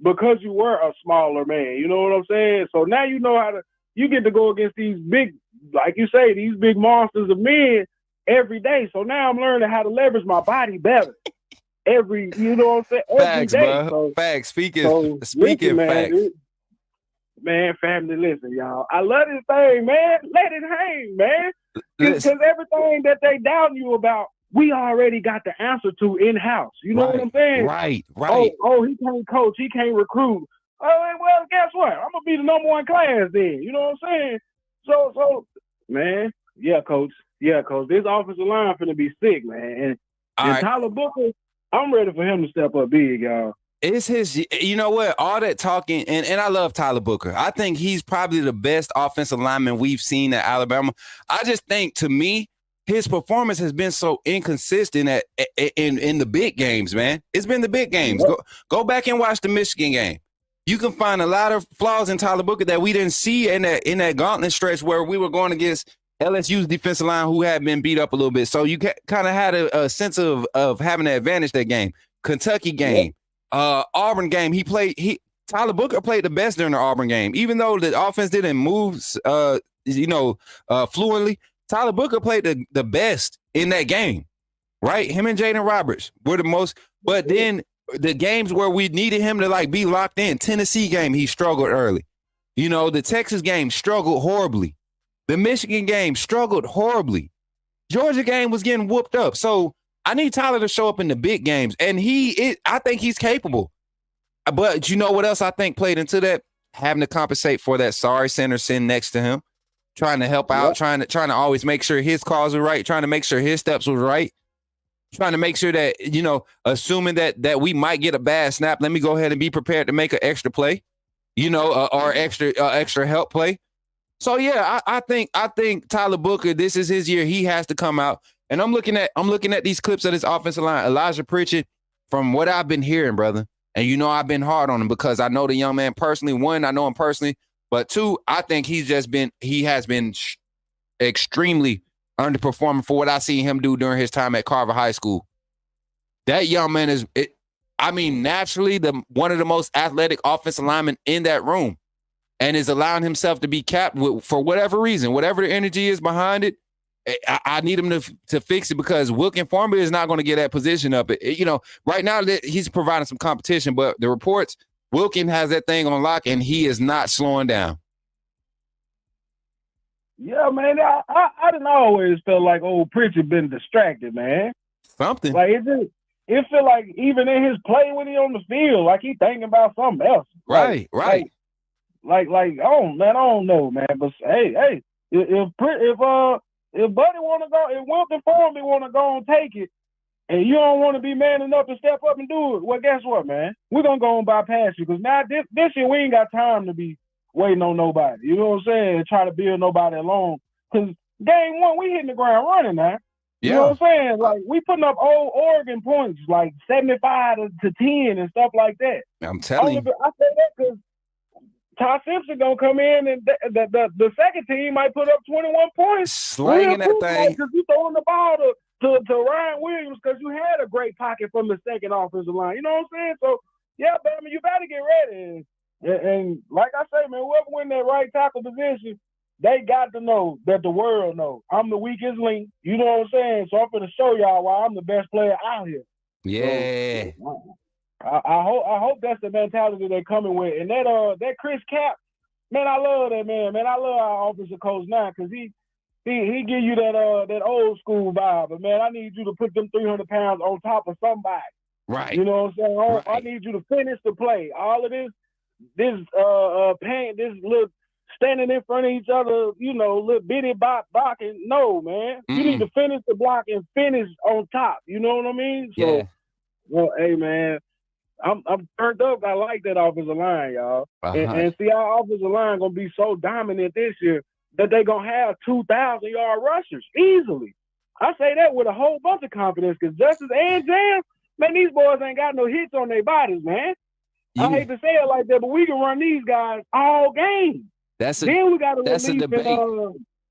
because you were a smaller man, you know what I'm saying? So now you know you get to go against these big, like you say, these big monsters of men every day. So now I'm learning how to leverage my body better. every, you know what I'm saying, every Facts, day. bro. So, Facts. so Speaking listen, man, facts. man, family, listen, y'all. I love this thing, man. Let it hang, man. Because everything that they doubt you about, we already got the answer to in-house. You know what I'm saying? Right. Oh, he can't coach. He can't recruit. Oh, well, guess what? I'm going to be the number one class then. You know what I'm saying? So, man, yeah, coach. Yeah, coach. This offensive line finna be sick, man. And Tyler Booker, I'm ready for him to step up big, y'all. It's his, you know what? All that talking, and I love Tyler Booker. I think he's probably the best offensive lineman we've seen at Alabama. I just think, to me, his performance has been so inconsistent in the big games, man. It's been the big games. Go back and watch the Michigan game. You can find a lot of flaws in Tyler Booker that we didn't see in that gauntlet stretch where we were going against LSU's defensive line, who had been beat up a little bit. So you kind of had a sense of having an advantage that game. Kentucky game. Auburn game, Tyler Booker played the best during the Auburn game. Even though the offense didn't move fluently, Tyler Booker played the best in that game, right? Him and Jaden Roberts were the most. But then the games where we needed him to be locked in, Tennessee game, he struggled early. You know, the Texas game struggled horribly. The Michigan game struggled horribly. Georgia game was getting whooped up. So I need Tyler to show up in the big games, and I think he's capable. But you know what else I think played into that? Having to compensate for that sorry center sitting next to him, trying to help out, trying to always make sure his calls are right, trying to make sure his steps were right, trying to make sure that, assuming that we might get a bad snap, let me go ahead and be prepared to make an extra play, or extra help play. So yeah, I think Tyler Booker, this is his year. He has to come out. And I'm looking at these clips of this offensive line. Elijah Pritchett, from what I've been hearing, brother, and I've been hard on him because I know the young man personally. One, I know him personally, but two, I think he has been extremely underperforming for what I see him do during his time at Carver High School. That young man is, naturally one of the most athletic offensive linemen in that room, and is allowing himself to be capped for whatever reason, whatever the energy is behind it. I need him to fix it because Wilkin Farmer is not going to get that position up. Right now he's providing some competition, but the reports, Wilkin has that thing on lock, and he is not slowing down. Yeah, man, I didn't always feel like old Pritchard been distracted, man. Something. Like it feel like even in his play when he on the field, like he thinking about something else. Right. Like, oh man, I don't know, man. But hey, if Buddy want to go, if Wilton Formby want to go and take it, and you don't want to be man enough to step up and do it, well, guess what, man? We're going to go and bypass you because now this year we ain't got time to be waiting on nobody. You know what I'm saying? And try to build nobody alone. Because game one, we hitting the ground running now. You know what I'm saying? Like, we putting up old Oregon points, like 75 to 10 and stuff like that. I'm telling you. I say that because Ty Simpson gonna come in, and the second team might put up 21 points, slanging that thing. Because you throwing the ball to Ryan Williams because you had a great pocket from the second offensive line. You know what I'm saying? So yeah, Bama, you better get ready. And like I say, man, whoever win that right tackle position, they got to know that the world knows I'm the weakest link. You know what I'm saying? So I'm gonna show y'all why I'm the best player out here. Yeah. So, I hope that's the mentality they're coming with. And that Chris Cap, man, I love that man. Man, I love our offensive coach now because he give you that old school vibe. But man, I need you to put them 300 pounds on top of somebody. Right. You know what I'm saying? Right. I need you to finish the play. All of this paint, this little standing in front of each other, little bitty blocking. No, man. You need to finish the block and finish on top. You know what I mean? So, yeah. Well, hey, man. I'm turned up. I like that offensive line, y'all. And see, our offensive line gonna be so dominant this year that they gonna have 2,000-yard rushers easily. I say that with a whole bunch of confidence because Justice and Jam, man, these boys ain't got no hits on their bodies, man. Yeah. I hate to say it like that, but we can run these guys all game. That's a debate.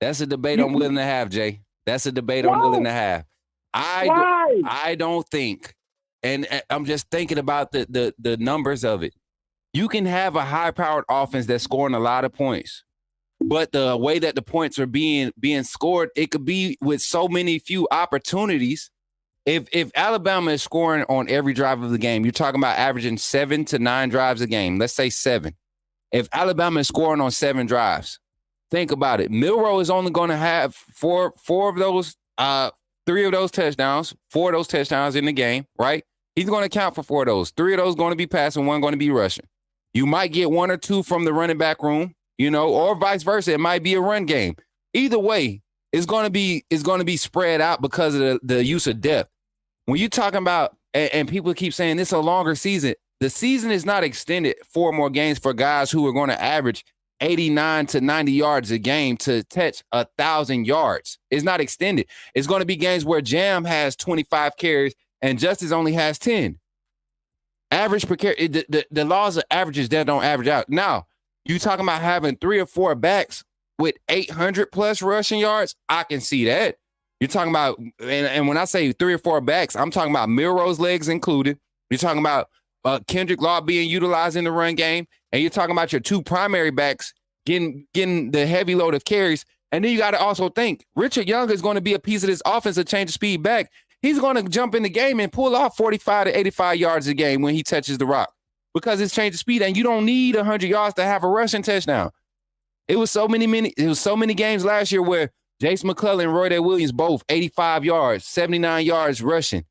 That's a debate I'm willing to have, Jay. That's a debate I'm willing to have. I don't think. And I'm just thinking about the numbers of it. You can have a high-powered offense that's scoring a lot of points, but the way that the points are being scored, it could be with so many few opportunities. if Alabama is scoring on every drive of the game, you're talking about averaging 7 to 9 drives a game. Let's say 7. If Alabama is scoring on 7 drives, think about it. Milroe is only going to have four of those, 3 of those touchdowns, 4 of those touchdowns in the game, right? He's going to count for 4 of those. 3 of those going to be passing, 1 going to be rushing. You might get 1 or 2 from the running back room, or vice versa. It might be a run game. Either way, it's going to be spread out because of the use of depth. When you're talking about, and people keep saying this is a longer season, the season is not extended 4 more games for guys who are going to average 89 to 90 yards a game to touch 1,000 yards. It's not extended. It's going to be games where Jam has 25 carries and Justice only has 10. Average per carry, the laws of averages that don't average out. Now, you talking about having 3 or 4 backs with 800 plus rushing yards? I can see that. You're talking about, and when I say 3 or 4 backs, I'm talking about Milroe's legs included. You're talking about Kendrick Law being utilized in the run game, and you're talking about your 2 primary backs getting the heavy load of carries. And then you got to also think Richard Young is going to be a piece of this offense to change the speed back. He's going to jump in the game and pull off 45 to 85 yards a game when he touches the rock because it's changed the speed, and you don't need 100 yards to have a rushing touchdown. It was so many games last year where Jace McClellan and Roydell Williams both 85 yards, 79 yards rushing.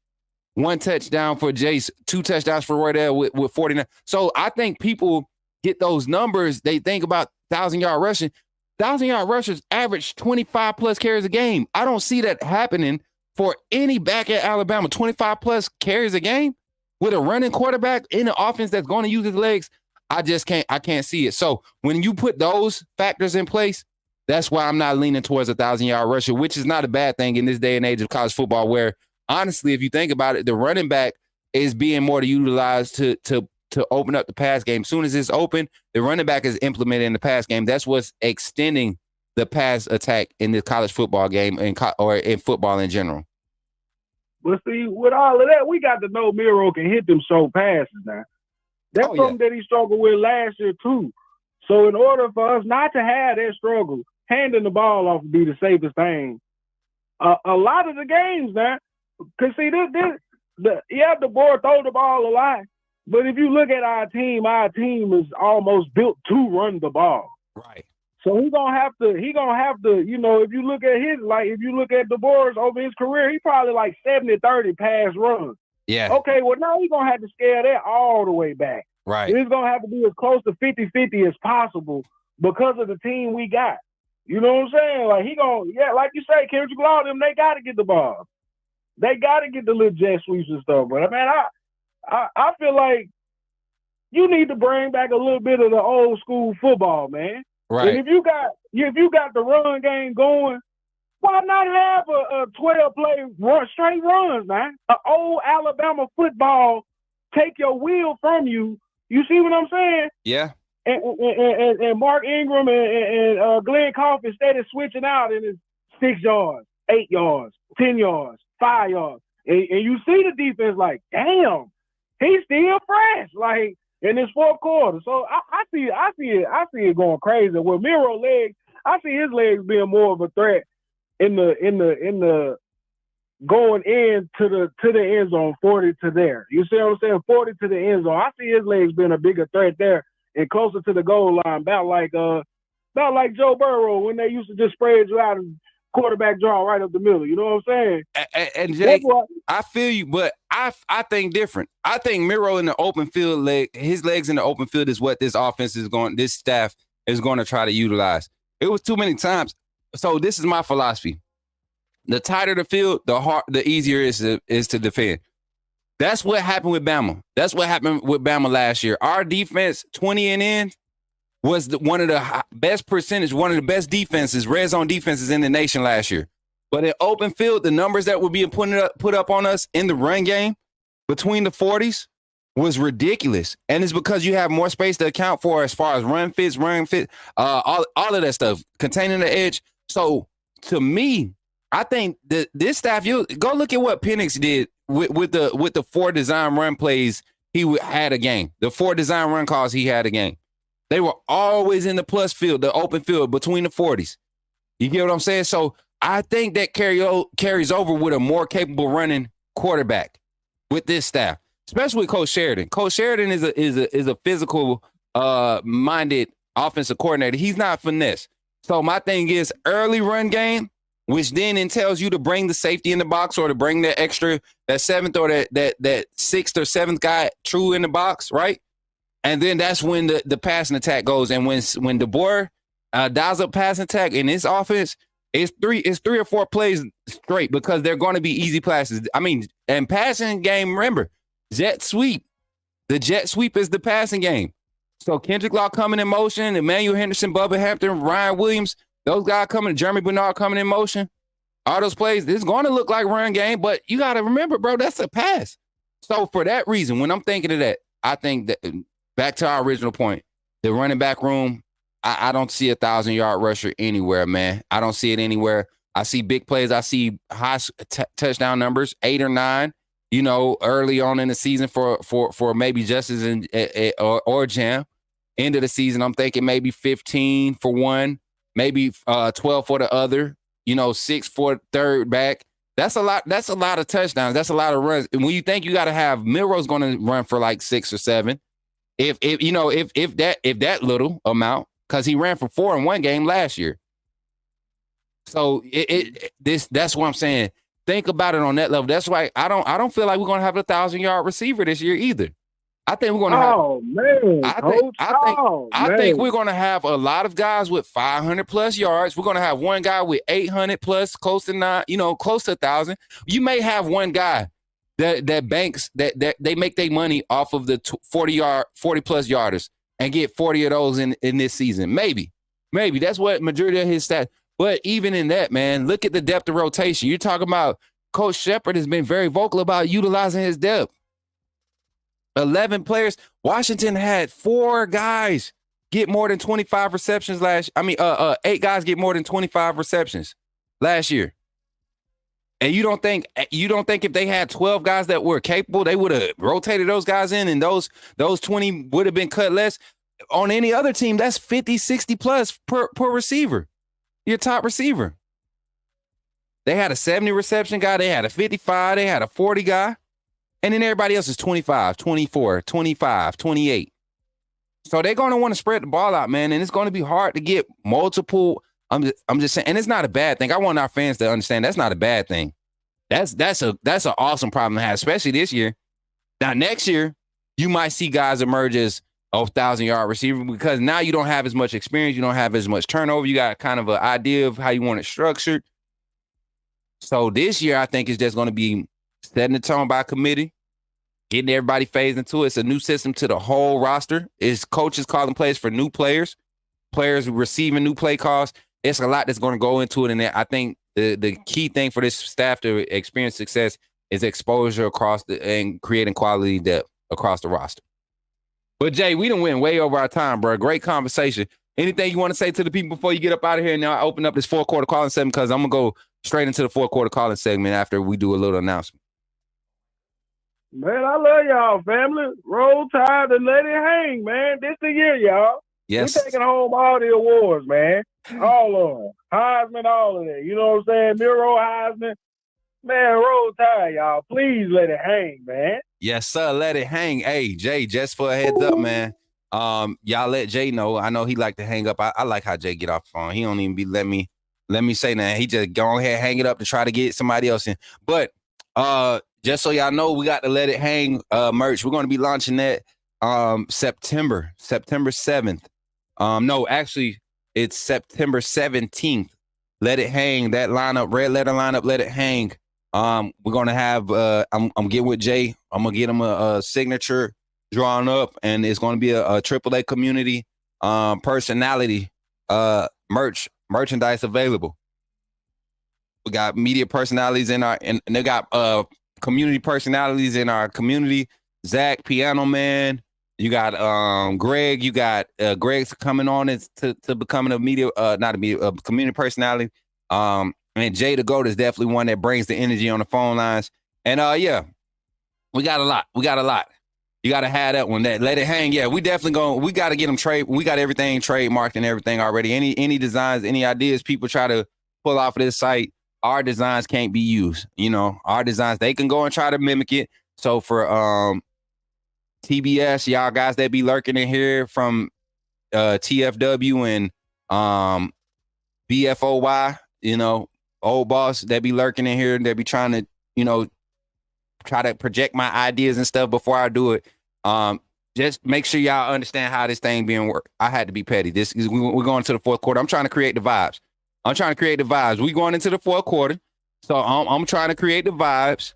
1 touchdown for Jace, 2 touchdowns for Roydell with 49. So I think people get those numbers. They think about 1,000-yard rushing. 1,000-yard rushers average 25 plus carries a game. I don't see that happening for any back at Alabama. 25 plus carries a game with a running quarterback in an offense that's going to use his legs. I can't see it. So when you put those factors in place, that's why I'm not leaning towards 1,000-yard rusher, which is not a bad thing in this day and age of college football, where honestly, if you think about it, the running back is being more utilized to open up the pass game. As soon as it's open, the running back is implemented in the pass game. That's what's extending the pass attack in the college football game or in football in general. But see, with all of that, we got to know Milroe can hit them short passes now. That's something that he struggled with last year too. So in order for us not to have that struggle, handing the ball off would be the safest thing. A lot of the games now, because see, the board throw the ball a lot. But if you look at our team is almost built to run the ball. Right. So he gonna have to, if you look at if you look at DeBoer's over his career, he probably like 70-30 pass runs. Yeah. Okay, well now he's gonna have to scale that all the way back. Right. It's gonna have to be as close to 50-50 as possible because of the team we got. You know what I'm saying? Like like you say, Kendrick Law, them, they gotta get the ball. They gotta get the little jet sweeps and stuff. But I feel like you need to bring back a little bit of the old school football, man. Right. And if you got the run game going, why not have a 12-play straight runs, man? An old Alabama football take your wheel from you. You see what I'm saying? Yeah. And Mark Ingram and Glenn Cough, instead of switching out, and it's 6 yards, 8 yards, 10 yards, 5 yards. And you see the defense like, damn, he's still fresh. Like, in this fourth quarter. So I see it going crazy. With Milroe legs, I see his legs being more of a threat in the going in to the end zone, 40 to there. You see what I'm saying? 40 to the end zone. I see his legs being a bigger threat there and closer to the goal line, about like Joe Burrow when they used to just spread you out and quarterback draw right up the middle. You know what I'm saying? And Jake, I feel you, but I think different. I think Miro in the open field, his legs in the open field is what this staff is going to try to utilize. It was too many times. So this is my philosophy. The tighter the field, the easier it is to defend. That's what happened with Bama. That's what happened with Bama last year. Our defense, 20 and in, was one of the best percentage, one of the best defenses, red zone defenses in the nation last year. But in open field, the numbers that were being put up on us in the run game between the 40s was ridiculous. And it's because you have more space to account for as far as run fit, all of that stuff, containing the edge. So to me, I think that this staff, you go look at what Penix did with the 4 design run plays he had a game. The 4 design run calls he had a game. They were always in the plus field, the open field between the 40s. You get what I'm saying? So I think that carries over with a more capable running quarterback with this staff, especially with Coach Sheridan. Coach Sheridan is a physical minded offensive coordinator. He's not finesse. So my thing is early run game, which then entails you to bring the safety in the box or to bring that extra, that seventh or that sixth or seventh guy true in the box, right? And then that's when the passing attack goes. And when DeBoer dials up passing attack in this offense, it's three or four plays straight because they're going to be easy passes. I mean, and passing game, remember, jet sweep. The jet sweep is the passing game. So Kendrick Law coming in motion, Emmanuel Henderson, Bubba Hampton, Ryan Williams, those guys coming, Jeremy Bernard coming in motion. All those plays, it's going to look like run game, but you got to remember, bro, that's a pass. So for that reason, when I'm thinking of that, I think that back to our original point, the running back room, I don't see 1,000-yard rusher anywhere, man. I don't see it anywhere. I see big plays. I see high touchdown numbers, 8 or 9, early on in the season for maybe Justice or Jam. End of the season, I'm thinking maybe 15 for one, maybe 12 for the other, 6 for third back. That's a lot. That's a lot of touchdowns. That's a lot of runs. And when you think you got to have Milroe's going to run for like 6 or 7, if that little amount, because he ran for 4 in one game last year. So that's what I'm saying. Think about it on that level. That's why I don't feel like we're gonna have a 1,000-yard receiver this year either. I think we're gonna I think we're gonna have a lot of guys with 500 plus yards. We're gonna have one guy with 800 plus, close to 1,000. You may have one guy that banks that they make their money off of the 40 plus yarders and get 40 of those in this season. Maybe that's what majority of his stats. But even in that, man, look at the depth of rotation. You're talking about Coach Shepard has been very vocal about utilizing his depth. 11 players. Washington had 4 guys get more than 25 receptions 8 guys get more than 25 receptions last year. And you don't think if they had 12 guys that were capable, they would have rotated those guys in and those 20 would have been cut less? On any other team, that's 50, 60 plus per receiver. Your top receiver. They had a 70 reception guy. They had a 55. They had a 40 guy. And then everybody else is 25, 24, 25, 28. So they're going to want to spread the ball out, man. And it's going to be hard to get multiple. I'm just saying, and it's not a bad thing. I want our fans to understand that's not a bad thing. That's an awesome problem to have, especially this year. Now, next year, you might see guys emerge as 1,000-yard receiver because now you don't have as much experience. You don't have as much turnover. You got kind of an idea of how you want it structured. So this year, I think it's just going to be setting the tone by committee, getting everybody phased into it. It's a new system to the whole roster. It's coaches calling plays for new players receiving new play calls. It's a lot that's going to go into it. And I think the key thing for this staff to experience success is exposure and creating quality depth across the roster. But Jay, we done went way over our time, bro. Great conversation. Anything you want to say to the people before you get up out of here? And now I open up this 4-quarter calling segment because I'm going to go straight into the 4-quarter calling segment after we do a little announcement. Man, I love y'all, family. Roll Tide and let it hang, man. This the year, y'all. Yes. We're taking home all the awards, man. All of them. Heisman, all of that. You know what I'm saying? Miro Heisman. Man, Roll Tide, y'all. Please let it hang, man. Yes, sir. Let it hang. Hey, Jay, just for a heads up, man. Y'all let Jay know. I know he like to hang up. I like how Jay get off the phone. He don't even be let me say that. He just go ahead, hang it up to try to get somebody else in. But just so y'all know, we got the Let It Hang merch. We're going to be launching that September 7th. No, actually, it's September 17th. Let It Hang. That lineup, red letter lineup, Let It Hang. We're gonna have I'm getting with Jay. I'm gonna get him a signature drawn up, and it's gonna be a AAA community personality merchandise available. We got media personalities and they got community personalities in our community. Zach, Piano Man. You got Greg. You got Greg's coming on to becoming a community personality. And Jay the GOAT is definitely one that brings the energy on the phone lines. And yeah, we got a lot. You got to have that one. That Let It Hang. Yeah, we definitely we got to get them trade. We got everything trademarked and everything already. Any designs, any ideas people try to pull off of this site, our designs can't be used. You know, our designs, they can go and try to mimic it. So for TBS, y'all guys that be lurking in here from TFW and BFOY, you know, old boss that be lurking in here, that be trying to, you know, try to project my ideas and stuff before I do it. Just make sure y'all understand how this thing being worked. I had to be petty. This is we're going to the fourth quarter. I'm trying to create the vibes. We going into the fourth quarter. So I'm trying to create the vibes.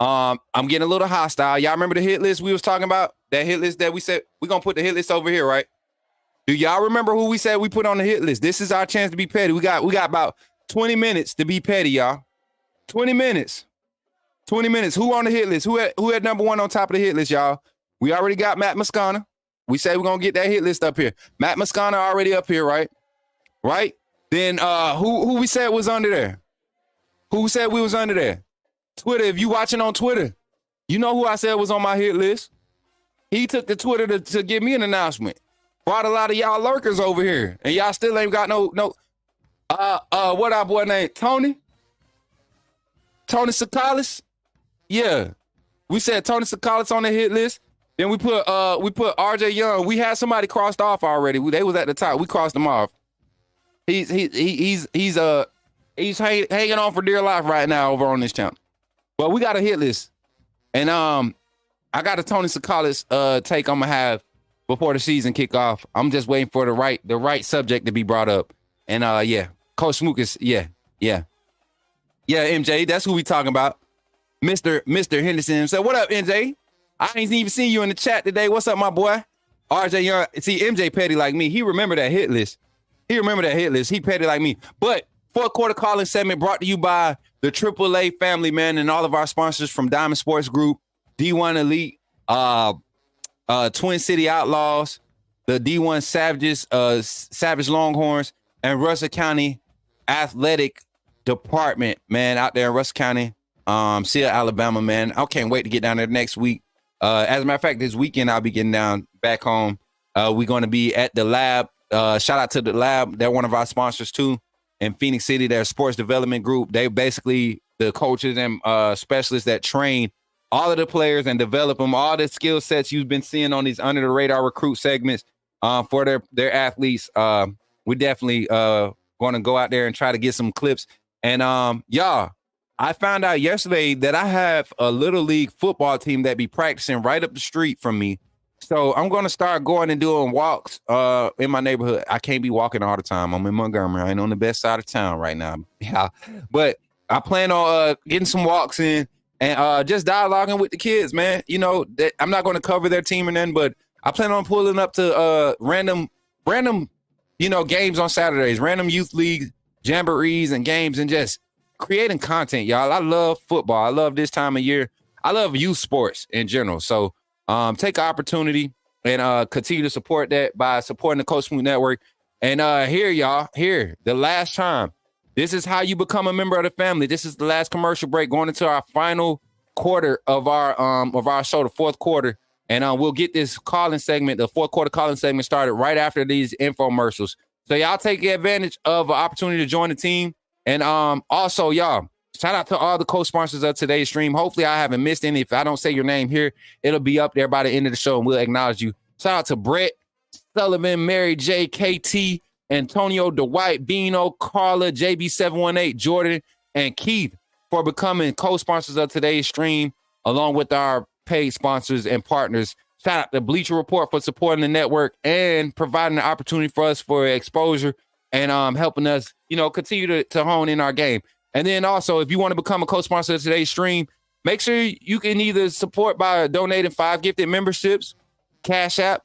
I'm getting a little hostile. Y'all remember the hit list we was talking about? That hit list that we said we're gonna put the hit list over here, right? Do y'all remember who we said we put on the hit list? This is our chance to be petty. We got about 20 minutes to be petty, y'all. 20 minutes. 20 minutes. Who on the hit list? Who had number one on top of the hit list, y'all? We already got Matt Moscona. We said we're gonna get that hit list up here. Matt Moscona already up here, right? Right? Then who we said was under there? Who said we was under there? Twitter, if you watching on Twitter, you know who I said was on my hit list. He took the Twitter to give me an announcement. Brought a lot of y'all lurkers over here, and y'all still ain't got no what our boy named Tony Sakalis. Yeah, we said Tony Sakalis on the hit list. Then we put RJ Young. We had somebody crossed off already. They was at the top. We crossed them off. He's hanging on for dear life right now over on this channel. But we got a hit list, and I got a Tony Sakalis take I'm gonna have before the season kick off. I'm just waiting for the right subject to be brought up. And yeah, Coach Smook is yeah, MJ, that's who we talking about. Mr. Henderson himself. What up, MJ? I ain't even seen you in the chat today. What's up, my boy? RJ Young. See, MJ petty like me. He remember that hit list. He petty like me. But fourth quarter calling segment brought to you by the AAA family, man, and all of our sponsors from Diamond Sports Group, D1 Elite, Twin City Outlaws, the D1 Savages, Savage Longhorns, and Russell County Athletic Department, man, out there in Russell County, Seal, Alabama, man. I can't wait to get down there next week. As a matter of fact, this weekend I'll be getting down back home. We're going to be at the lab. Shout out to the lab. They're one of our sponsors too. In Phoenix City, their sports development group. They basically the coaches and specialists that train all of the players and develop them, all the skill sets you've been seeing on these under the radar recruit segments for their athletes. We definitely going to go out there and try to get some clips. And y'all, I found out yesterday that I have a little league football team that be practicing right up the street from me. So I'm going to start going and doing walks in my neighborhood. I can't be walking all the time. I'm in Montgomery. I ain't on the best side of town right now. Yeah, but I plan on getting some walks in and just dialoguing with the kids, man. You know, I'm not going to cover their team or nothing, but I plan on pulling up to random, you know, games on Saturdays, random youth league jamborees and games, and just creating content, y'all. I love football. I love this time of year. I love youth sports in general. So take an opportunity and continue to support that by supporting the Coach Smook Network. And here, y'all, the last time. This is how you become a member of the family. This is the last commercial break going into our final quarter of our show, the fourth quarter. And we'll get this calling segment, the fourth quarter calling segment, started right after these infomercials. So y'all take advantage of an opportunity to join the team. And also, y'all, shout out to all the co-sponsors of today's stream. Hopefully I haven't missed any. If I don't say your name here, it'll be up there by the end of the show and we'll acknowledge you. Shout out to Brett, Sullivan, Mary J, KT, Antonio, Dwight, Bino, Carla, JB718, Jordan, and Keith for becoming co-sponsors of today's stream, along with our paid sponsors and partners. Shout out to Bleacher Report for supporting the network and providing the opportunity for us for exposure and helping us, you know, continue to hone in our game. And then also, if you want to become a co-sponsor of today's stream, make sure you can either support by donating 5 gifted memberships, Cashapp,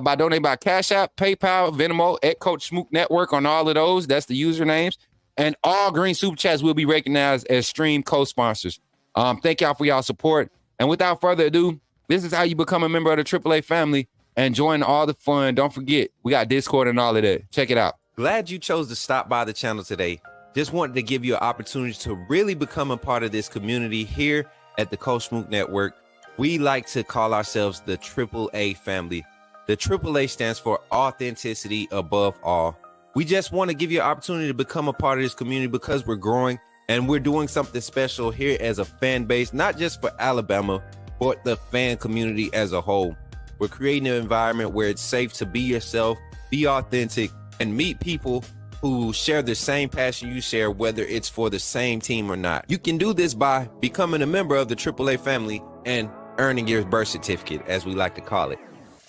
by donating by Cashapp, PayPal, Venmo, at Coach Smook Network on all of those. That's the usernames. And all green super chats will be recognized as stream co-sponsors. Thank y'all for y'all support. And without further ado, this is how you become a member of the AAA family and join all the fun. Don't forget, we got Discord and all of that. Check it out. Glad you chose to stop by the channel today. Just wanted to give you an opportunity to really become a part of this community here at the Coach Smook Network. We like to call ourselves the AAA family. The AAA stands for authenticity above all. We just want to give you an opportunity to become a part of this community because we're growing And we're doing something special here as a fan base, not just for Alabama, but the fan community as a whole. We're creating an environment where it's safe to be yourself, be authentic, and meet people who share the same passion you share, whether it's for the same team or not. You can do this by becoming a member of the AAA family and earning your birth certificate, as we like to call it.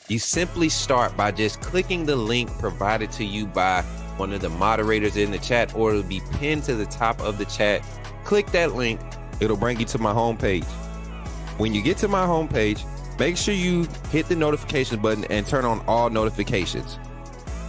You simply start by just clicking the link provided to you by one of the moderators in the chat, or it'll be pinned to the top of the chat. Click that link, it'll bring you to my homepage. When you get to my homepage, make sure you hit the notification button and turn on all notifications.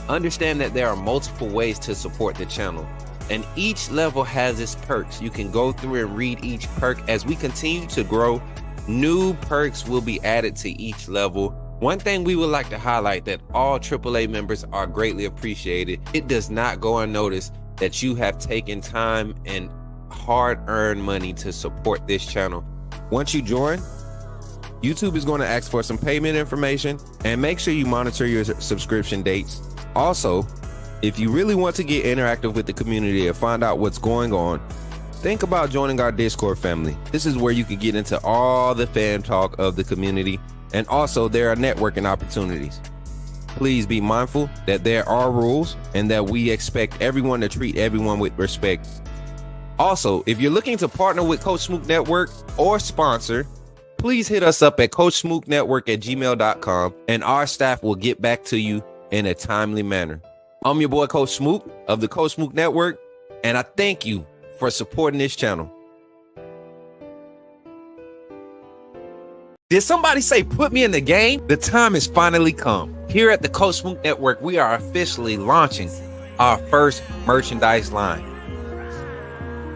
Understand that there are multiple ways to support the channel, and each level has its perks. You can go through and read each perk. As we continue to grow, new perks will be added to each level. One thing we would like to highlight that all AAA members are greatly appreciated. It does not go unnoticed that you have taken time and hard-earned money to support this channel. Once you join, YouTube is going to ask for some payment information, and make sure you monitor your subscription dates. Also, if you really want to get interactive with the community and find out what's going on, think about joining our Discord family. This is where you can get into all the fan talk of the community, and also there are networking opportunities. Please be mindful that there are rules and that we expect everyone to treat everyone with respect. Also, if you're looking to partner with Coach Smook Network or sponsor, please hit us up at coachsmooknetwork@gmail.com, and our staff will get back to you in a timely manner. I'm your boy Coach Smook of the Coach Smook Network, and I thank you for supporting this channel. Did somebody say put me in the game? The time has finally come. Here at the Coach Smook Network, we are officially launching our first merchandise line.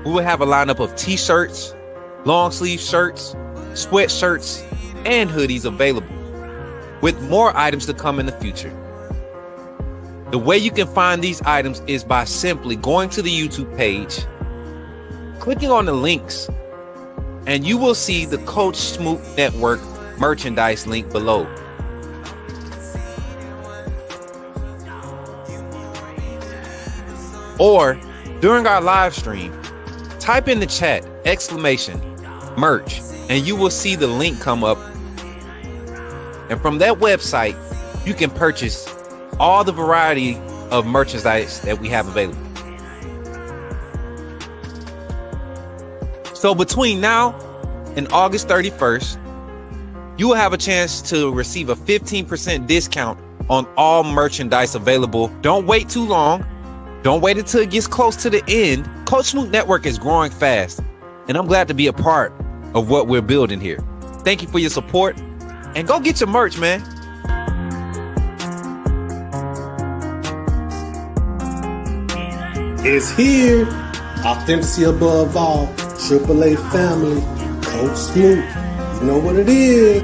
We will have a lineup of t-shirts, long sleeve shirts, sweatshirts, and hoodies available, with more items to come in the future. The way you can find these items is by simply going to the YouTube page, clicking on the links, and you will see the Coach Smook Network merchandise link below. Or during our live stream, type in the chat !merch, and you will see the link come up. And from that website, you can purchase all the variety of merchandise that we have available. So between now and August 31st, you will have a chance to receive a 15% discount on all merchandise available. Don't wait too long. Don't wait until it gets close to the end. Coach Smook Network is growing fast, and I'm glad to be a part of what we're building here. Thank you for your support, and go get your merch, man. It's here. Authenticity above all. AAA family. Coach Smook. You know what it is.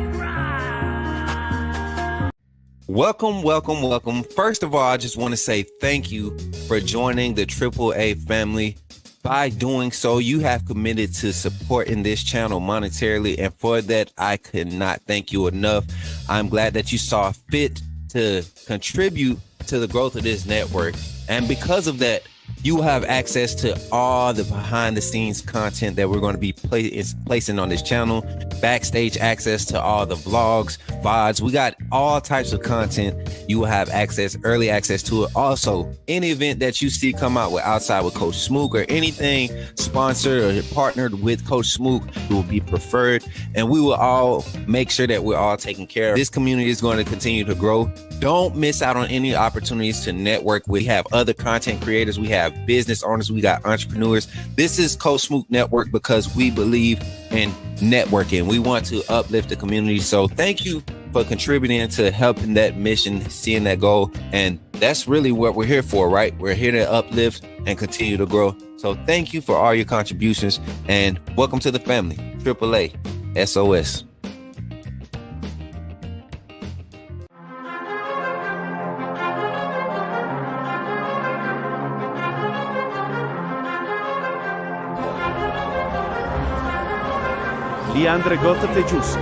Welcome, welcome, welcome. First of all, I just want to say thank you for joining the AAA family. By doing so, you have committed to supporting this channel monetarily, and for that, I could not thank you enough. I'm glad that you saw fit to contribute to the growth of this network, and because of that, you will have access to all the behind the scenes content that we're going to be placing on this channel, backstage access to all the vlogs, VODs. We got all types of content. You will have access, early access to it. Also, any event that you see come out with outside with Coach Smook or anything sponsored or partnered with Coach Smook, it will be preferred. And we will all make sure that we're all taken care of. This community is going to continue to grow. Don't miss out on any opportunities to network. We have other content creators. We have business owners. We got entrepreneurs. This is Coach Smook Network because we believe in networking. We want to uplift the community. So thank you for contributing to helping that mission, seeing that goal. And that's really what we're here for, right? We're here to uplift and continue to grow. So thank you for all your contributions, and welcome to the family. AAA SOS. Leandre Gota Tejus.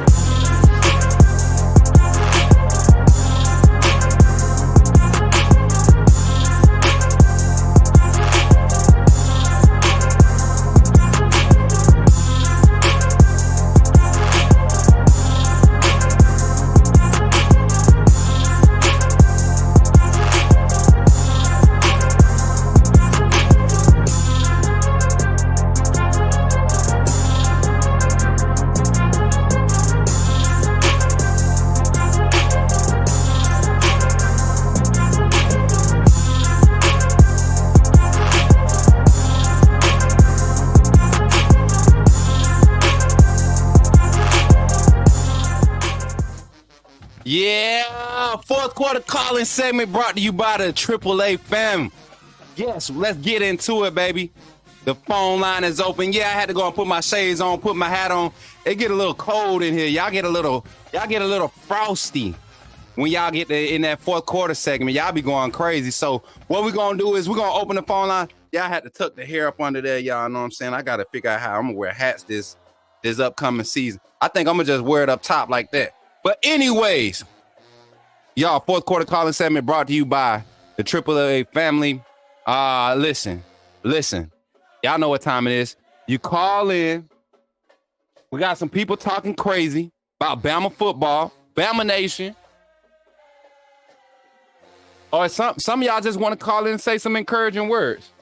quarter calling segment brought to you by the AAA fam. Yes, let's get into it, baby. The phone line is open. Yeah, I had to go and put my shades on, put my hat on. It get a little cold in here. Y'all get a little frosty when y'all get in that fourth quarter segment. Y'all be going crazy. So what we're gonna do is we're gonna open the phone line. Y'all had to tuck the hair up under there. Y'all know what I'm saying? I gotta figure out how I'm gonna wear hats this upcoming season. I think I'm gonna just wear it up top like that. But anyways, y'all, fourth quarter calling segment brought to you by the AAA family. Listen. Y'all know what time it is. You call in. We got some people talking crazy about Bama football, Bama Nation. Or some of y'all just want to call in and say some encouraging words.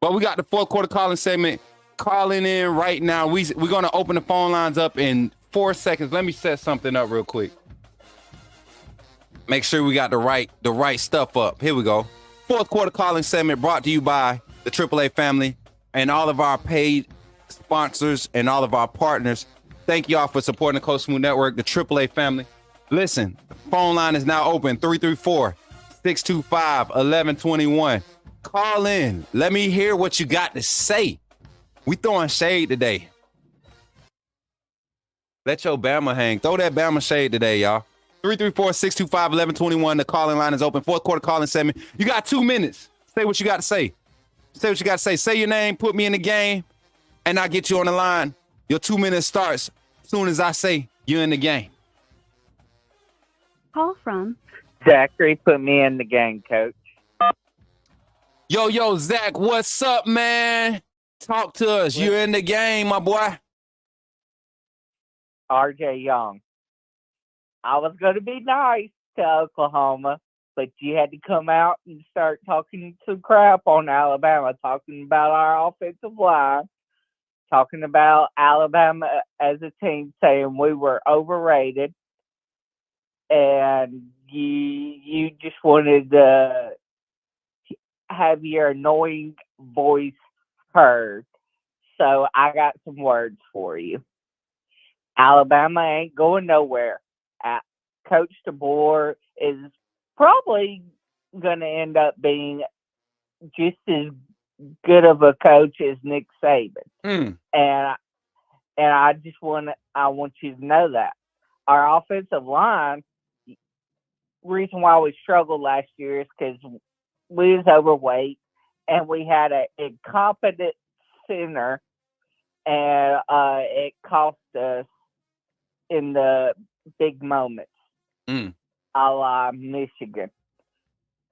But we got the fourth quarter calling segment calling in right now. We're going to open the phone lines up in 4 seconds. Let me set something up real quick. Make sure we got the right stuff up. Here we go. Fourth quarter calling segment brought to you by the AAA family and all of our paid sponsors and all of our partners. Thank y'all for supporting the Coach Smooth Network, the AAA family. Listen, the phone line is now open, 334-625-1121. Call in. Let me hear what you got to say. We throwing shade today. Let your Bama hang. Throw that Bama shade today, y'all. 334-625-1121. The calling line is open. Fourth quarter calling segment. You got 2 minutes. Say what you got to say. Say what you got to say. Say your name, put me in the game, and I'll get you on the line. Your 2 minutes starts as soon as I say you're in the game. Call from Zachary, put me in the game, coach. Yo, Zach, what's up, man? Talk to us. You're in the game, my boy. RJ Young. I was going to be nice to Oklahoma, but you had to come out and start talking some crap on Alabama, talking about our offensive line, talking about Alabama as a team, saying we were overrated, and you just wanted to have your annoying voice heard. So I got some words for you. Alabama ain't going nowhere. Coach DeBoer is probably going to end up being just as good of a coach as Nick Saban. And I want you to know that. Our offensive line, reason why we struggled last year is because we was overweight and we had an incompetent center, and it cost us in the big moments, a la Michigan.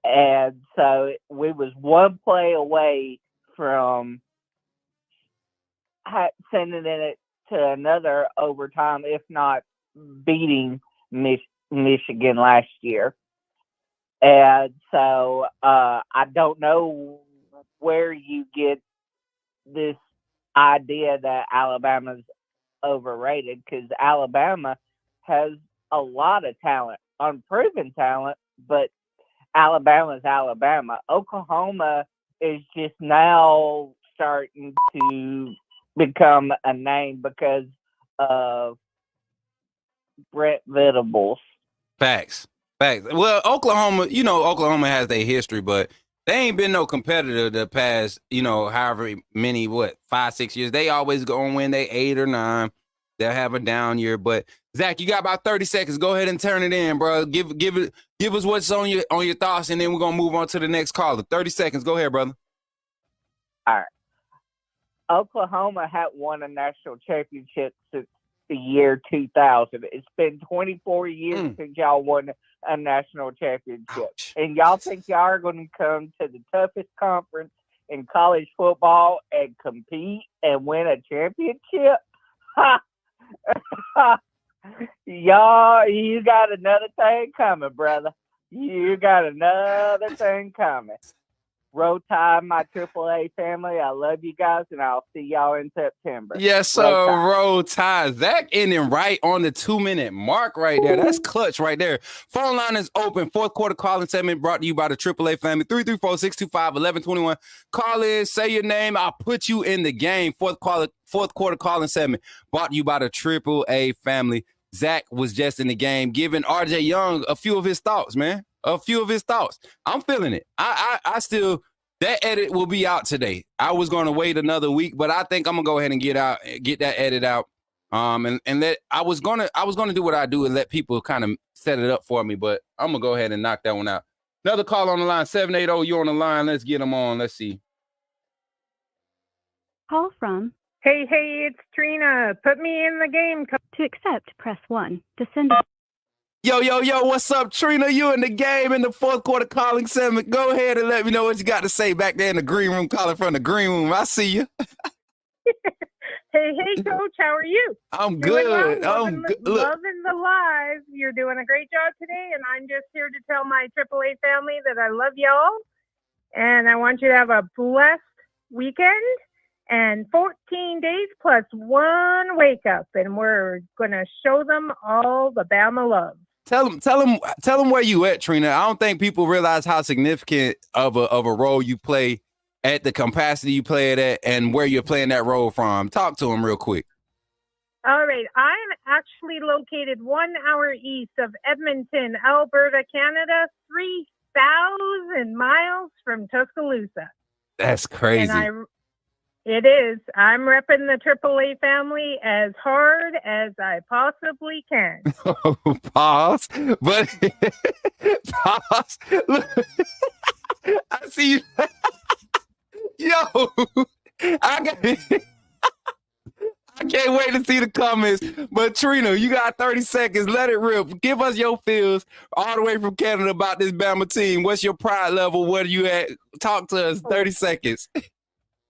And so we was one play away from sending it to another overtime, if not beating Michigan last year. And so I don't know where you get this idea that Alabama's overrated, because Alabama has a lot of talent, unproven talent, but Alabama's Alabama. Oklahoma is just now starting to become a name because of Brent Venables. Facts. Well, Oklahoma has their history, but they ain't been no competitor the past, however many, 5-6 years. They always go and win. They 8 or 9. They'll have a down year. But Zach, you got about 30 seconds. Go ahead and turn it in, bro. Give us what's on your thoughts, and then we're gonna move on to the next caller. 30 seconds. Go ahead, brother. All right. Oklahoma had won a national championship since the year 2000. It's been 24 years since y'all won a national championship. Ouch. And y'all think y'all are going to come to the toughest conference in college football and compete and win a championship? Ha! Y'all, you got another thing coming, brother. You got another thing coming. Roll Tide, my AAA family. I love you guys, and I'll see y'all in September. Yes, sir. Roll Tide. Zach ending right on the 2-minute mark right there. That's clutch right there. Phone line is open. Fourth quarter calling segment brought to you by the AAA family. 334-625-1121. Call in, say your name. I'll put you in the game. Fourth quarter calling segment brought to you by the AAA family. Zach was just in the game, giving RJ Young a few of his thoughts, man. A few of his thoughts. I'm feeling it. I still, that edit will be out today. I was going to wait another week, but I think I'm gonna go ahead and get that edit out. And let I was gonna do what I do and let people kind of set it up for me, but I'm gonna go ahead and knock that one out. Another call on the line, 780. You on the line? Let's get them on. Let's see. Call from. Hey, it's Trina. Put me in the game. To accept, press 1. To send a... Yo, what's up, Trina? You in the game in the fourth quarter calling segment. Go ahead and let me know what you got to say back there in the green room, calling from the green room. I see you. Hey, Coach. How are you? I'm Doing good. well, I'm good. loving the live. You're doing a great job today, and I'm just here to tell my AAA family that I love y'all, and I want you to have a blessed weekend. And 14 days plus one wake up, and we're gonna show them all the Bama love. Tell them where you at, Trina. I don't think people realize how significant of a role you play at the capacity you play it at, and where you're playing that role from. Talk to them real quick. All right, I'm actually located 1 hour east of Edmonton, Alberta, Canada, 3,000 miles from Tuscaloosa. That's crazy. And it is. I'm repping the AAA family as hard as I possibly can. Pause. But pause. Look, I see you. Yo, I can't wait to see the comments. But Trina, you got 30 seconds. Let it rip. Give us your feels all the way from Canada about this Bama team. What's your pride level? Where are you at? Talk to us. 30 seconds.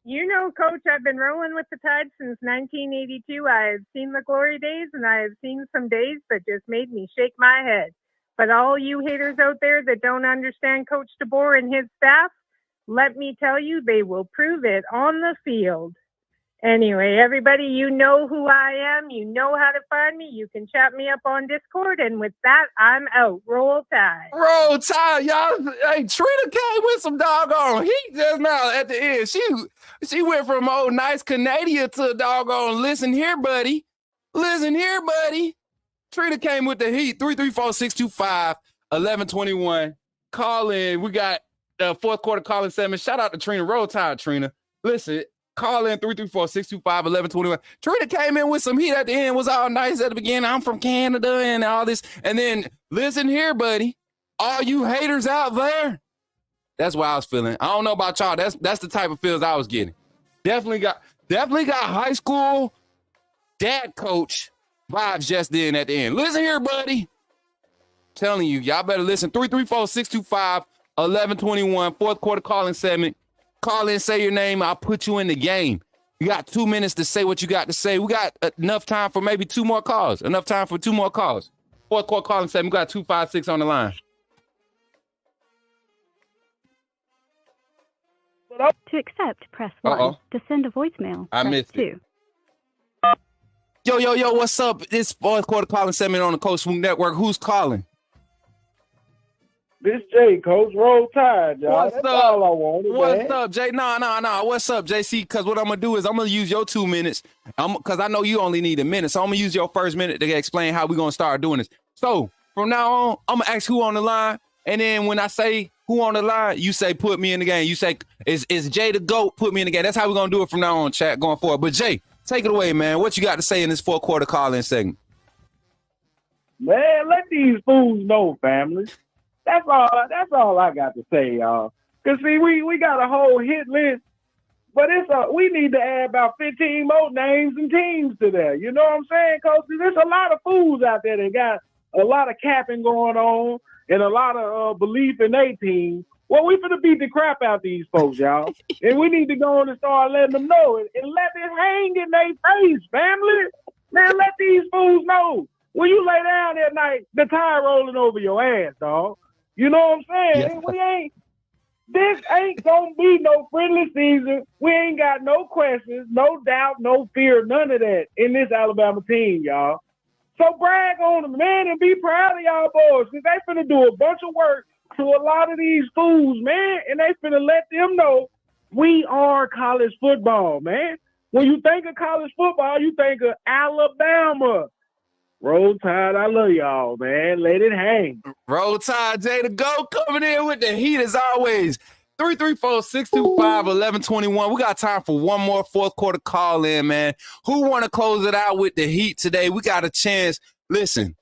You know, Coach, I've been rolling with the Tide since 1982. I've seen the glory days, and I've seen some days that just made me shake my head. But all you haters out there that don't understand Coach DeBoer and his staff, let me tell you, they will prove it on the field. Anyway, everybody, you know who I am. You know how to find me. You can chat me up on Discord. And with that, I'm out. Roll Tide. Roll Tide, y'all. Hey, Trina came with some doggone heat just now at the end. She went from old nice Canadian to doggone listen here, buddy. Listen here, buddy. Trina came with the heat. 334-625-1121. Call in. We got the fourth quarter calling segment. Shout out to Trina. Roll Tide, Trina. Listen. Call in 334-625-1121. Trina came in with some heat at the end, was all nice at the beginning. I'm from Canada and all this. And then, listen here, buddy. All you haters out there. That's what I was feeling. I don't know about y'all. That's the type of feels I was getting. Definitely got high school dad coach vibes just then at the end. Listen here, buddy. Telling you, y'all better listen. 334-625-1121. Fourth quarter calling segment. Call in, say your name. I'll put you in the game. You got 2 minutes to say what you got to say. We got enough time for maybe 2 more calls. Enough time for 2 more calls. Fourth quarter calling segment. We got 256 on the line. To accept, press 1. To send a voicemail, I press missed 2. Yo, what's up? This fourth quarter calling segment on the Coach Smook Network. Who's calling? This Jay, Coach. Roll Tide, y'all. What's That's up? all I wanted. What's up, Jay? No. What's up, JC? Because what I'm going to do is I'm going to use your 2 minutes because I know you only need a minute. So I'm going to use your first minute to explain how we're going to start doing this. So from now on, I'm going to ask who on the line. And then when I say who on the line, you say put me in the game. You say, is Jay the GOAT? Put me in the game. That's how we're going to do it from now on, chat, going forward. But Jay, take it away, man. What you got to say in this fourth quarter call-in segment? Man, let these fools know, family. That's all I got to say, y'all. Cause see, we got a whole hit list, but we need to add about 15 more names and teams to that. You know what I'm saying? Cause there's a lot of fools out there that got a lot of capping going on and a lot of belief in their team. Well, we finna beat the crap out these folks, y'all. And we need to go on and start letting them know and let it hang in their face, family. Man, let these fools know. When you lay down at night, the tire rolling over your ass, dog. You know what I'm saying? Yeah. This ain't gonna be no friendly season. We ain't got no questions, no doubt, no fear, none of that in this Alabama team, y'all. So brag on them, man, and be proud of y'all boys, because they finna do a bunch of work to a lot of these fools, man, and they finna let them know we are college football, man. When you think of college football, you think of Alabama. Roll Tide, I love y'all, man. Let it hang. Roll Tide, Jay to go coming in with the heat as always. 334-625-1121. We got time for one more fourth quarter call in, man. Who want to close it out with the heat today? We got a chance. Listen,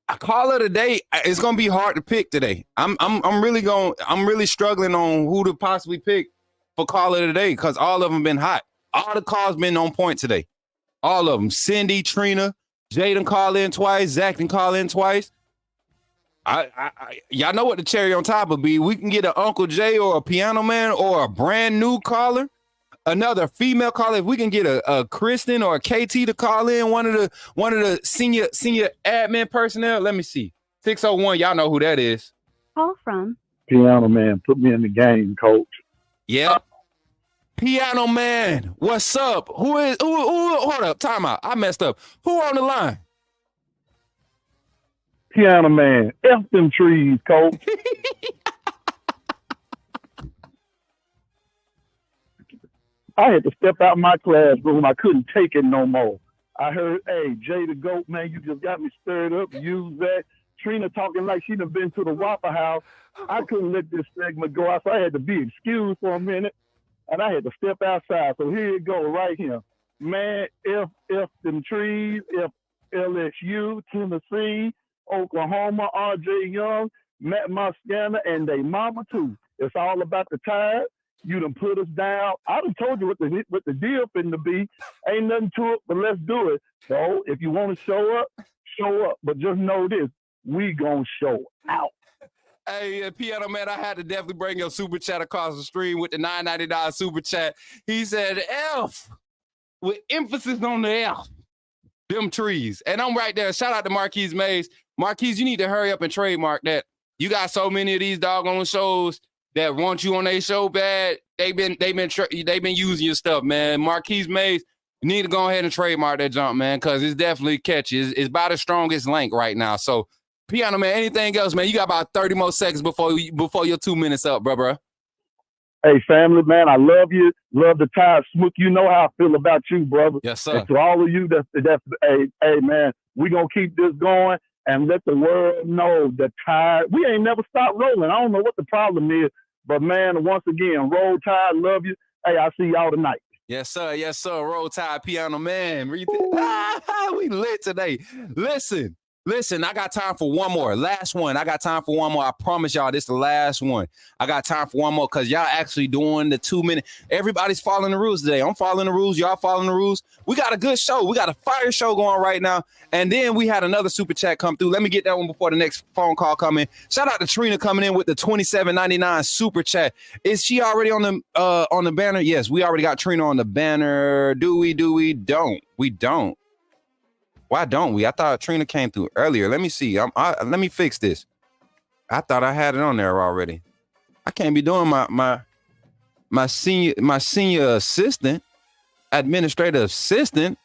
a caller today, it's gonna be hard to pick today. I'm really struggling on who to possibly pick for caller today because all of them been hot. All the calls been on point today. All of them. Cindy, Trina, Jaden call in twice, Zach can call in twice. Y'all know what the cherry on top would be. We can get an Uncle Jay or a Piano Man or a brand new caller, another female caller. If we can get a Kristen or a KT to call in, one of the senior admin personnel. Let me see. 601. Y'all know who that is. Call from Piano Man, put me in the game, coach. Yep. Piano Man, what's up? Who? Hold up, time out. I messed up. Who on the line? Piano Man, F them trees, coach. I had to step out my classroom. I couldn't take it no more. I heard, hey, Jay the Goat, man, you just got me stirred up. Use that. Trina talking like she done been to the Waffle House. I couldn't let this segment go out, so I had to be excused for a minute, and I had to step outside. So here it go, right here. Man, F them trees, F LSU, Tennessee, Oklahoma, R.J. Young, Matt Moscana, and they mama too. It's all about the Tide. You done put us down. I done told you what the deal finna be. Ain't nothing to it, but let's do it. So if you want to show up, show up. But just know this, we gonna show out. Hey, Piano Man, I had to definitely bring your super chat across the stream with the $9.99 super chat. He said F with emphasis on the F. Them trees. And I'm right there. Shout out to Marquise Mays. Marquise, you need to hurry up and trademark that. You got so many of these doggone shows that want you on their show bad. They've been using your stuff, man. Marquise Mays, you need to go ahead and trademark that jump, man, because it's definitely catchy. It's about the strongest link right now. So, Piano Man, anything else, man? You got about 30 more seconds before your 2 minutes up, bro. Hey, family, man, I love you. Love the Tide. Smook, you know how I feel about you, brother. Yes, sir. And to all of you, hey, man, we going to keep this going and let the world know the Tide. We ain't never stopped rolling. I don't know what the problem is, but, man, once again, Roll Tide, love you. Hey, I'll see y'all tonight. Yes, sir. Yes, sir. Roll Tide, Piano Man. We lit today. Listen, I got time for one more. Last one. I got time for one more. I promise y'all this is the last one. I got time for one more because y'all actually doing the 2 minute. Everybody's following the rules today. I'm following the rules. Y'all following the rules. We got a good show. We got a fire show going right now. And then we had another super chat come through. Let me get that one before the next phone call come in. Shout out to Trina coming in with the $27.99 super chat. Is she already on the banner? Yes, we already got Trina on the banner. Do we? Don't. We don't. Why don't we? I thought Trina came through earlier. Let me see. Let me fix this. I thought I had it on there already. I can't be doing my senior assistant, administrative assistant.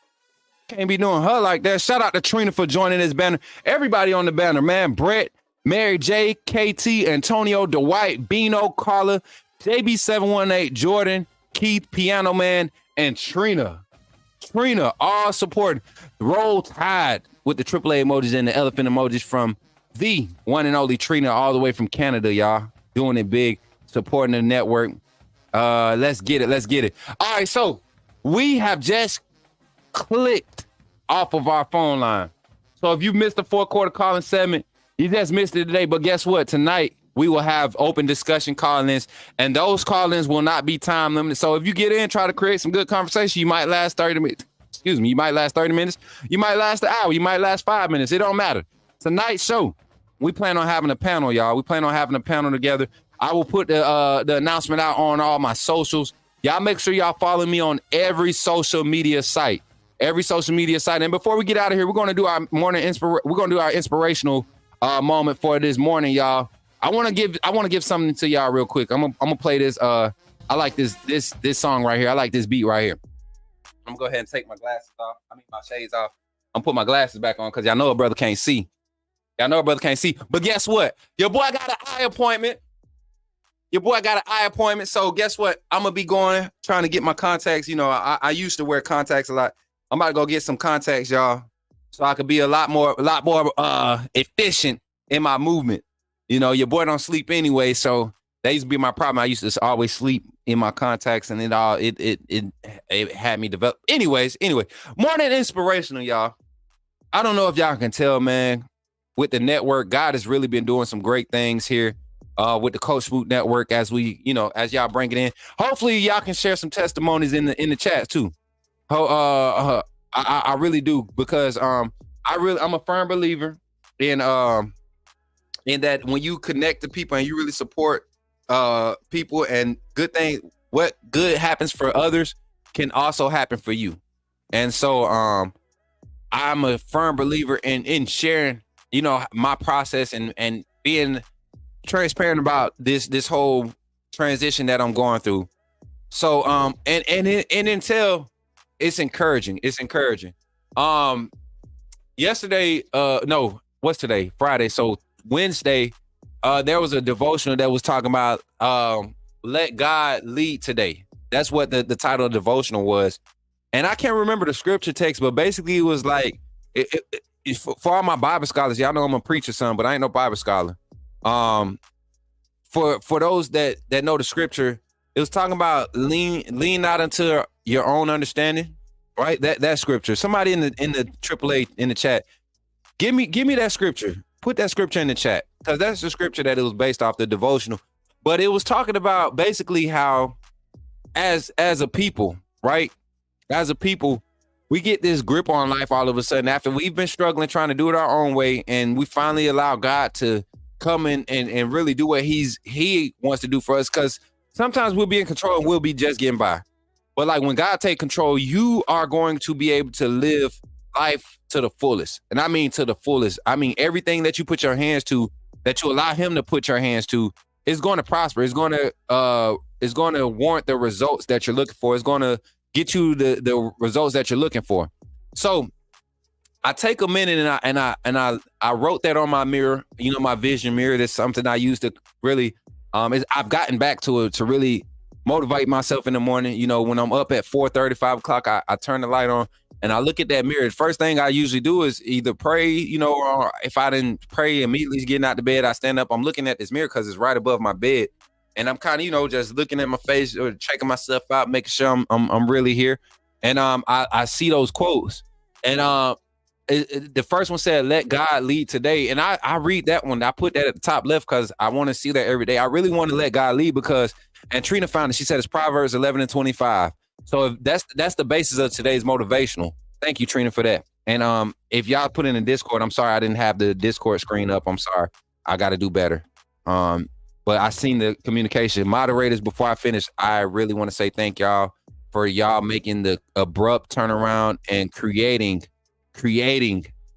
Can't be doing her like that. Shout out to Trina for joining this banner. Everybody on the banner, man. Brett, Mary J, KT, Antonio, Dwight, Bino, Carla, JB718, Jordan, Keith, Piano Man, and Trina. All supporting Roll Tide with the AAA emojis and the elephant emojis from the one and only Trina, all the way from Canada, y'all. Doing it big, supporting the network. Let's get it. All right, so we have just clicked off of our phone line. So if you missed the fourth quarter calling segment, you just missed it today. But guess what? Tonight, we will have open discussion call-ins, and those call-ins will not be time limited. So if you get in, try to create some good conversation, you might last 30 minutes. You might last 30 minutes. You might last an hour. You might last 5 minutes. It don't matter. Tonight's show, we plan on having a panel, y'all. We plan on having a panel together. I will put the announcement out on all my socials. Y'all make sure y'all follow me on every social media site. And before we get out of here, we're going to do our inspirational moment for this morning, y'all. I want to give something to y'all real quick. I'm gonna play this. I like this song right here. I like this beat right here. I'm gonna go ahead and take my glasses off. My shades off. I'm put my glasses back on because y'all know a brother can't see. But guess what? Your boy got an eye appointment. So guess what? I'm gonna be trying to get my contacts. You know, I used to wear contacts a lot. I'm about to go get some contacts, y'all. so I could be a lot more efficient in my movement. You know, your boy don't sleep anyway, so that used to be my problem. I used to always sleep in my contacts, and it had me develop. Anyway, more than inspirational, y'all. I don't know if y'all can tell, man. With the network, God has really been doing some great things here with the Coach Smook Network as y'all bring it in. Hopefully, y'all can share some testimonies in the chat too. I really do, because I'm a firm believer in that when you connect to people and you really support people, and what good happens for others can also happen for you. And so I'm a firm believer in sharing, my process and being transparent about this whole transition that I'm going through. So and until it's encouraging. Yesterday, no, what's today? Friday. So Wednesday, there was a devotional that was talking about let God lead today. That's what the title of the devotional was. And I can't remember the scripture text, but basically it was like, for all my Bible scholars, y'all know I'm a preacher son, but I ain't no Bible scholar. For those that know the scripture, it was talking about lean not into your own understanding, right? That scripture. Somebody in the AAA in the chat, give me that scripture. Put that scripture in the chat, because that's the scripture that it was based off, the devotional. But it was talking about basically how as a people, right? As a people, we get this grip on life all of a sudden after we've been struggling trying to do it our own way, and we finally allow God to come in and really do what he wants to do for us. Because sometimes we'll be in control and we'll be just getting by. But like when God take control, you are going to be able to live life to the fullest. And I mean to the fullest. I mean everything that you put your hands to, that you allow him to put your hands to, is going to prosper. It's going to warrant the results that you're looking for. It's going to get you the results that you're looking for. So I take a minute and I wrote that on my mirror, my vision mirror. That's something I used to really, I've gotten back to it to really motivate myself in the morning. When I'm up at 4:30, 5 o'clock, I turn the light on and I look at that mirror. The first thing I usually do is either pray, or if I didn't pray immediately getting out of bed, I stand up. I'm looking at this mirror because it's right above my bed. And I'm kind of, just looking at my face or checking myself out, making sure I'm really here. And I see those quotes. And the first one said, let God lead today. And I read that one. I put that at the top left because I want to see that every day. I really want to let God lead because, and Trina found it, she said it's Proverbs 11:25. So if that's the basis of today's motivational. Thank you, Trina, for that. And if y'all put in the Discord, I'm sorry I didn't have the Discord screen up. I'm sorry. I got to do better. But I seen the communication. Moderators, before I finish, I really want to say thank y'all for y'all making the abrupt turnaround and creating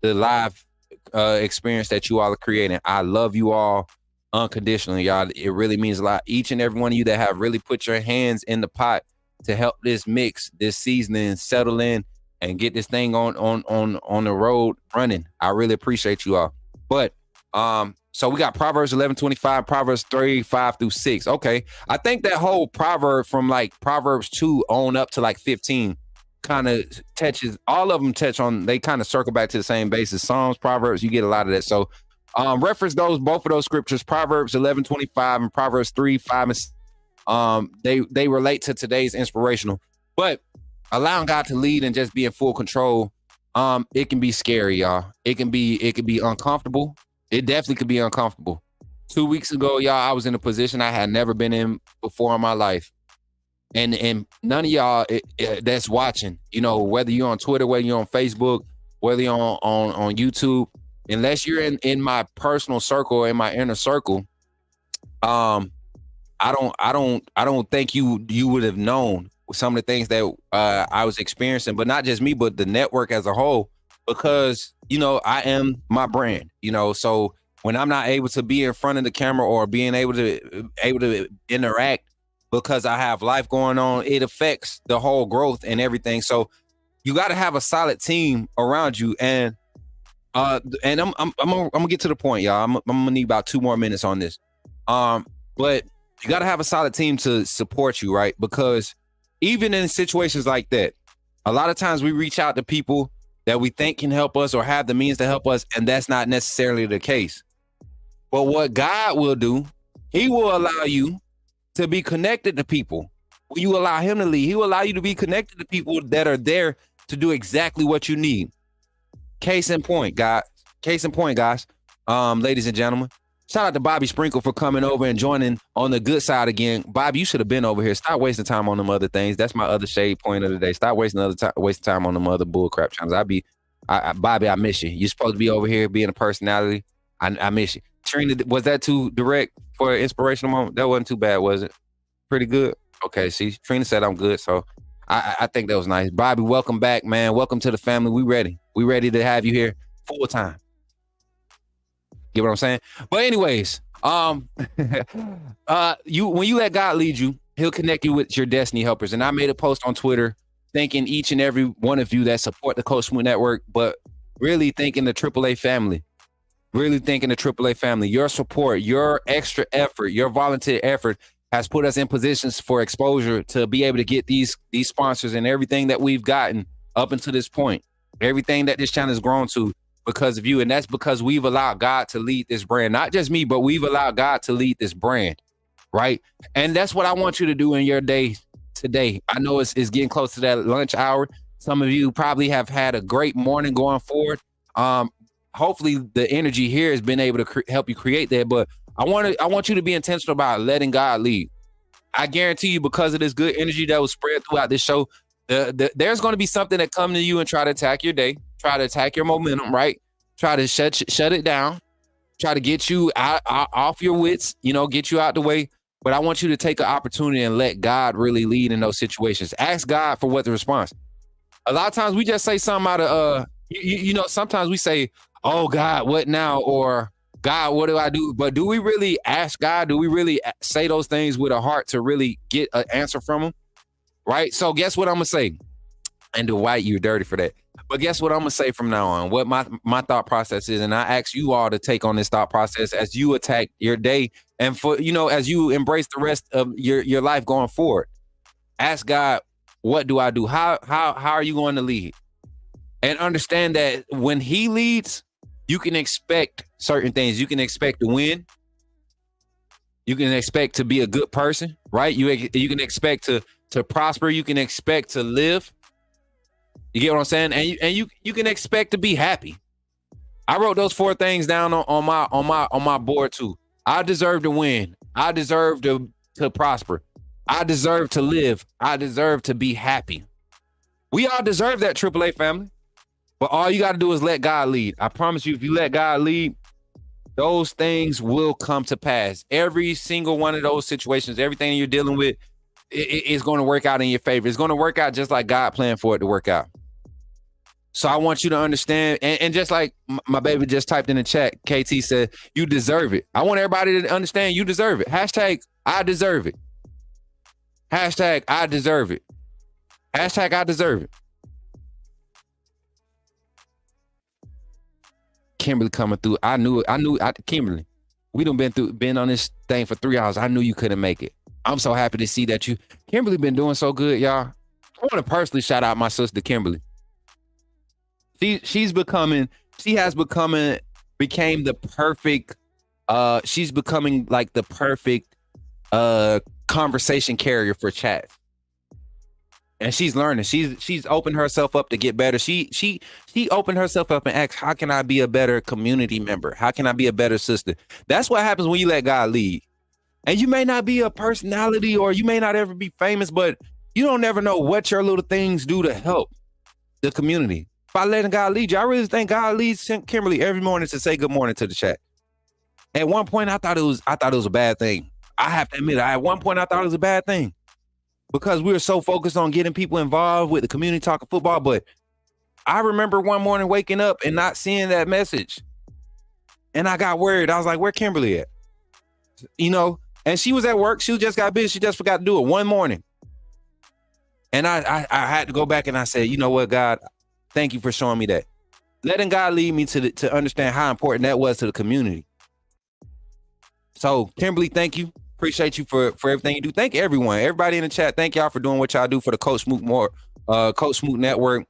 the live experience that you all are creating. I love you all unconditionally, y'all. It really means a lot. Each and every one of you that have really put your hands in the pot to help this mix, this seasoning settle in and get this thing on the road running. I really appreciate you all. But so we got Proverbs 11:25, Proverbs 3:5-6. Okay. I think that whole proverb from like Proverbs 2 on up to like 15 kind of touches, all of them touch on, they kind of circle back to the same basis. Psalms, Proverbs, you get a lot of that. So reference both of those scriptures, Proverbs 11:25 and Proverbs 3:5. They relate to today's inspirational. But allowing God to lead and just be in full control, it can be scary, y'all. It can be uncomfortable. It definitely could be uncomfortable. 2 weeks ago, y'all, I was in a position I had never been in before in my life. And none of y'all that's watching, whether you're on Twitter, whether you're on Facebook, whether you're on YouTube, unless you're in my personal circle, in my inner circle, I don't think you would have known some of the things that I was experiencing, but not just me, but the network as a whole, because I am my brand, so when I'm not able to be in front of the camera or being able to interact because I have life going on, it affects the whole growth and everything. So you got to have a solid team around you. And I'm gonna get to the point, y'all. I'm gonna need about 2 more minutes on this. But you got to have a solid team to support you, right? Because even in situations like that, a lot of times we reach out to people that we think can help us or have the means to help us, and that's not necessarily the case. But what God will do, he will allow you to be connected to people. When you allow him to lead, he will allow you to be connected to people that are there to do exactly what you need. Case in point, guys. Ladies and gentlemen, shout out to Bobby Sprinkle for coming over and joining on the good side again. Bobby, you should have been over here. Stop wasting time on them other things. That's my other shade point of the day. Stop wasting time on them other bullcrap channels. Bobby, I miss you. You're supposed to be over here being a personality. I miss you. Trina, was that too direct for an inspirational moment? That wasn't too bad, was it? Pretty good. Okay, see, Trina said I'm good, so I think that was nice. Bobby, welcome back, man. Welcome to the family. We ready. We ready to have you here full time. Get what I'm saying? But anyways, when you let God lead you, he'll connect you with your destiny helpers. And I made a post on Twitter thanking each and every one of you that support the Coach Smook Network, but really thanking the AAA family. Really thanking the AAA family. Your support, your extra effort, your volunteer effort has put us in positions for exposure to be able to get these sponsors and everything that we've gotten up until this point. Everything that this channel has grown to because of you. And that's because we've allowed God to lead this brand. Not just me, but we've allowed God to lead this brand, right? And that's what I want you to do in your day today. I know it's getting close to that lunch hour. Some of you probably have had a great morning going forward. Hopefully the energy here has been able to help you create that. But I want you to be intentional about letting God lead. I guarantee you, because of this good energy that was spread throughout this show, there's going to be something that come to you and try to attack your day, try to attack your momentum, right? Try to shut it down, try to get you off your wits, get you out the way. But I want you to take an opportunity and let God really lead in those situations. Ask God for what the response. A lot of times we just say something out of, sometimes we say, oh God, what now? Or God, what do I do? But do we really ask God? Do we really say those things with a heart to really get an answer from him? Right? So guess what I'm going to say? And Dwight, you're dirty for that. But guess what I'm going to say from now on? What my thought process is, and I ask you all to take on this thought process as you attack your day and for, as you embrace the rest of your life going forward. Ask God, what do I do? How are you going to lead? And understand that when he leads, you can expect certain things. You can expect to win. You can expect to be a good person, right? You can expect to prosper. You can expect to live. You get what I'm saying? And you can expect to be happy. I wrote those 4 things down on my board too. I deserve to win. I deserve to prosper. I deserve to live. I deserve to be happy. We all deserve that, AAA family. But all you got to do is let God lead. I promise you, if you let God lead, those things will come to pass. Every single one of those situations, everything you're dealing with, is going to work out in your favor. It's going to work out just like God planned for it to work out. So I want you to understand, and just like my baby just typed in the chat, KT said, you deserve it. I want everybody to understand you deserve it. Hashtag, I deserve it. Hashtag, I deserve it. Hashtag, I deserve it. Kimberly coming through. I knew Kimberly, we done been on this thing for 3 hours. I knew you couldn't make it. I'm so happy to see that Kimberly been doing so good, y'all. I want to personally shout out my sister, Kimberly. She's became the perfect, she's becoming like the perfect conversation carrier for chat. And she's learning. She's opened herself up to get better. She opened herself up and asked, how can I be a better community member? How can I be a better sister? That's what happens when you let God lead. And you may not be a personality or you may not ever be famous, but you don't never know what your little things do to help the community. By letting God lead you, I really think God leads Kimberly every morning to say good morning to the chat. At one point, I thought it was a bad thing. I have to admit, at one point, I thought it was a bad thing. Because we were so focused on getting people involved with the community talking football. But I remember one morning waking up and not seeing that message. And I got worried. I was like, where Kimberly at? And she was at work. She just got busy. She just forgot to do it one morning. And I had to go back and I said, you know what, God, thank you for showing me that. Letting God lead me to understand how important that was to the community. So Kimberly, thank you. Appreciate you for everything you do. Thank everyone, everybody in the chat. Thank y'all for doing what y'all do for the Coach Smook Network.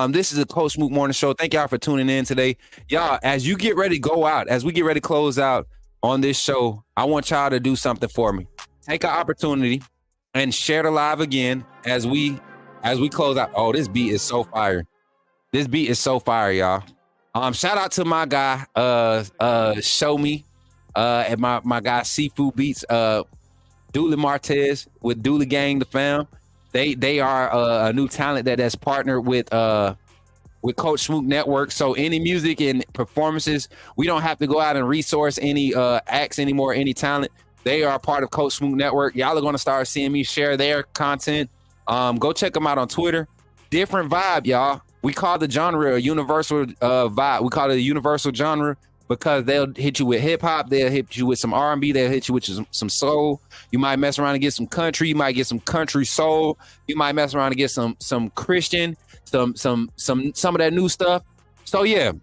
This is the Coach Smook Morning Show. Thank y'all for tuning in today. Y'all, as you get ready to go out, as we get ready to close out on this show, I want y'all to do something for me. Take an opportunity and share the live again as we close out. Oh, this beat is so fire. This beat is so fire, y'all. Shout out to my guy, Show Me, and my guy Seafood Beats, Dooley Martez with Dooley Gang, the fam. They are a new talent that's partnered with Coach Smook Network. So any music and performances, we don't have to go out and resource any acts anymore, any talent. They are part of Coach Smook Network. Y'all are going to start seeing me share their content. Go check them out on Twitter. Different vibe, y'all. We call the genre a universal vibe. We call it a universal genre because they'll hit you with hip hop, they'll hit you with some R&B, they'll hit you with some soul. You might mess around and get some country, you might get some country soul, you might mess around and get some Christian, some of that new stuff. So yeah,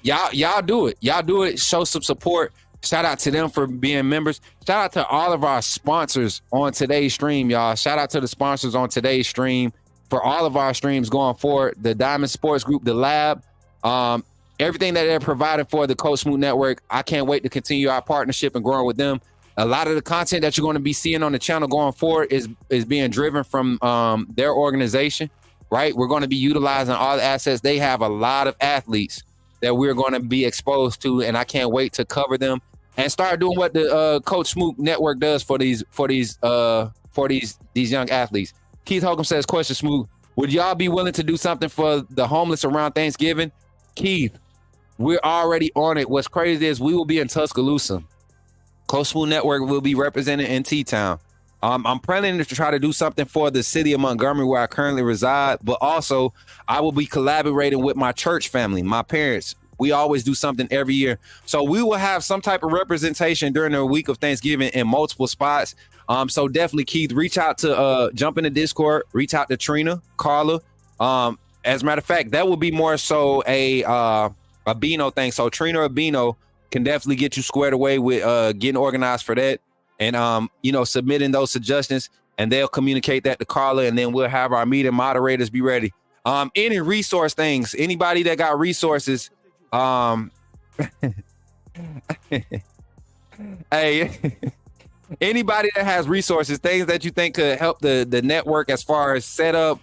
y'all do it. Y'all do it. Show some support. Shout out to them for being members. Shout out to all of our sponsors on today's stream, y'all. Shout out to the sponsors on today's stream for all of our streams going forward. The Diamond Sports Group, the Lab, everything that they're providing for the Coach Smook Network. I can't wait to continue our partnership and growing with them. A lot of the content that you're going to be seeing on the channel going forward is being driven from their organization, right? We're going to be utilizing all the assets. They have a lot of athletes that we're going to be exposed to, and I can't wait to cover them and start doing what the Coach Smook Network does for these young athletes. Keith Holcomb says, question, Smook, would y'all be willing to do something for the homeless around Thanksgiving? Keith, we're already on it. What's crazy is we will be in Tuscaloosa. Coach Smook Network will be represented in T-Town. I'm planning to try to do something for the city of Montgomery where I currently reside, but also I will be collaborating with my church family, my parents. We always do something every year. So we will have some type of representation during the week of Thanksgiving in multiple spots. So definitely, Keith, reach out to jump in the Discord, reach out to Trina, Carla. As a matter of fact, that will be more so a Bino thing. So Trina or Bino can definitely get you squared away with getting organized for that and, submitting those suggestions, and they'll communicate that to Carla, and then we'll have our meeting moderators be ready. Any resource things, anybody that got resources, hey, anybody that has resources, things that you think could help the network as far as setup,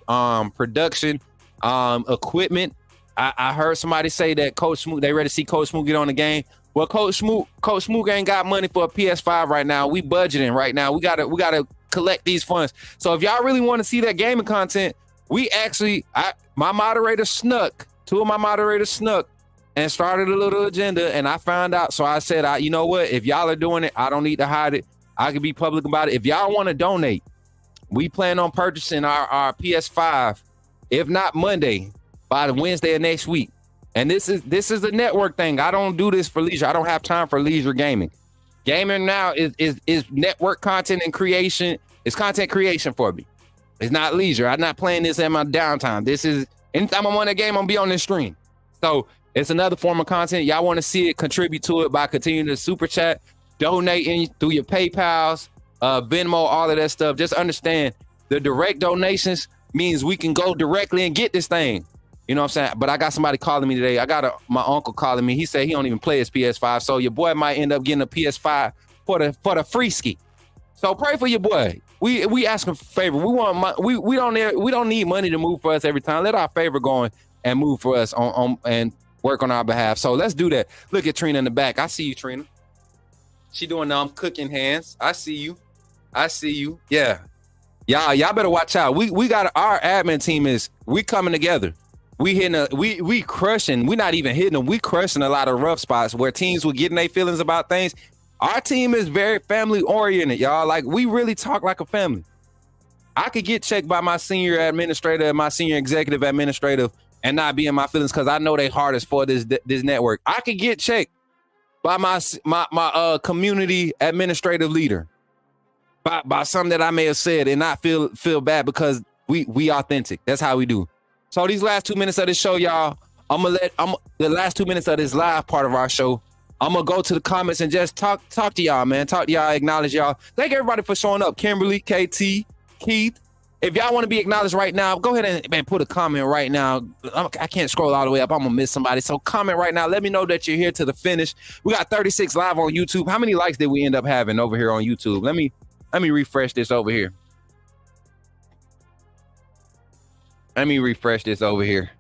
production, equipment. I heard somebody say that Coach Smook, they ready to see Coach Smook get on the game. Well, Coach Smook ain't got money for a PS5 right now. We budgeting right now. We gotta collect these funds. So if y'all really want to see that gaming content, my moderator snuck. Two of my moderators snuck and started a little agenda, and I found out. So I said, you know what? If y'all are doing it, I don't need to hide it. I can be public about it. If y'all want to donate, we plan on purchasing our PS5, if not Monday, by the Wednesday of next week. And this is a network thing. I don't do this for leisure. I don't have time for leisure gaming. Gaming now is network content and creation. It's content creation for me. It's not leisure. I'm not playing this in my downtime. This is anytime I'm on a game, I'm gonna be on this stream. So it's another form of content. Y'all want to see it, contribute to it by continuing to super chat, donating through your PayPals, Venmo, all of that stuff. Just understand the direct donations means we can go directly and get this thing. You know what I'm saying? But I got somebody calling me today. I got my uncle calling me. He said he don't even play his PS5. So your boy might end up getting a PS5 for the free ski. So pray for your boy. We asking for favor. We don't need money to move for us every time. Let our favor go on and move for us on and work on our behalf. So let's do that. Look at Trina in the back. I see you, Trina. She doing cooking hands. I see you. Yeah. Y'all better watch out. We got our admin team we coming together. We crushing. We not even hitting them. We crushing a lot of rough spots where teams were getting their feelings about things. Our team is very family oriented, y'all. Like we really talk like a family. I could get checked by my senior administrator and my senior executive administrative and not be in my feelings because I know they hardest for this network. I could get checked by my community administrative leader by something that I may have said and not feel bad because we authentic. That's how we do. So these last 2 minutes of this show, y'all, the last 2 minutes of this live part of our show, I'm gonna go to the comments and just talk to y'all, man. Talk to y'all, acknowledge y'all. Thank everybody for showing up. Kimberly, KT, Keith, If y'all want to be acknowledged right now, go ahead and put a comment right now. I can't scroll all the way up. I'm going to miss somebody. So comment right now. Let me know that you're here to the finish. We got 36 live on YouTube. How many likes did we end up having over here on YouTube? Let me refresh this over here. Let me refresh this over here.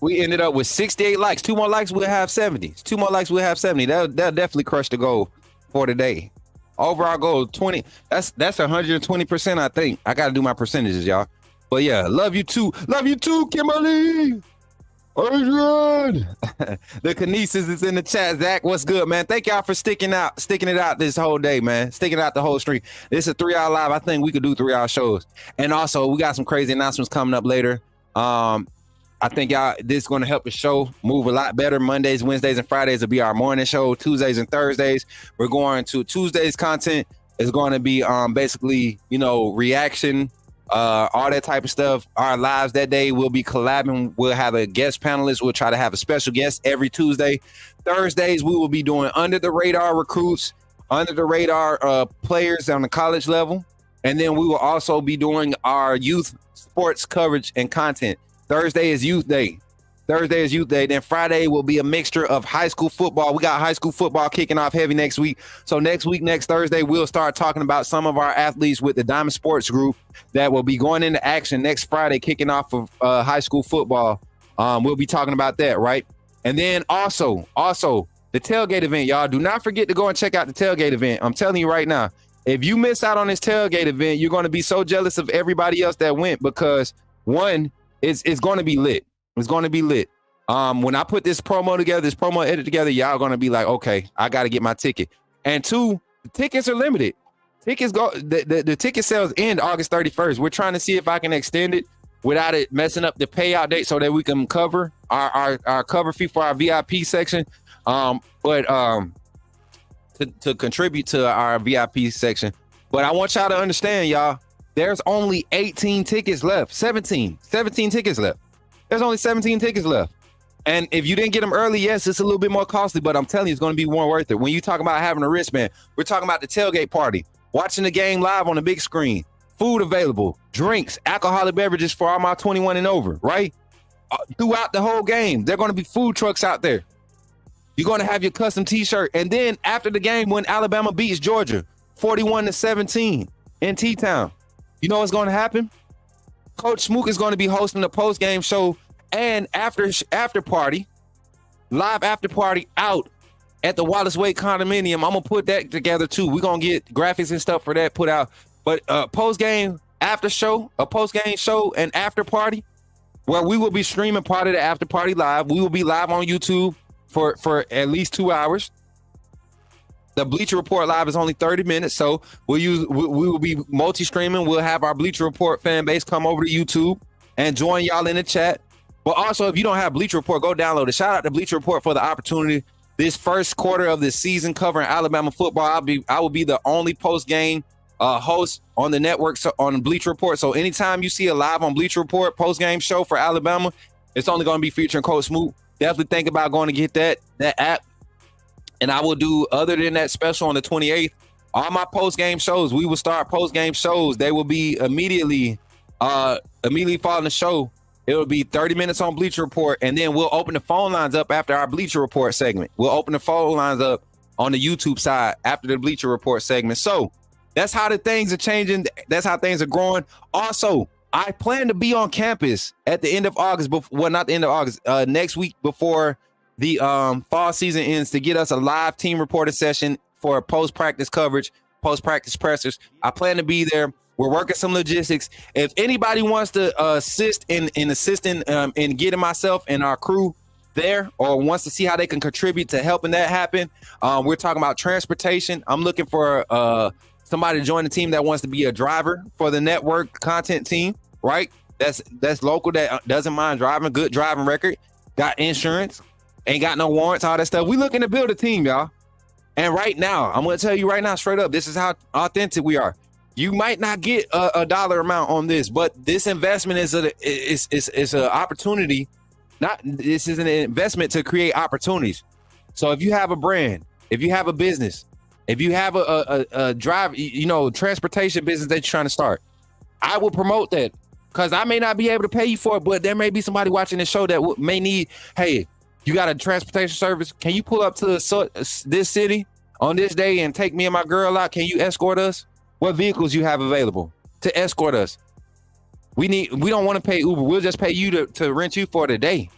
We ended up with 68 likes. 2 more likes, we'll have 70. 2 more likes, we'll have 70. That'll definitely crush the goal for today. Overall goal 20. That's 120%. I think I got to do my percentages, y'all. But yeah, love you too, Kimberly. Adrian. The Kinesis is in the chat. Zach, what's good, man? Thank y'all for sticking it out this whole day, man. Sticking out the whole stream. This is a 3-hour live. I think we could do 3-hour shows. And also, we got some crazy announcements coming up later. I think y'all, this is going to help the show move a lot better. Mondays, Wednesdays, and Fridays will be our morning show. Tuesdays and Thursdays, we're going to Tuesdays content is going to be basically, reaction, all that type of stuff. Our lives that day will be collabing. We'll have a guest panelist. We'll try to have a special guest every Tuesday. Thursdays, we will be doing under the radar recruits, under the radar players on the college level. And then we will also be doing our youth sports coverage and content. Thursday is youth day. Then Friday will be a mixture of high school football. We got high school football kicking off heavy next week. So next Thursday, we'll start talking about some of our athletes with the Diamond Sports Group that will be going into action next Friday, kicking off of high school football. We'll be talking about that, right? And then also the tailgate event, y'all. Do not forget to go and check out the tailgate event. I'm telling you right now, if you miss out on this tailgate event, you're going to be so jealous of everybody else that went because one, it's going to be lit. It's going to be lit. When I put this promo together, this promo edit together, y'all going to be like, okay, I got to get my ticket. And two, the tickets are limited. The ticket sales end August 31st. We're trying to see if I can extend it without it messing up the payout date so that we can cover our cover fee for our VIP section. To contribute to our VIP section. But I want y'all to understand, y'all, there's only 18 tickets left. 17 tickets left. There's only 17 tickets left. And if you didn't get them early, yes, it's a little bit more costly, but I'm telling you, it's going to be more worth it. When you talk about having a wristband, we're talking about the tailgate party, watching the game live on the big screen, food available, drinks, alcoholic beverages for all my 21 and over, right? Throughout the whole game, there are going to be food trucks out there. You're going to have your custom t-shirt. And then after the game, when Alabama beats Georgia, 41-17 in T-Town, you know what's going to happen? Coach Smook is going to be hosting a post-game show and after party, live after party out at the Wallace Wade condominium. I'm going to put that together too. We're going to get graphics and stuff for that put out. But post-game after show, a post-game show and after party where we will be streaming part of the after party live. We will be live on YouTube for at least 2 hours. The Bleacher Report live is only 30 minutes, so we will be multi-streaming. We'll have our Bleacher Report fan base come over to YouTube and join y'all in the chat. But also, if you don't have Bleacher Report, go download it. Shout out to Bleacher Report for the opportunity. This first quarter of the season covering Alabama football, I will be the only post-game host on the network, on Bleacher Report. So anytime you see a live on Bleacher Report post-game show for Alabama, it's only going to be featuring Coach Smook. Definitely think about going to get that app. And I will do, other than that special on the 28th, all my post-game shows. We will start post-game shows. They will be immediately following the show. It will be 30 minutes on Bleacher Report, and then we'll open the phone lines up after our Bleacher Report segment. We'll open the phone lines up on the YouTube side after the Bleacher Report segment. So that's how the things are changing. That's how things are growing. Also, I plan to be on campus at the end of August. Well, not the end of August. Next week before the fall season ends, to get us a live team reporter session for post-practice coverage, post-practice pressers. I plan to be there. We're working some logistics. If anybody wants to assist in getting myself and our crew there, or wants to see how they can contribute to helping that happen, we're talking about transportation. I'm looking for somebody to join the team that wants to be a driver for the network content team, right? That's local, that doesn't mind driving, good driving record, got insurance, ain't got no warrants, all that stuff. We looking to build a team, y'all. And right now, I'm going to tell you right now, straight up, this is how authentic we are. You might not get a dollar amount on this, but this investment is an opportunity. This is an investment to create opportunities. So if you have a brand, if you have a business, If you have a drive, transportation business that you're trying to start, I will promote that because I may not be able to pay you for it, but there may be somebody watching this show that may need, hey, you got a transportation service? Can you pull up to this city on this day and take me and my girl out? Can you escort us? What vehicles you have available to escort us? We don't want to pay Uber. We'll just pay you to rent you for the day.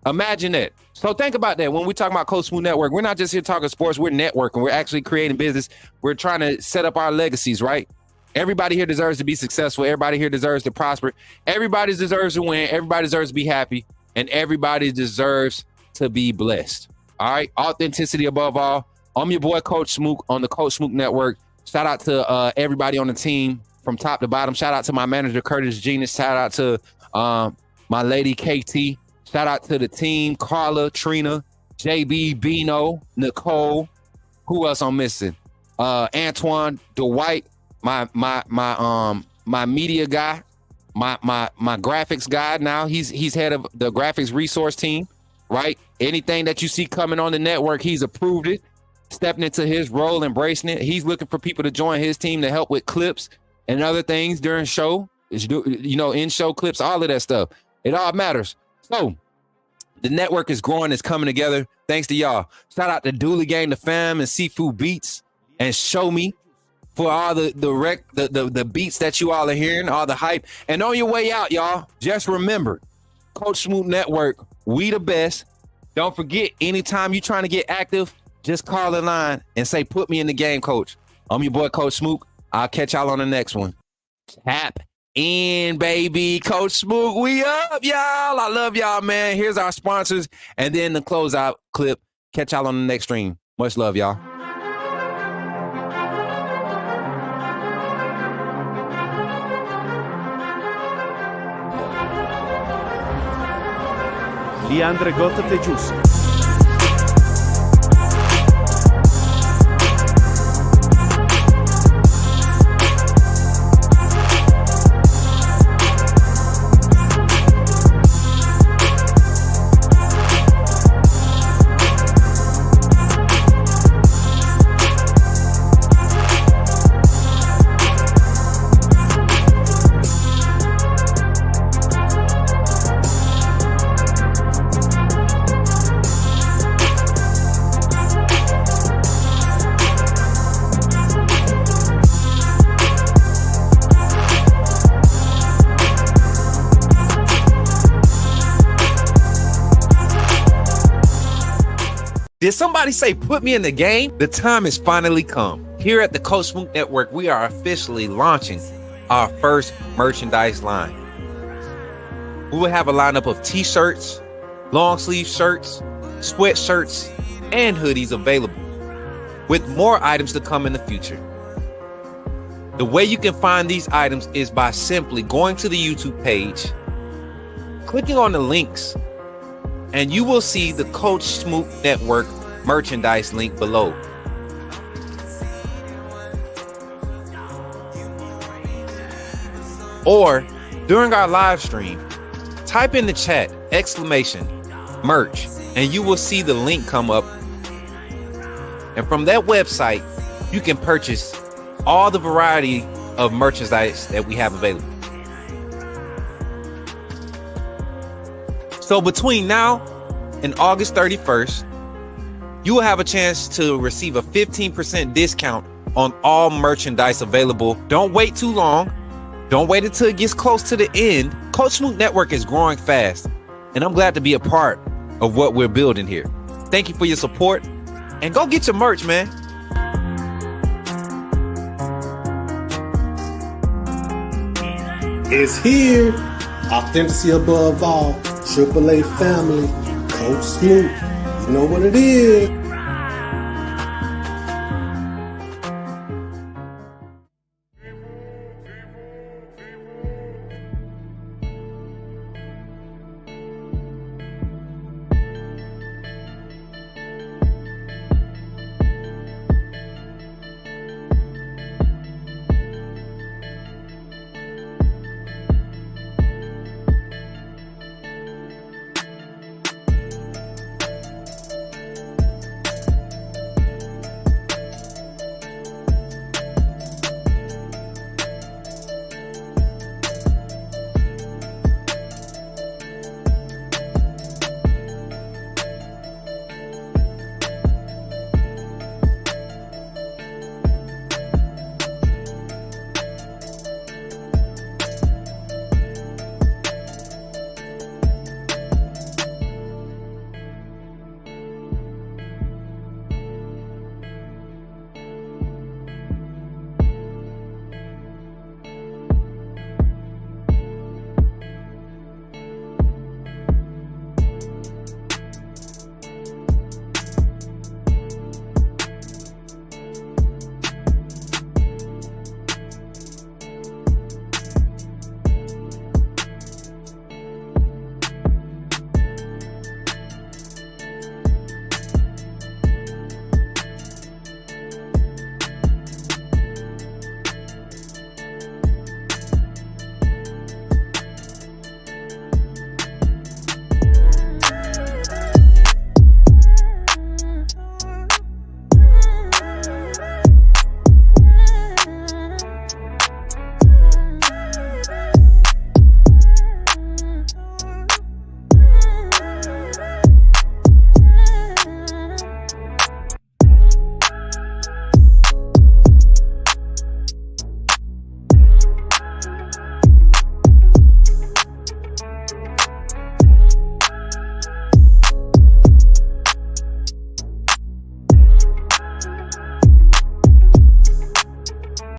Imagine that. So think about that. When we talk about Coach Smook Network, we're not just here talking sports. We're networking. We're actually creating business. We're trying to set up our legacies, right? Everybody here deserves to be successful. Everybody here deserves to prosper. Everybody deserves to win. Everybody deserves to be happy. And everybody deserves to be blessed. All right? Authenticity above all. I'm your boy, Coach Smook, on the Coach Smook Network. Shout out to everybody on the team from top to bottom. Shout out to my manager, Curtis Genius. Shout out to my lady, KT. Shout out to the team, Carla, Trina, JB, Bino, Nicole. Who else I'm missing? Antoine, Dwight, my media guy, my graphics guy. Now he's head of the graphics resource team, right? Anything that you see coming on the network, he's approved it, stepping into his role, embracing it. He's looking for people to join his team to help with clips and other things during show, in-show clips, all of that stuff. It all matters. So the network is growing, it's coming together. Thanks to y'all. Shout out to Dooley Gang, the fam, and Seafood Beats, and Show Me for all the beats that you all are hearing, all the hype. And on your way out, y'all, just remember, Coach Smook Network, we the best. Don't forget, anytime you're trying to get active, just call the line and say, put me in the game, coach. I'm your boy, Coach Smook. I'll catch y'all on the next one. Tap in, baby. Coach Smook, we up, y'all. I love y'all, man. Here's our sponsors, and then the closeout clip. Catch y'all on the next stream. Much love, y'all. Leandre Gotete Gius. Did somebody say, put me in the game? The time has finally come. Here at the Coach Smook Network, we are officially launching our first merchandise line. We will have a lineup of t-shirts, long sleeve shirts, sweatshirts, and hoodies available, with more items to come in the future. The way you can find these items is by simply going to the YouTube page, clicking on the links, and you will see the Coach Smook Network merchandise link below. Or during our live stream, type in the chat !merch, and you will see the link come up. And from that website, you can purchase all the variety of merchandise that we have available. So between now and August 31st, you will have a chance to receive a 15% discount on all merchandise available. Don't wait too long. Don't wait until it gets close to the end. Coach Smook Network is growing fast, and I'm glad to be a part of what we're building here. Thank you for your support, and go get your merch, man. It's here. Authenticity above all. Triple A family. Coach Smook. You know what it is.